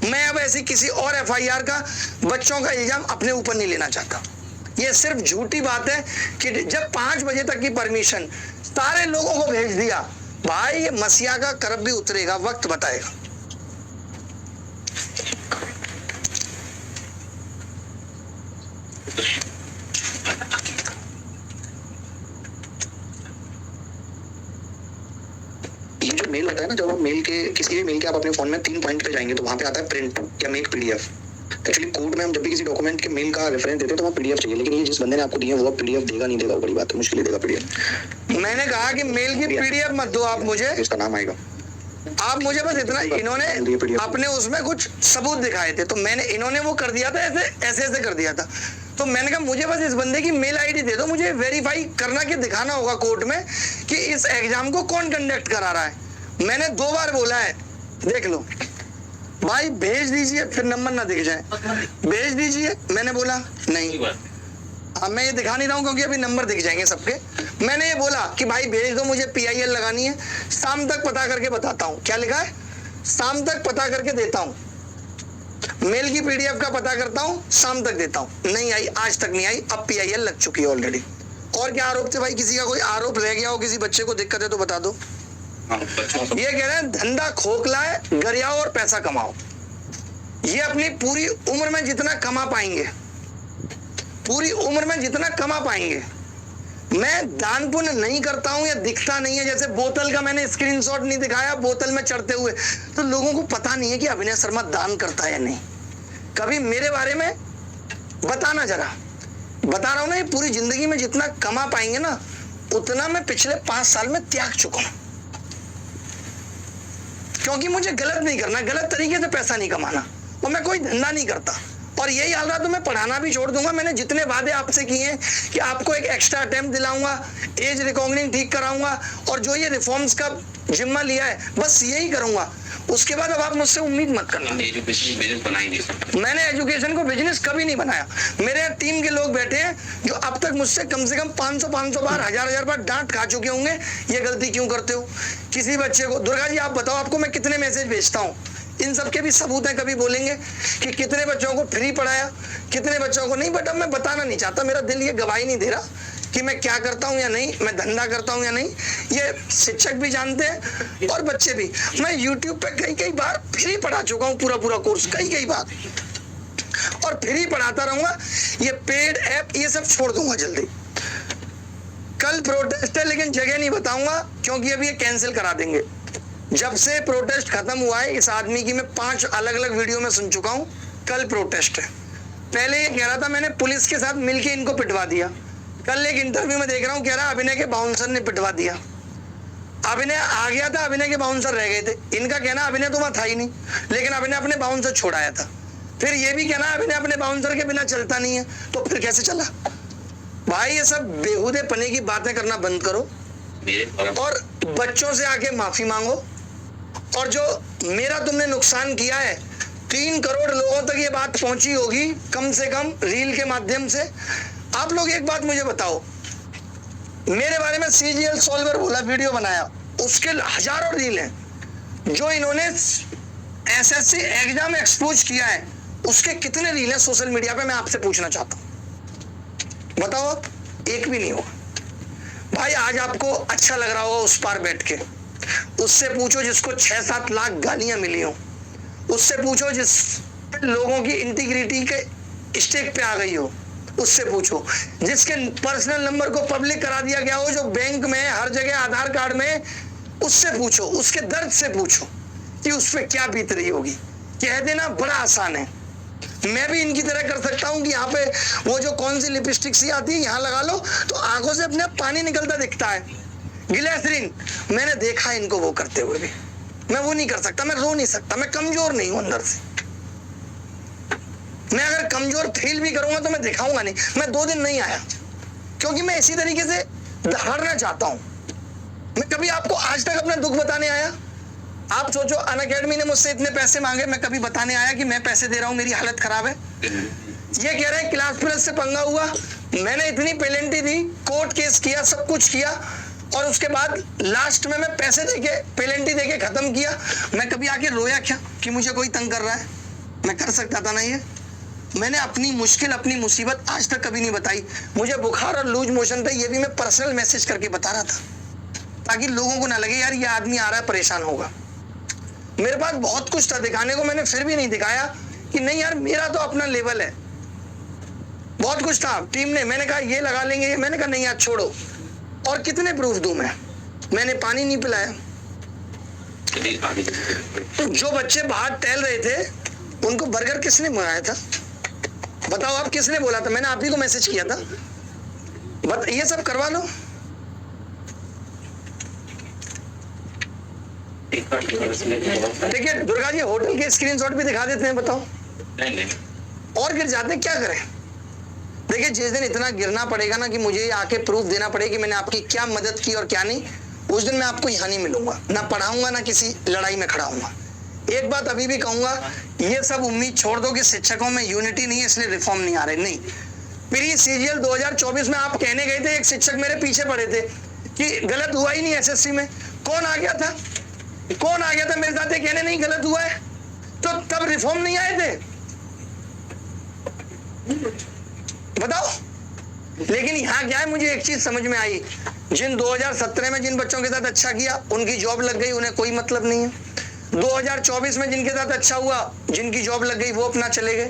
मैं अब ऐसी किसी और एफआईआर का बच्चों का इल्जाम अपने ऊपर नहीं लेना चाहता। ये सिर्फ झूठी बात है कि जब 5 बजे तक की परमिशन सारे लोगों को भेज दिया, भाई ये मसीहा का करब भी उतरेगा, वक्त बताएगा। ये जो मेल होता है ना, जब आप मेल के किसी भी मेल के आप अपने फोन में 3 पॉइंट पे जाएंगे तो वहां पे आता है प्रिंट या मेक पीडीएफ। एक्चुअली कोर्ट में हम जब भी किसी डॉक्यूमेंट के मेल का रेफरेंस देते हैं तो वहाँ पीडीएफ चाहिए, लेकिन ये जिस बंदे ने आपको दिया वो पीडीएफ देगा नहीं देगा वो बड़ी बात है, मुश्किल ही देगा पीडीएफ। मैंने कहा कि मेल की पीडीएफ मत दो आप मुझे, इसका नाम आएगा। आप मुझे बस इतना, इन्होंने अपने उसमें कुछ सबूत दिखाए थे तो मैंने, इन्होंने वो कर दिया था ऐसे कर दिया था, तो मैंने कहा मुझे बस इस बंदे की मेल आईडी दे दो, मुझे वेरीफाई करना कि दिखाना होगा कोर्ट में कि इस एग्जाम को कौन कंडक्ट करा रहा है। मैंने 2 बार बोला है, देख लो भाई भेज दीजिए, फिर नंबर ना दिख जाए, भेज दीजिए। मैंने बोला नहीं, अब मैं ये दिखा नहीं रहा हूँ क्योंकि अभी नंबर दिख जाएंगे सबके। मैंने ये बोला कि भाई भेज दो, मुझे PIL लगानी है, शाम तक पता करके बताता हूँ। क्या लिखा है, शाम तक पता करके देता हूँ, मेल की PDF का पता करता हूँ, शाम तक देता हूँ। नहीं आई, आज तक नहीं आई, अब PIL लग चुकी है ऑलरेडी। और क्या आरोप थे भाई, किसी का कोई आरोप रह गया हो, किसी बच्चे को दिक्कत है तो बता दो। ये कह रहे हैं धंधा खोखला है, गरियाओ और पैसा कमाओ। ये अपनी पूरी उम्र में जितना कमा पाएंगे, पूरी उम्र में जितना कमा पाएंगे। मैं दान पुण्य नहीं करता हूं, या दिखता नहीं है। जैसे बोतल का मैंने स्क्रीनशॉट नहीं दिखाया, बोतल में चढ़ते हुए, तो लोगों को पता नहीं है कि अभिनय शर्मा दान करता है या नहीं। कभी मेरे बारे में बताना, जरा बता रहा हूं ना, ये पूरी जिंदगी में जितना कमा पाएंगे ना, उतना मैं पिछले 5 साल में त्याग चुका हूं, क्योंकि मुझे गलत नहीं करना, गलत तरीके से पैसा नहीं कमाना, और मैं कोई धंधा नहीं करता। और यही हाल रहा तो मैं पढ़ाना भी छोड़ दूंगा। मैंने जितने वादे आपसे किए हैं कि आपको एक एक्स्ट्रा अटेम्प्ट दिलाऊंगा, एज रिकॉग्निंग ठीक कराऊंगा, और जो ये रिफॉर्म्स का जिम्मा लिया है बस यही करूंगा। उसके बाद अब आप मुझसे उम्मीद मत करना। एजुकेशन बिजनेस बनाई नहीं, मैंने एजुकेशन को बिजनेस कभी नहीं बनाया। मेरे यहाँ टीम के लोग बैठे हैं जो अब तक मुझसे कम से कम 500 बार, 1000 बार डांट खा चुके होंगे, ये गलती क्यों करते हो। किसी बच्चे को, दुर्गा जी आप बताओ, आपको मैं कितने मैसेज भेजता हूँ, इन सब के भी सबूत है। कभी बोलेंगे कि कितने बच्चों को फ्री पढ़ाया, कितने बच्चों को नहीं, बट अब मैं बताना नहीं चाहता, मेरा दिल ये गवाही नहीं दे रहा कि मैं क्या करता हूं या नहीं, मैं धंधा करता हूं या नहीं। ये शिक्षक भी जानते हैं और बच्चे भी। मैं YouTube पे कई बार फ्री पढ़ा चुका हूं, पूरा कोर्स कई बार, और फ्री पढ़ाता रहूंगा। ये पेड ऐप ये सब छोड़ दूंगा जल्दी। कल प्रोटेस्ट है, लेकिन जगह नहीं बताऊंगा क्योंकि अभी ये कैंसिल करा देंगे। जब से प्रोटेस्ट खत्म हुआ है, इस आदमी की मैं 5 अलग वीडियो में सुन चुका हूं। कल प्रोटेस्ट है। पहले ये कह रहा था मैंने पुलिस के साथ मिलके इनको पिटवा दिया। कल एक इंटरव्यू में देख रहा हूं, कह रहा अभिनय के बाउंसर ने पिटवा दिया। अभिनय आ गया था, अभिनय के बाउंसर रह गए थे। इनका कहना अभिनय तो वहां था ही नहीं, लेकिन अभिनय अपने बाउंसर छोड़ाया था। फिर ये भी कहना अभिनय अपने बाउंसर के बिना चलता नहीं है, तो फिर कैसे चला। भाई ये सब बेहुदे पने की बातें करना बंद करो और बच्चों से आके माफी मांगो। और जो मेरा तुमने नुकसान किया है, 3 करोड़ लोगों तक ये बात पहुंची होगी कम से कम रील के माध्यम से। आप लोग एक बात मुझे बताओ, मेरे बारे में CGL सॉल्वर बोला, वीडियो बनाया, उसके हजारों रील हैं। जो इन्होंने SSC एग्जाम एक्सपोज किया है, उसके कितने रील हैं सोशल मीडिया पे, मैं आपसे पूछना चाहता हूं। बताओ आप, एक भी नहीं होगा। भाई आज आपको अच्छा लग रहा होगा उस पार बैठ के, उससे पूछो जिसको 6-7 लाख गालियां मिली हो, उससे पूछो जिस लोगों की इंटीग्रिटी के स्टेक पे आ गई हो, उससे पूछो जिसके पर्सनल नंबर को पब्लिक करा दिया गया हो, जो बैंक में हर जगह आधार कार्ड में, उससे पूछो, उसके दर्द से पूछो कि उस पर क्या बीत रही होगी। कह देना बड़ा आसान है, मैं भी इनकी तरह कर सकता हूँ कि यहाँ पे वो जो कौन सी लिपस्टिक सी आती है यहाँ लगा लो तो आंखों से अपने पानी निकलता दिखता है। ग्लिसरीन, मैंने देखा इनको वो करते हुए भी। मैं वो नहीं कर सकता, मैं रो नहीं सकता, मैं कमजोर नहीं हूं अंदर से। मैं अगर कमजोर फील भी करूंगा तो मैं दिखाऊंगा नहीं। मैं 2 दिन नहीं आया क्योंकि मैं इसी तरीके से दहाड़ना चाहता हूं। मैं कभी आपको आज तक अपना दुख बताने आया? आप सोचो, अनअकैडमी ने मुझसे इतने पैसे मांगे, मैं कभी बताने आया कि मैं पैसे दे रहा हूं, मेरी हालत खराब है? ये कह रहे हैं क्लास प्लस से पंगा हुआ, मैंने इतनी पेनल्टी दी, कोर्ट केस किया, सब कुछ किया, और उसके बाद लास्ट में मैं पैसे देके पेनल्टी देके खत्म किया। मैं कभी आके रोया क्या कि मुझे कोई तंग कर रहा है? मैं कर सकता था ना ये। मैंने अपनी मुश्किल, अपनी मुसीबत आज तक कभी नहीं बताई। मुझे बुखार और लूज मोशन थे, ये भी मैं पर्सनल मैसेज करके बता रहा था ताकि लोगों को ना लगे यार ये आदमी आ रहा है परेशान होगा। मेरे पास बहुत कुछ था दिखाने को, मैंने फिर भी नहीं दिखाया कि नहीं यार मेरा तो अपना लेवल है। बहुत कुछ था टीम ने, मैंने कहा ये लगा लेंगे, मैंने कहा नहीं यार छोड़ो। और कितने प्रूफ दूं मैंने पानी नहीं पिलाया। जो बच्चे बाहर टहल रहे थे उनको बर्गर किसने मंगाया था? बताओ आप, किसने बोला था? मैंने आप ही को मैसेज किया था। ये सब करवा लो। देखिए दुर्गा जी, होटल के स्क्रीनशॉट भी दिखा देते हैं, बताओ। और गिर जाते क्या करें? देखिए जिस दिन इतना गिरना पड़ेगा ना कि मुझे आके प्रूफ देना पड़ेगा कि मैंने आपकी क्या मदद की और क्या नहीं, उस दिन मैं आपको यहाँ नहीं मिलूंगा, ना पढ़ाऊंगा ना किसी लड़ाई में खड़ा हूंगा। एक बात अभी भी कहूंगा, ये सब उम्मीद छोड़ दो कि शिक्षकों में यूनिटी नहीं है इसलिए रिफॉर्म नहीं आ रहे। नहीं, प्री सीजीएल 2024 में आप कहने गए थे, एक शिक्षक मेरे पीछे पड़े थे कि गलत हुआ ही नहीं एसएससी में। कौन आ गया था? कौन आ गया था मेरे साथ ये कहने नहीं गलत हुआ है? तो तब रिफॉर्म नहीं आए थे, बताओ। लेकिन यहाँ क्या है, मुझे एक चीज समझ में आई, जिन 2017 में जिन बच्चों के साथ अच्छा किया उनकी जॉब लग गई, उन्हें कोई मतलब नहीं है। 2024 में जिनके साथ अच्छा हुआ, जिनकी जॉब लग गई, वो अपना चले गए।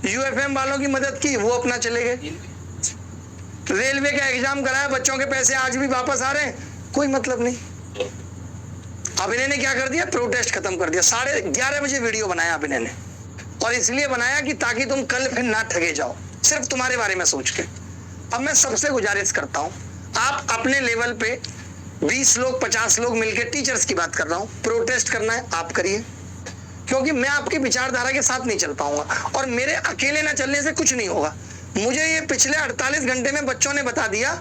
यूएफएम वालों की मदद की, वो अपना चले गए। रेलवे का एग्जाम कराया, बच्चों के पैसे आज भी वापस आ रहे हैं, कोई मतलब नहीं। अभिनय ने क्या कर दिया? प्रोटेस्ट खत्म कर दिया। 11:30 बजे वीडियो बनाया अभिनय ने, और इसलिए बनाया कि ताकि तुम कल फिर ना ठगे जाओ, सिर्फ तुम्हारे बारे में सोच के। अब मैं सबसे गुजारिश करता हूं, आप अपने लेवल पे 20 लोग 50 लोग मिलकर, टीचर्स की बात कर रहा हूं, प्रोटेस्ट करना है आप करिए, क्योंकि मैं आपकी विचारधारा के साथ नहीं चल पाऊंगा और मेरे अकेले ना चलने से कुछ नहीं होगा। मुझे ये पिछले 48 घंटे में बच्चों ने बता दिया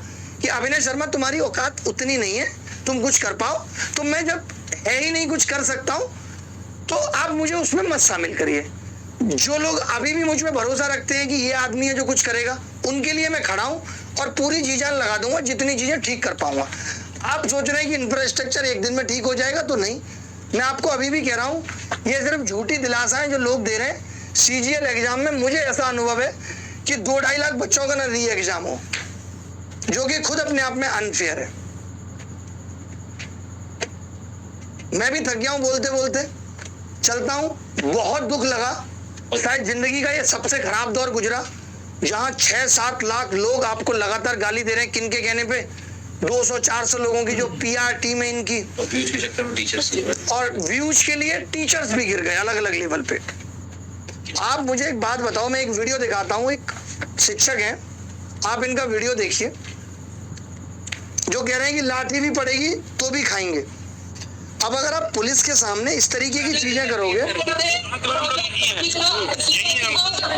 कि अभिनय शर्मा तुम्हारी औकात उतनी नहीं है, तुम कुछ कर पाओ। तो मैं जब है ही नहीं कुछ कर सकता हूं तो आप मुझे उसमें मत शामिल करिए। जो लोग अभी भी मुझ में भरोसा रखते हैं कि ये आदमी है जो कुछ करेगा, उनके लिए मैं खड़ा हूं और पूरी जी जान लगा दूंगा जितनी चीजें ठीक कर पाऊंगा। आप सोच रहे हैं कि इंफ्रास्ट्रक्चर एक दिन में ठीक हो जाएगा, तो नहीं। मैं आपको अभी भी कह रहा हूं, ये सिर्फ झूठी दिलासाएं जो लोग दे रहे हैं। सीजीएल एग्जाम में मुझे ऐसा अनुभव है कि 2-2.5 लाख बच्चों का ना री एग्जाम हो, जो कि खुद अपने आप में अनफेयर है। मैं भी थक गया हूं बोलते बोलते, चलता हूं। बहुत दुख लगा, शायद जिंदगी का ये सबसे खराब दौर गुजरा, जहां 6-7 लाख लोग आपको लगातार गाली दे रहे हैं। किन के कहने पे? 200-400 लोगों की जो पीआर टीम है इनकी, और व्यूज के चक्कर में टीचर्स, और व्यूज के लिए टीचर्स भी गिर गए अलग अलग लेवल पे। आप मुझे एक बात बताओ, मैं एक वीडियो दिखाता हूं, एक शिक्षक हैं, आप इनका वीडियो देखिए, जो कह रहे हैं कि लाठी भी पड़ेगी तो भी खाएंगे। अब अगर आप पुलिस के सामने इस तरीके की चीजें करोगे,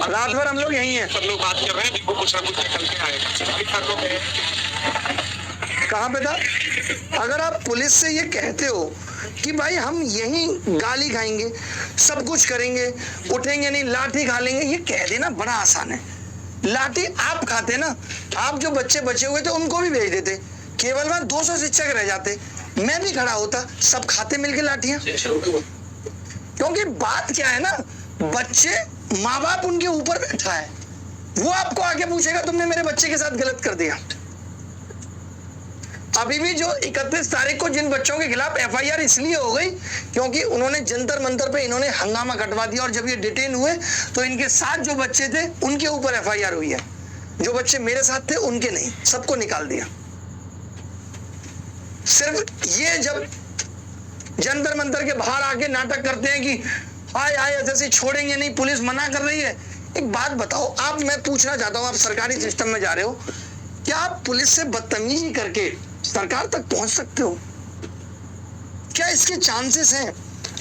रात भर हम लोग यही हैं, सब लोग बात कर रहे हैं, देखो कुछ ना कुछ निकल के आएगा। कहाँ पे था? अगर आप पुलिस से ये कहते हो कि भाई हम यही गाली खाएंगे, सब कुछ करेंगे, उठेंगे नहीं, लाठी खा लेंगे, ये कह देना बड़ा आसान है। लाठी आप खाते ना, आप जो बच्चे बचे हुए थे उनको भी भेज देते, केवल वहां 200 शिक्षक रह जाते, मैं भी खड़ा होता, सब खाते मिलके लाठियां। क्योंकि बात क्या है ना, बच्चे, माँ बाप उनके ऊपर बैठा है, वो आपको आके पूछेगा तुमने मेरे बच्चे के साथ गलत कर दिया। अभी भी जो 31 तारीख को जिन बच्चों के खिलाफ एफआईआर इसलिए हो गई क्योंकि उन्होंने जंतर मंतर पे इन्होंने हंगामा कटवा दिया, और जब ये डिटेन हुए तो इनके साथ जो बच्चे थे उनके ऊपर एफआईआर हुई है, जो बच्चे मेरे साथ थे उनके नहीं, सबको निकाल दिया। सिर्फ ये जब जंतर मंतर के बाहर आके नाटक करते हैं कि हाय हाय ऐसे छोड़ेंगे नहीं, पुलिस मना कर रही है। एक बात बताओ आप, मैं पूछना चाहता हूं, आप सरकारी सिस्टम में जा रहे हो, क्या आप पुलिस से बदतमीजी करके सरकार तक पहुंच सकते हो? क्या इसके चांसेस हैं?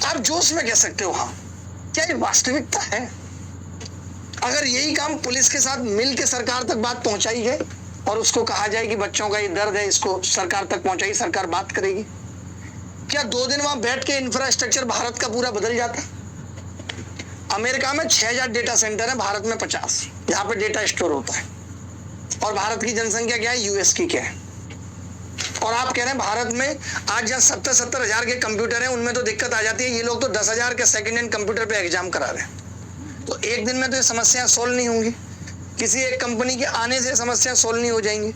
आप जोश में कह सकते हो हाँ, क्या ये वास्तविकता है? अगर यही काम पुलिस के साथ मिल के सरकार तक बात पहुंचाई जाए और उसको कहा जाए कि बच्चों का ये दर्द है, इसको सरकार तक पहुंचाई, सरकार बात करेगी? क्या 2 दिन वहां बैठ के इंफ्रास्ट्रक्चर भारत का पूरा बदल जाता? अमेरिका में 6000 डेटा सेंटर है, भारत में 50, जहां पे डेटा स्टोर होता है। और भारत की जनसंख्या क्या है, यूएस की क्या है? और आप कह रहे हैं भारत में आज जहां 70 हजार के कंप्यूटर हैं, उनमें तो दिक्कत आ जाती है। ये लोग तो 10,000 के सेकेंड हैंड कंप्यूटर पे एग्जाम करा रहे हैं। तो एक दिन में तो ये समस्या सोल्व नहीं होंगी। किसी एक कंपनी के आने से समस्या सोल्व नहीं हो जाएंगी,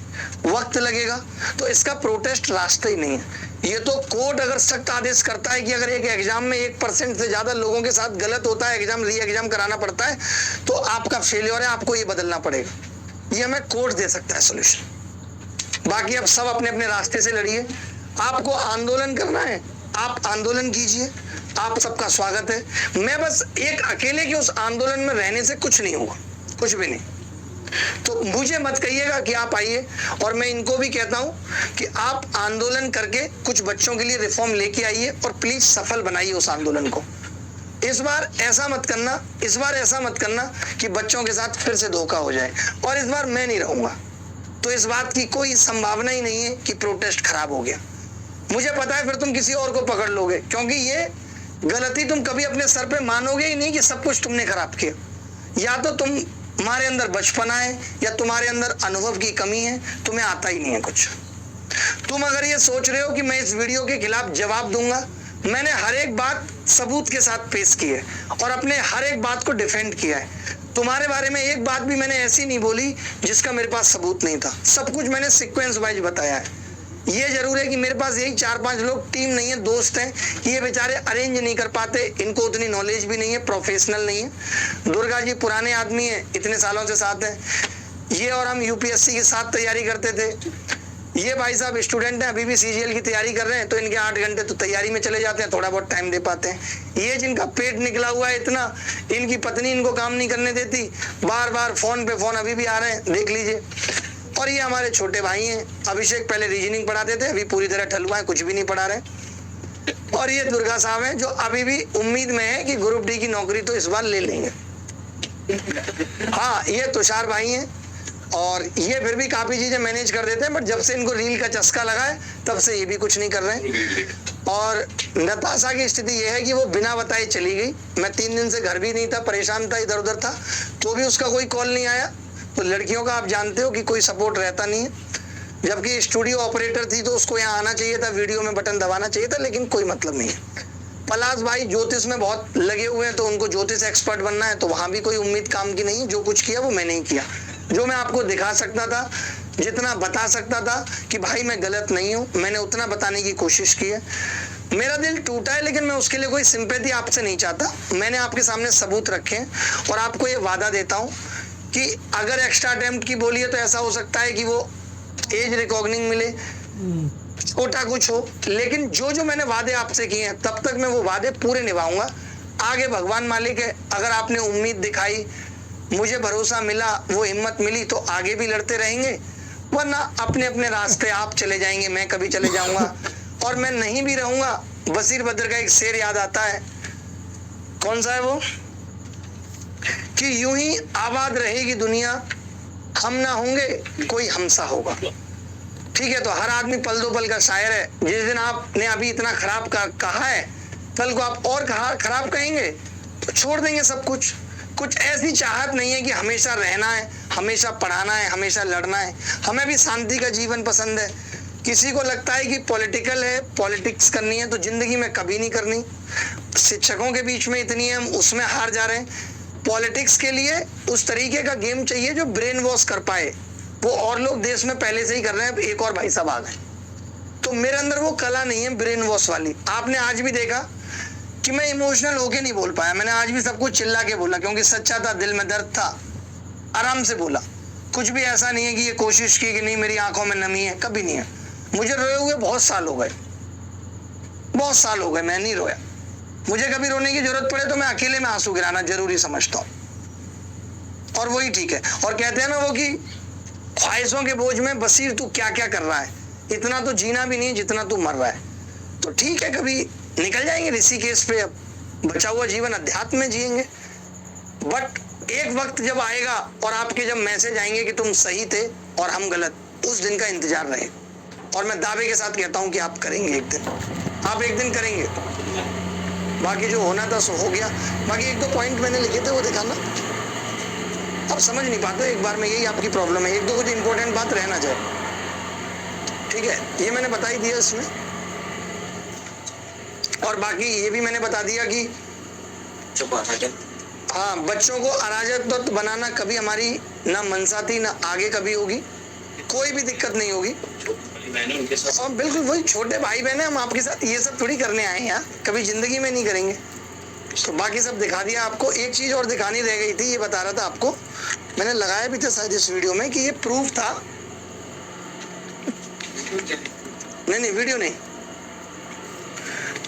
वक्त लगेगा। तो इसका प्रोटेस्ट रास्ता ही नहीं है। ये तो कोर्ट अगर सख्त आदेश करता है कि अगर एक एग्जाम में 1% से ज्यादा लोगों के साथ गलत होता है, एग्जाम री एग्जाम कराना पड़ता है, तो आपका फेलियर है, आपको ये बदलना पड़ेगा। ये हमें कोर्ट दे सकता है सोल्यूशन। बाकी अब सब अपने अपने रास्ते से लड़िए। आपको आंदोलन करना है, आप आंदोलन कीजिए, आप सबका स्वागत है। मैं बस एक अकेले के उस आंदोलन में रहने से कुछ नहीं होगा, कुछ भी नहीं। तो मुझे मत कहिएगा कि आप आइए, और मैं इनको भी कहता हूं कि आप आंदोलन करके कुछ बच्चों के लिए रिफॉर्म लेके आइए और प्लीज सफल बनाइए उस आंदोलन को। इस बार ऐसा मत करना कि बच्चों के साथ फिर से धोखा हो जाए। और इस बार मैं नहीं रहूंगा तो इस बात की कोई संभावना ही नहीं है कि प्रोटेस्ट खराब हो गया। मुझे पता है फिर तुम किसी और को पकड़ लोगे, क्योंकि ये गलती तुम कभी अपने सर पे मानोगे ही नहीं कि सब कुछ तुमने खराब किया। या तो तुम्हारे अंदर बचपना है या तुम्हारे अंदर अनुभव की कमी है, तुम्हें आता ही नहीं है कुछ। तुम अगर ये सोच रहे हो कि मैं इस वीडियो के खिलाफ जवाब दूंगा, मैंने हर एक बात सबूत के साथ पेश की है और अपने हर एक बात को डिफेंड किया है। तुम्हारे बारे में एक बात भी मैंने ऐसी नहीं बोली जिसका मेरे पास सबूत नहीं था। सब कुछ मैंने सीक्वेंस वाइज बताया है। ये जरूर है कि मेरे पास यही 4-5 लोग टीम नहीं है, दोस्त हैं, ये बेचारे अरेंज नहीं कर पाते, इनको उतनी नॉलेज भी नहीं है, प्रोफेशनल नहीं है। दुर्गा जी पुराने आदमी है, इतने सालों से साथ हैं। ये और हम यूपीएससी के साथ तैयारी करते थे। ये भाई साहब स्टूडेंट हैं, अभी भी सीजीएल की तैयारी कर रहे हैं, तो इनके 8 घंटे तो तैयारी में चले जाते हैं, थोड़ा बहुत टाइम दे पाते हैं। ये जिनका पेट निकला हुआ है इतना, इनकी पत्नी इनको काम नहीं करने देती, बार बार फोन पे फोन अभी भी आ रहे हैं, देख लीजिए। और ये हमारे छोटे भाई हैं, अभिषेक पहले रीजनिंग पढ़ाते थे, अभी पूरी तरह ठलुआ है, कुछ भी नहीं पढ़ा रहे। और ये दुर्गा साहब हैं जो अभी भी उम्मीद में है कि ग्रुप डी की नौकरी तो इस बार ले लेंगे। हाँ, ये तुषार भाई हैं और ये फिर भी काफी चीजें मैनेज कर देते हैं, बट जब से इनको रील का चस्का लगा है तब से ये भी कुछ नहीं कर रहे हैं। और नताशा की स्थिति ये है कि वो बिना बताए चली गई। मैं 3 दिन से घर भी नहीं था, परेशान था, इधर उधर था, तो भी उसका कोई कॉल नहीं आया। तो लड़कियों का आप जानते हो कि कोई सपोर्ट रहता नहीं है। जबकि स्टूडियो ऑपरेटर थी तो उसको यहाँ आना चाहिए था, वीडियो में बटन दबाना चाहिए था, लेकिन कोई मतलब नहीं है। पलाश भाई ज्योतिष में बहुत लगे हुए हैं, तो उनको ज्योतिष एक्सपर्ट बनना है, तो वहां भी कोई उम्मीद काम की नहीं। जो कुछ किया वो मैंने ही किया। जो मैं आपको दिखा सकता था, जितना बता सकता था कि भाई मैं गलत नहीं हूं, मैंने उतना बताने की कोशिश की है। मेरा दिल टूटा है, लेकिन मैं उसके लिए कोई सिंपैथी आपसे नहीं चाहता। मैंने आपके सामने सबूत रखे हैं और आपको ये वादा देता हूं कि अगर एक्स्ट्रा अटेम्प्ट की बोलिए तो ऐसा हो सकता है कि वो एज रिकॉग्निंग मिले, छोटा कुछ हो, लेकिन जो मैंने वादे आपसे किए हैं तब तक मैं वो वादे पूरे निभाऊंगा। आगे भगवान मालिक है, अगर आपने उम्मीद दिखाई, मुझे भरोसा मिला, वो हिम्मत मिली, तो आगे भी लड़ते रहेंगे, वरना अपने अपने रास्ते आप चले जाएंगे, मैं कभी चले जाऊंगा। और मैं नहीं भी रहूंगा। बशीर बद्र का एक शेर याद आता है, कौन सा है वो, कि यूं ही आबाद रहेगी दुनिया, हम ना होंगे कोई हमसा होगा। ठीक है, तो हर आदमी पल दो पल का शायर है। जिस दिन आपने अभी इतना खराब कहा है, कल को आप और खराब कहेंगे तो छोड़ देंगे सब कुछ। कुछ ऐसी चाहत नहीं है कि हमेशा रहना है, हमेशा पढ़ाना है, हमेशा लड़ना है। हमें भी शांति का जीवन पसंद है। किसी को लगता है कि पॉलिटिकल है, पॉलिटिक्स करनी है, तो जिंदगी में कभी नहीं करनी। शिक्षकों के बीच में इतनी है, हम उसमें हार जा रहे हैं। पॉलिटिक्स के लिए उस तरीके का गेम चाहिए जो ब्रेन वॉश कर पाए। वो और लोग देश में पहले से ही कर रहे हैं, एक और भाई साहब आ गए। तो मेरे अंदर वो कला नहीं है ब्रेन वॉश वाली। आपने आज भी देखा कि मैं इमोशनल होके नहीं बोल पाया। मैंने आज भी सब कुछ चिल्ला के बोला, क्योंकि सच्चा था, दिल में दर्द था, आराम से बोला। कुछ भी ऐसा नहीं है कि ये कोशिश की कि नहीं मेरी आंखों में नमी है, कभी नहीं है। मुझे रोए हुए बहुत साल हो गए, मैं नहीं रोया। मुझे कभी रोने की जरूरत पड़े तो मैं अकेले में आंसू गिराना जरूरी समझता हूं, और वही ठीक है। और कहते हैं ना वो कि ख्वाहिशों के बोझ में बशीर तू क्या क्या कर रहा है, इतना तो जीना भी नहीं है जितना तू मर रहा है। तो ठीक है, कभी निकल जाएंगे ऋषिकेश पे, अब बचा हुआ जीवन अध्यात्म में जिएंगे। बट एक वक्त जब आएगा और आपके जब मैसेज आएंगे कि तुम सही थे और हम गलत, उस दिन का इंतजार रहे। और मैं दावे के साथ कहता हूं कि आप करेंगे एक दिन, आप एक दिन करेंगे। बाकी जो होना था सो हो गया। बाकी एक दो पॉइंट मैंने लिखे थे वो दिखाना, आप समझ नहीं पाते एक बार में, यही आपकी प्रॉब्लम है। एक दो कुछ इंपॉर्टेंट बात रह ना जाए, ठीक है, ये मैंने बता ही दिया इसमें। और बाकी ये भी मैंने बता दिया कि हाँ, बच्चों को अराजक बनाना कभी हमारी ना मनसा थी ना आगे कभी होगी, कोई भी दिक्कत नहीं होगी। और बिल्कुल वही छोटे भाई बहन है, हम आपके साथ ये सब थोड़ी करने आए हैं यार, कभी जिंदगी में नहीं करेंगे। तो बाकी सब दिखा दिया आपको। एक चीज और दिखानी रह गई थी, ये बता रहा था आपको, मैंने लगाया भी था शायद इस वीडियो में कि ये प्रूफ था। नहीं वीडियो नहीं,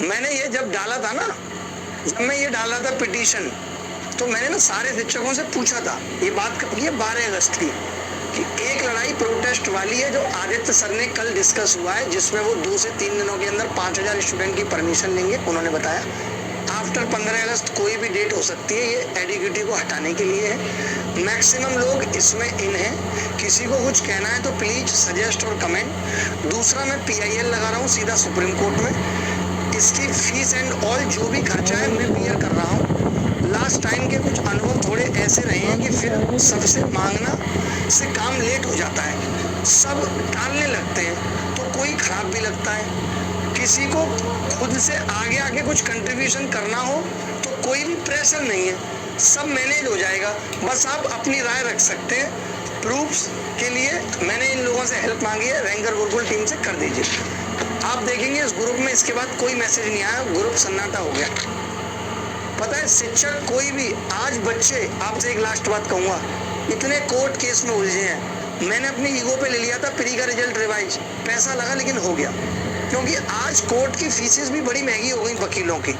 मैंने ये जब डाला था ना, जब मैं ये डाला था पिटीशन, तो मैंने ना सारे शिक्षकों से पूछा था, ये बात कब की है, 12 अगस्त की, कि एक लड़ाई प्रोटेस्ट वाली है जो आदित्य सर ने कल डिस्कस हुआ है, जिसमें वो 2 से 3 दिनों के अंदर 5000 स्टूडेंट की परमिशन लेंगे। उन्होंने बताया आफ्टर 15 अगस्त कोई भी डेट हो सकती है, ये एडिक्यूटी को हटाने के लिए है। मैक्सिमम लोग इसमें इन हैं, किसी को कुछ कहना है तो प्लीज सजेस्ट और कमेंट। दूसरा, मैं PIL लगा रहा हूँ सीधा सुप्रीम कोर्ट में, इसकी फीस एंड ऑल जो भी खर्चा है मैं बियर कर रहा हूँ। लास्ट टाइम के कुछ अनुभव थोड़े ऐसे रहे हैं कि फिर सबसे मांगना से काम लेट हो जाता है, सब टालने लगते हैं, तो कोई खराब भी लगता है। किसी को खुद से आगे आके कुछ कंट्रीब्यूशन करना हो तो कोई भी प्रेशर नहीं है, सब मैनेज हो जाएगा। बस आप अपनी राय रख सकते हैं। प्रूफ्स के लिए मैंने इन लोगों से हेल्प मांगी है, रैंकर गुरुकुल टीम से कर दीजिए। आप देखेंगे इस ग्रुप में इसके बाद कोई मैसेज नहीं आया, ग्रुप सन्नाटा हो गया। पता है शिक्षक कोई भी, आज बच्चे, आपसे एक लास्ट बात कहूंगा, इतने कोर्ट केस में उलझे हैं। मैंने अपनी ईगो पे ले लिया था प्री का रिजल्ट रिवाइज, पैसा लगा लेकिन हो गया, क्योंकि आज कोर्ट की फीसेस भी बड़ी महंगी हो गई वकीलों की।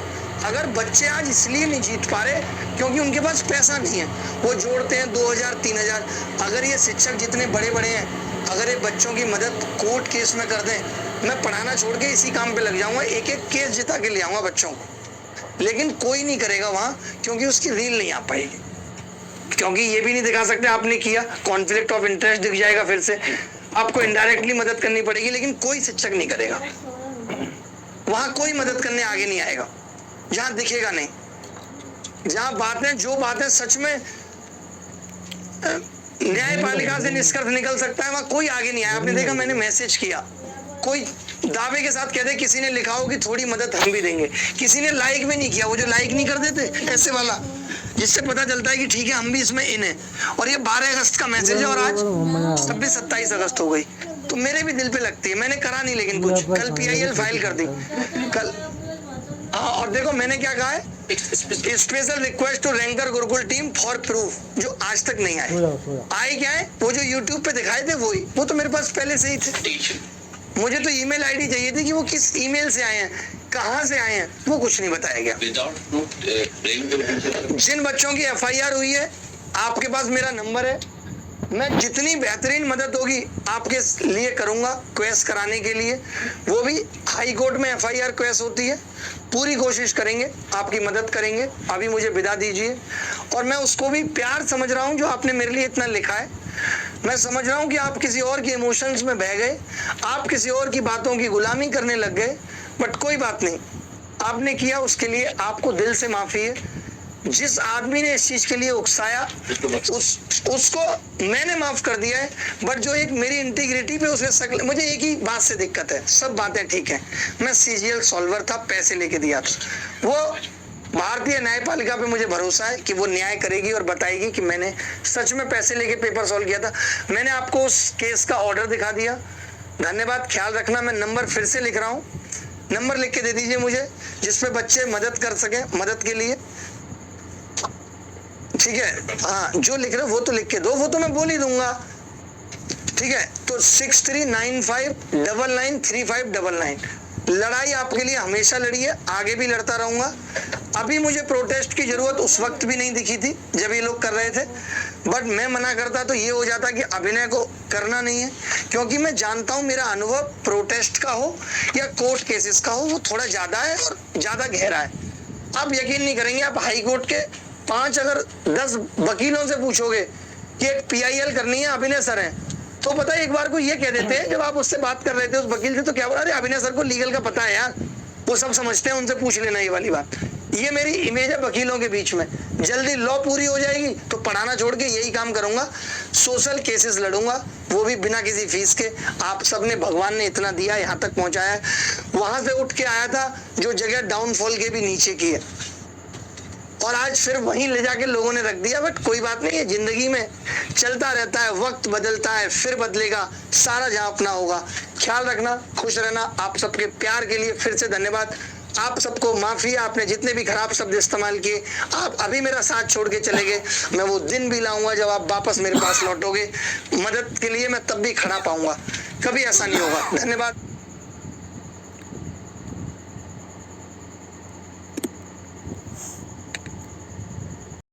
अगर बच्चे आज इसलिए नहीं जीत पा रहे क्योंकि उनके पास पैसा नहीं है, वो जोड़ते हैं 2000 3000। अगर ये शिक्षक जितने बड़े बड़े हैं, अगर ये बच्चों की मदद कोर्ट केस में कर दें, मैं पढ़ाना छोड़ के इसी काम पे लग जाऊंगा, एक एक केस जिता के ले आऊंगा बच्चों को। लेकिन कोई नहीं करेगा वहां, क्योंकि उसकी रील नहीं आ पाएगी, क्योंकि ये भी नहीं दिखा सकते आपने किया, कॉन्फ्लिक्ट ऑफ इंटरेस्ट दिख जाएगा, फिर से आपको इनडायरेक्टली मदद करनी पड़ेगी। लेकिन कोई शिक्षक नहीं करेगा वहां, कोई मदद करने आगे नहीं आएगा, जहां दिखेगा नहीं, जहां बातें जो बातें सच में न्यायपालिका से निष्कर्ष निकल सकता है, वहां कोई आगे नहीं आया। आपने देखा मैंने मैसेज किया, कोई दावे के साथ कहते, किसी ने लिखा हो कि थोड़ी मदद हम भी देंगे, किसी ने लाइक भी नहीं किया, वो जो लाइक नहीं कर देते ऐसे वाला, जिससे पता चलता है कि ठीक है हम भी इसमें इन है। और ये 12 अगस्त का मैसेज है और आज 26-27 अगस्त हो गई, तो मेरे भी दिल पे लगती है। मैंने करा नहीं लेकिन कुछ, कल PIL फाइल कर दी कल। हाँ, और देखो मैंने क्या कहा है, special request to ranker Gurukul team for proof, जो आज तक नहीं आए क्या है, वो जो यूट्यूब पे दिखाए थे वो तो मेरे पास पहले से ही थे। मुझे तो ईमेल आईडी चाहिए थी कि वो किस ईमेल से आए हैं, कहां से आए हैं, वो कुछ नहीं बताया गया। जिन बच्चों की FIR हुई है, आपके पास मेरा नंबर है, मैं जितनी बेहतरीन मदद होगी आपके लिए करूंगा क्वेस कराने के लिए। वो भी हाई कोर्ट में FIR क्वेस होती है, पूरी कोशिश करेंगे, आपकी मदद करेंगे। अभी मुझे विदा दीजिए। और मैं उसको भी प्यार समझ रहा हूं जो आपने मेरे लिए इतना लिखा है। मैं समझ रहा हूं कि आप किसी और के इमोशंस में बह गए, आप किसी और की बातों की गुलामी करने लग गए, बट कोई बात नहीं, आपने किया उसके लिए आपको दिल से माफी है। जिस आदमी ने इस चीज के लिए उकसाया उसको मैंने माफ कर दिया है, बट जो एक मेरी इंटीग्रिटी पे उसने मुझे एक ही बात से दिक्कत है, सब बातें ठीक है, मैं CGL सॉल्वर था, पैसे लेके दिया था। वो भारतीय न्यायपालिका पे मुझे भरोसा है कि वो न्याय करेगी और बताएगी कि मैंने सच में पैसे लेके पेपर सॉल्व किया था। मैंने आपको उस केस का ऑर्डर दिखा दिया, धन्यवाद, ख्याल रखना। मैं नंबर फिर से लिख रहा हूँ, नंबर लिख के दे दीजिए मुझे, जिसपे बच्चे मदद कर सके, मदद के लिए, ठीक है। हाँ, जो लिख रहे वो तो लिख के दो, वो तो मैं बोल ही दूंगा, ठीक है। तो 6395993599। लड़ाई आपके लिए हमेशा लड़ी है, आगे भी लड़ता रहूंगा। अभी मुझे प्रोटेस्ट की जरूरत उस वक्त भी नहीं दिखी थी जब ये लोग कर रहे थे। बट मैं मना करता तो ये हो जाता कि अभिनय को करना नहीं है, क्योंकि मैं जानता हूं मेरा अनुभव प्रोटेस्ट का हो या कोर्ट केसेस का हो वो थोड़ा ज्यादा है और ज्यादा गहरा है। आप यकीन नहीं करेंगे, आप हाई कोर्ट के 5 अगर 10 वकीलों से पूछोगे कि एक PIL करनी है, अभिनय सर है, तो पता है एक बार को ये कह देते हैं, जब आप उससे बात कर रहे थे उस वकील से, तो क्या बोला, अरे अभिनय सर को लीगल का पता है यार, वो सब समझते हैं, उनसे पूछ लेना ये वाली बात। ये मेरी इमेज है वकीलों के बीच में। जल्दी लॉ पूरी हो जाएगी तो पढ़ाना छोड़ के यही काम करूंगा, सोशल केसेस लड़ूंगा, वो भी बिना किसी फीस के। आप सबने, भगवान ने इतना दिया, यहाँ तक पहुंचाया है। वहां से उठ के आया था जो जगह डाउनफॉल के भी नीचे की है, और आज फिर वहीं ले जाके लोगों ने रख दिया। बट कोई बात नहीं है, जिंदगी में चलता रहता है, वक्त बदलता है, फिर बदलेगा, सारा जहां अपना होगा। ख्याल रखना, खुश रहना। आप सबके प्यार के लिए फिर से धन्यवाद। आप सबको माफी, आपने जितने भी खराब शब्द इस्तेमाल किए, आप अभी मेरा साथ छोड़ के चले गए, मैं वो दिन भी लाऊंगा जब आप वापस मेरे पास लौटोगे। मदद के लिए मैं तब भी खड़ा पाऊंगा, कभी ऐसा नहीं होगा। धन्यवाद।